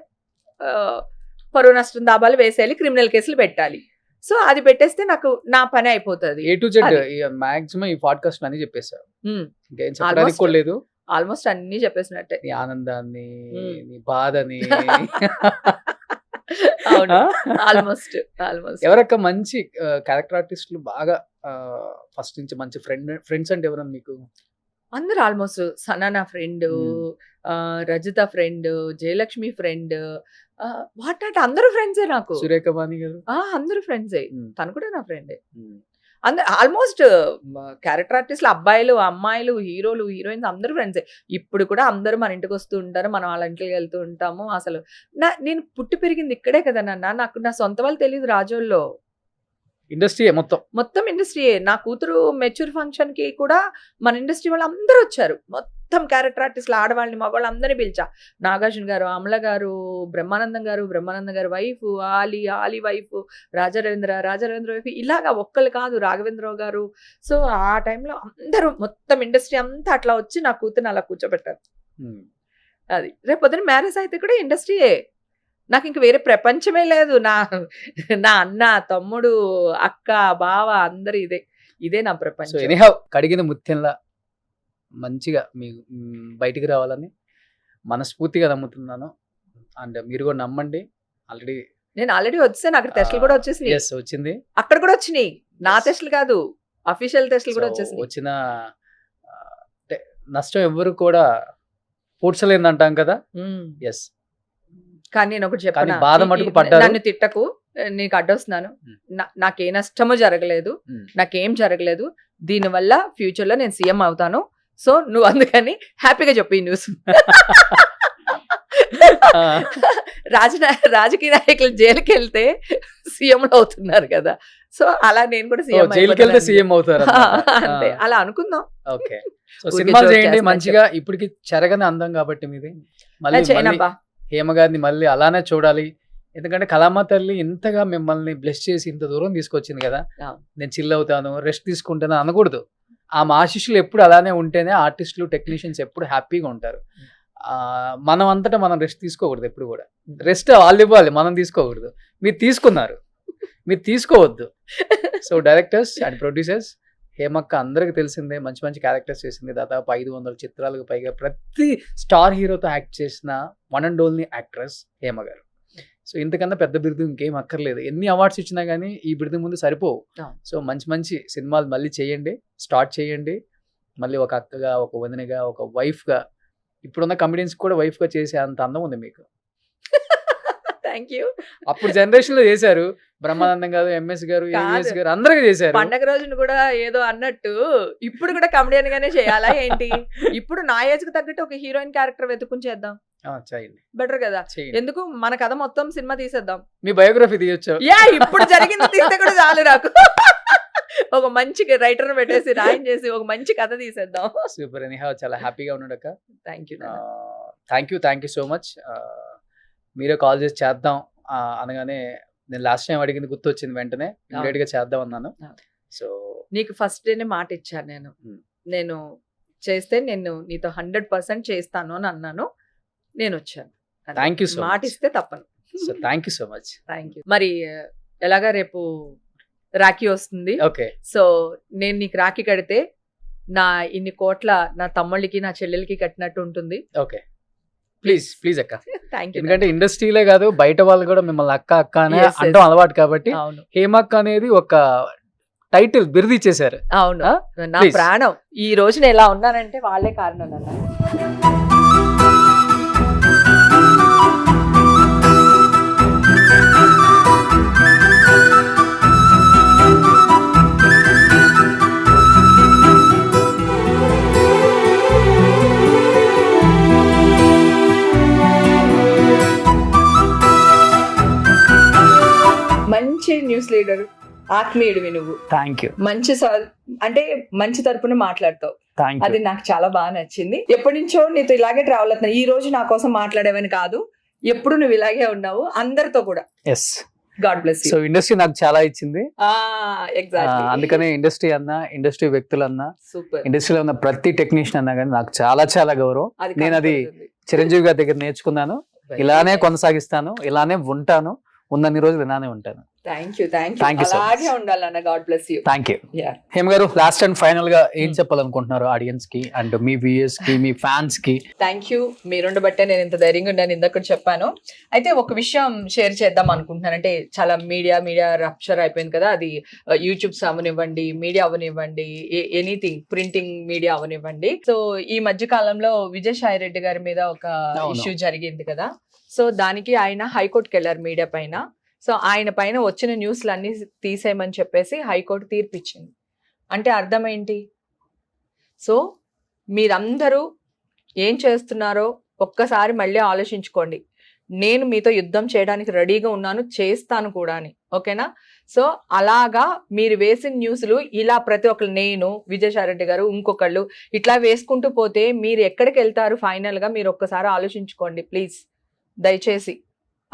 పరువు నష్టం దాబాలు వేసేయాలి, క్రిమినల్ కేసులు పెట్టాలి. సో అది పెట్టేస్తే నాకు నా పని అయిపోతుంది. A to Z అది. మాక్సిమం ఈ పాడ్కాస్ట్ అన్ని చెప్పేశారు. ఇంకేం చెప్పడానికి కూడా లేదు. ఆల్మోస్ట్ అన్ని చెప్పేసినట్టే. నీ ఆనందాన్ని, మ్మ్. నీ బాధని. అవును, ఆ? ఆల్మోస్ట్ ఎవరక్క మంచి క్యారెక్టర్ ఆర్టిస్టులు బాగా ఫస్ట్ నుంచి మంచి ఫ్రెండ్స్ అంటే ఎవరన్నా మీకు? అందరు almost. Sana friend, Rajitha friend, Jayalakshmi friend, what not అందరూ ఫ్రెండ్సే నాకు. సురేఖ బాని గారు. అందరూ ఫ్రెండ్సే, మ్మ్. తను కూడా నా ఫ్రెండే. మ్మ్. అందరు ఆల్మోస్ట్ క్యారెక్టర్ ఆర్టిస్టులు, అబ్బాయిలు అమ్మాయిలు, హీరోలు హీరోయిన్స్ అందరూ ఫ్రెండ్సే. ఇప్పుడు కూడా అందరూ మన ఇంటికి వస్తూ ఉంటారు, మనం వాళ్ళ ఇంటికి వెళ్తూ ఉంటాము. అసలు నేను పుట్టి పెరిగింది ఇక్కడే కదా నాన్న, నాకు నా సొంత వాళ్ళు తెలియదు రాజోల్లో. ఇండస్ట్రీ మొత్తం ఇండస్ట్రీయే. నా కూతురు మెచ్యూర్ ఫంక్షన్ కి కూడా మన ఇండస్ట్రీ వాళ్ళు అందరూ వచ్చారు. మొత్తం క్యారెక్టర్ ఆర్టిస్టులు, ఆడవాళ్ళని మగవాళ్ళు అందరినీ పిలిచా. నాగార్జున గారు, అమల గారు, బ్రహ్మానందం గారు వైఫ్, ఆలి వైఫ్, రాజారవీంద్ర వైఫ్, ఇలాగా ఒక్కళ్ళు కాదు, రాఘవేంద్రరావు గారు. సో ఆ టైంలో అందరూ మొత్తం ఇండస్ట్రీ అంతా అట్లా వచ్చి నా కూతురుని అలా కూర్చోబెట్టారు. అది రేపు పొద్దున మ్యారేజ్ అయితే కూడా ఇండస్ట్రీయే. నాకు ఇంక వేరే ప్రపంచమే లేదు. నా అన్న, తమ్ముడు, అక్క, బావ అందరు ఇదే నా సో ప్రపంచం. ఎనీహౌ కడిగిన ముత్యంలా మంచిగా మీ బయటికి రావాలని మనస్ఫూర్తిగా నమ్ముతున్నాను. అండ్ మీరు కూడా నమ్మండి. నేను ఆల్రెడీ వచ్చాను, అక్కడ టెస్టులు కూడా వచ్చేసినాయి, వచ్చింది. అక్కడ కూడా వచ్చినాయి. నా Yes. టెస్టులు కాదు, అఫీషియల్ టెస్టులు కూడా So, వచ్చేసినాయి. వచ్చిన నష్టం ఎవరు కూడా పూడ్చలేదంటాం కదా. ఎస్, కానీ నేను ఒకటి కానీ చెప్పనా, బాధ మటుకు పడ్డారు. నన్ను తిట్టకు, నీకు అడ్డొస్తున్నాను. నాకే నష్టము జరగలేదు, నాకేం జరగలేదు. దీనివల్ల ఫ్యూచర్ లో నేను సీఎం అవుతాను. సో నువ్వు అందుకని హ్యాపీగా చెప్పు ఈ న్యూస్. రాజకీయ నాయకులు జైలుకి వెళ్తే సీఎంలు అవుతున్నారు కదా, సో అలా నేను కూడా సీఎం జైలుకి వెళ్తే సీఎం అవుతారు. అంతే, అలా అనుకుందాం. ఓకే, సో ఊరికే సినిమాలు joke చేయండి చేస్తున్నా. మంచిగా. ఇప్పటికి చెరగని అందం కాబట్టి మీది. మళ్ళీ చేయనబ్బా. హేమ గారిని మళ్ళీ అలానే చూడాలి. ఎందుకంటే కళామ తల్లి ఇంతగా మిమ్మల్ని బ్లెస్ చేసి ఇంత దూరం తీసుకొచ్చింది కదా. అవును. నేను చిల్ అవుతాను, రెస్ట్ తీసుకుంటాను అనకూడదు. ఆమె ఆశీస్సులు ఎప్పుడు అలానే ఉంటేనే ఆర్టిస్టులు, టెక్నీషియన్స్ ఎప్పుడు హ్యాపీగా ఉంటారు. మనం అంతటా మనం రెస్ట్ తీసుకోకూడదు ఎప్పుడు కూడా. రెస్ట్ వాళ్ళు ఇవ్వాలి, మనం తీసుకోకూడదు. మీరు తీసుకున్నారు, మీరు తీసుకోవద్దు. సో డైరెక్టర్స్ అండ్ ప్రొడ్యూసర్స్, హేమక్క అందరికి తెలిసిందే, మంచి మంచి క్యారెక్టర్స్ చేసింది. దాదాపు 500 చిత్రాలకు పైగా ప్రతి స్టార్ హీరోతో యాక్ట్ చేసిన one and only actress Hema గారు. సో ఇంతకన్నా పెద్ద బిరుదు ఇంకేం అక్కర్లేదు. ఎన్ని అవార్డ్స్ ఇచ్చినా కానీ ఈ బిరుదు ముందు సరిపోవు. సో మంచి మంచి సినిమాలు మళ్ళీ చేయండి, స్టార్ట్ చేయండి. మళ్ళీ ఒక అక్కగా, ఒక వదినగా, ఒక వైఫ్గా, ఇప్పుడున్న కమెడియన్స్ కూడా వైఫ్గా చేసే అంత అందం ఉంది మీకు. Thank you. అప్పుడు జనరేషన్ లో చేశారు, బ్రహ్మానందం గారు, ఎంఎస్ గారు, ఏవిఎస్ గారు అందరికీ చేశారు. పండగ రోజున కూడా ఏదో అన్నట్టు ఇప్పుడు కూడా కమెడియన్ గానే చేయాలా ఏంటి? ఇప్పుడు నా ఏజ్ కి తగ్గట్టు ఒక హీరోయిన్ క్యారెక్టర్ వెతుకుని చేద్దాం, చేయండి, బెటర్ కదా. చేయండి. ఎందుకు మన కథ మొత్తం సినిమా తీసేద్దాం. మీ బయోగ్రఫీ తీయొచ్చు. ఇప్పుడు జరిగింది తీస్తే కూడా చాలు నాకు. ఒక మంచి రైటర్ పెట్టేసి రాయించేసి ఒక మంచి కథ తీసేద్దాం. సూపర్. ఎనీహౌ చాలా హ్యాపీగా ఉన్నాడక్క. Thank you. Thank you so much. మీరే కాల్ చేసి చేద్దాం అనగానే నేను లాస్ట్ టైం అడిగింది గుర్తొచ్చింది, వెంటనే ఇమీడియట్ గా చేద్దాం అన్నాను. సో నీకు ఫస్ట్ డేనే మాట ఇచ్చాను నేను చేస్తే నేను నీతో 100% చేస్తాను అని అన్నాను. నేను వచ్చాను. థ్యాంక్ యూ సో మాట మచ్. ఇస్తే తప్పను. So thank you so much. Thank you. మరి ఎలాగా రేపు రాఖీ వస్తుంది. ఓకే, సో నేను నీకు రాఖీ కడితే నా ఇన్ని కోట్ల నా తమ్ముళ్ళకి నా చెల్లెలకి కట్టినట్టు ఉంటుంది. ఓకే, ప్లీజ్ అక్క. Thank you. ఎందుకంటే ఇండస్ట్రీలే కాదు, బయట వాళ్ళు కూడా మిమ్మల్ని అక్క అనే Yes, yes. అంటాం అలవాటు కాబట్టి అవును హేమక్క అనేది ఒక టైటిల్, బిరుదు ఇచ్చేసారు. అవును, నా Please. ప్రాణం. ఈ రోజు నేను ఎలా ఉన్నానంటే వాళ్ళే కారణం నాన్న. మంచి న్యూస్ లీడర్, ఆత్మీయుడివి నువ్వు. Thank you. అంటే మంచి తరపున మాట్లాడతావు, థ్యాంక్ అది నాకు చాలా బాగా నచ్చింది. ఎప్పటి నుంచో నీతో ఇలాగే ట్రావెల్ అవుతున్నా. ఈ రోజు నా కోసం మాట్లాడేవని కాదు, ఎప్పుడు నువ్వు ఇలాగే ఉన్నావు అందరితో కూడా. Yes. God bless you. So industry నాకు చాలా ఇచ్చింది. ఎగ్జాక్ట్లీ. అందుకనే ఇండస్ట్రీ అన్నా, ఇండస్ట్రీ వ్యక్తులన్నా, సూపర్. ఇండస్ట్రీలో ఉన్న ప్రతి టెక్నీషియన్ అన్నా కానీ నాకు చాలా చాలా గౌరవం. నేను అది చిరంజీవి గారి దగ్గర నేర్చుకున్నాను. ఇలానే కొనసాగిస్తాను, ఇలానే ఉంటాను, ఉన్నన్ని రోజులు ఇలానే ఉంటాను. Thank you. Thank Thank you. you so అలాగే ఉండాలన్న. God bless you. Thank you. Yeah. Hema గారు, లాస్ట్ అండ్ ఫైనల్ గా ఏం చెప్పాలనుకుంటున్నారు ఆడియన్స్ కి అండ్ మీ వ్యూయర్స్ కి, మీ ఫ్యాన్స్ కి? Thank you. మీరుండబట్టే నేను ఇంత ధైర్యంగా ఉన్నాను, ఇందాక చెప్పాను. అయితే ఒక విషయం షేర్ చేద్దాం అనుకుంటున్నాను. అంటే చాలా మీడియా రప్చర్ అయిపోయింది కదా, అది యూట్యూబ్స్ అవనివ్వండి, మీడియా అవనివ్వండి, ఎనీథింగ్ ప్రింటింగ్ మీడియా అవనివ్వండి. సో ఈ మధ్య కాలంలో విజయసాయి రెడ్డి గారి మీద ఒక అవును. ఇష్యూ జరిగింది కదా. సో దానికి ఆయన హైకోర్టుకి వెళ్ళారు మీడియా పైన. సో ఆయన పైన వచ్చిన న్యూస్లు అన్ని తీసేయమని చెప్పేసి హైకోర్టు తీర్పు ఇచ్చింది. అంటే అర్థం ఏంటి? సో మీరందరూ ఏం చేస్తున్నారో ఒక్కసారి మళ్ళీ ఆలోచించుకోండి. నేను మీతో యుద్ధం చేయడానికి రెడీగా ఉన్నాను, చేస్తాను కూడా అని. ఓకేనా? సో అలాగా మీరు వేసిన న్యూస్లు ఇలా ప్రతి ఒక్కరు, నేను, విజయసాయిరెడ్డి గారు, ఇంకొకళ్ళు ఇట్లా వేసుకుంటూ పోతే మీరు ఎక్కడికి వెళ్తారు ఫైనల్గా? మీరు ఒక్కసారి ఆలోచించుకోండి ప్లీజ్, దయచేసి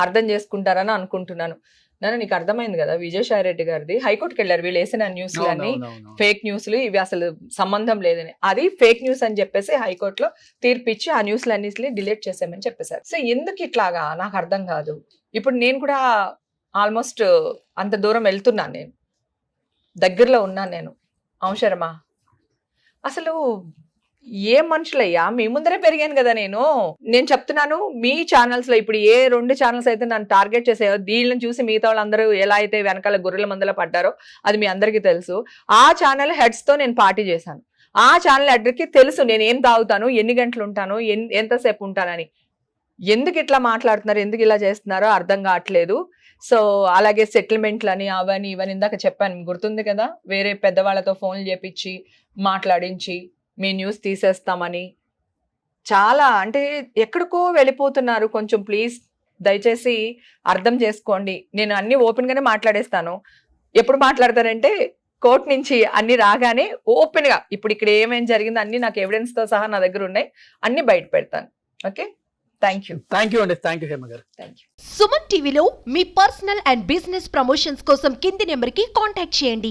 అర్థం చేసుకుంటారని అనుకుంటున్నాను. నీకు అర్థమైంది కదా, విజయసాయిరెడ్డి గారిది హైకోర్టుకి వెళ్ళారు. వీళ్ళు వేసిన న్యూస్లు అన్ని ఫేక్ న్యూస్లు, ఇవి అసలు సంబంధం లేదని, అది ఫేక్ న్యూస్ అని చెప్పేసి హైకోర్టులో తీర్పిచ్చి ఆ న్యూస్లు అన్నిటిని డిలీట్ చేసామని చెప్పేశారు. సో ఎందుకు ఇట్లాగా నాకు అర్థం కాదు. ఇప్పుడు నేను కూడా ఆల్మోస్ట్ అంత దూరం వెళ్తున్నాను, నేను దగ్గరలో ఉన్నాను. నేను అవసరమా? అసలు ఏ మనుషులయ్యా, మీ ముందరే పెరిగాను కదా నేను చెప్తున్నాను. మీ ఛానల్స్ లో ఇప్పుడు ఏ 2 ఛానల్స్ అయితే నన్ను టార్గెట్ చేసాయో, దీళ్ళని చూసి మిగతా వాళ్ళందరూ ఎలా అయితే వెనకాల గొర్రెల మందలో పడ్డారో అది మీ అందరికీ తెలుసు. ఆ ఛానల్ హెడ్స్ తో నేను పార్టీ చేశాను. ఆ ఛానల్ హెడ్కి తెలుసు నేను ఏం తాగుతాను, ఎన్ని గంటలు ఉంటాను, ఎంతసేపు ఉంటానని. ఎందుకు ఇట్లా మాట్లాడుతున్నారు, ఎందుకు ఇలా చేస్తున్నారో అర్థం కావట్లేదు. సో అలాగే సెటిల్మెంట్లని అవని ఇవని ఇందాక చెప్పాను, గుర్తుంది కదా, వేరే పెద్దవాళ్ళతో ఫోన్లు చేపించి మాట్లాడించి మీ న్యూస్ తీసేస్తామని. చాలా అంటే ఎక్కడికో వెళ్ళిపోతున్నారు. కొంచెం ప్లీజ్ దయచేసి అర్థం చేసుకోండి. నేను అన్ని ఓపెన్ గానే మాట్లాడేస్తాను. ఎప్పుడు మాట్లాడతానంటే కోర్టు నుంచి అన్ని రాగానే ఓపెన్ గా, ఇప్పుడు ఇక్కడ ఏమేం జరిగిందో అన్ని నాకు ఎవిడెన్స్ తో సహా నా దగ్గర ఉన్నాయి, అన్ని బయట పెడతాను. Okay, thank you. Thank you అండి. థ్యాంక్ యూ హేమ గారు. Thank you. సుమన్ టీవీలో మీ పర్సనల్ అండ్ బిజినెస్ ప్రమోషన్స్ కోసం కింది నెంబర్కి కాంటాక్ట్ చేయండి.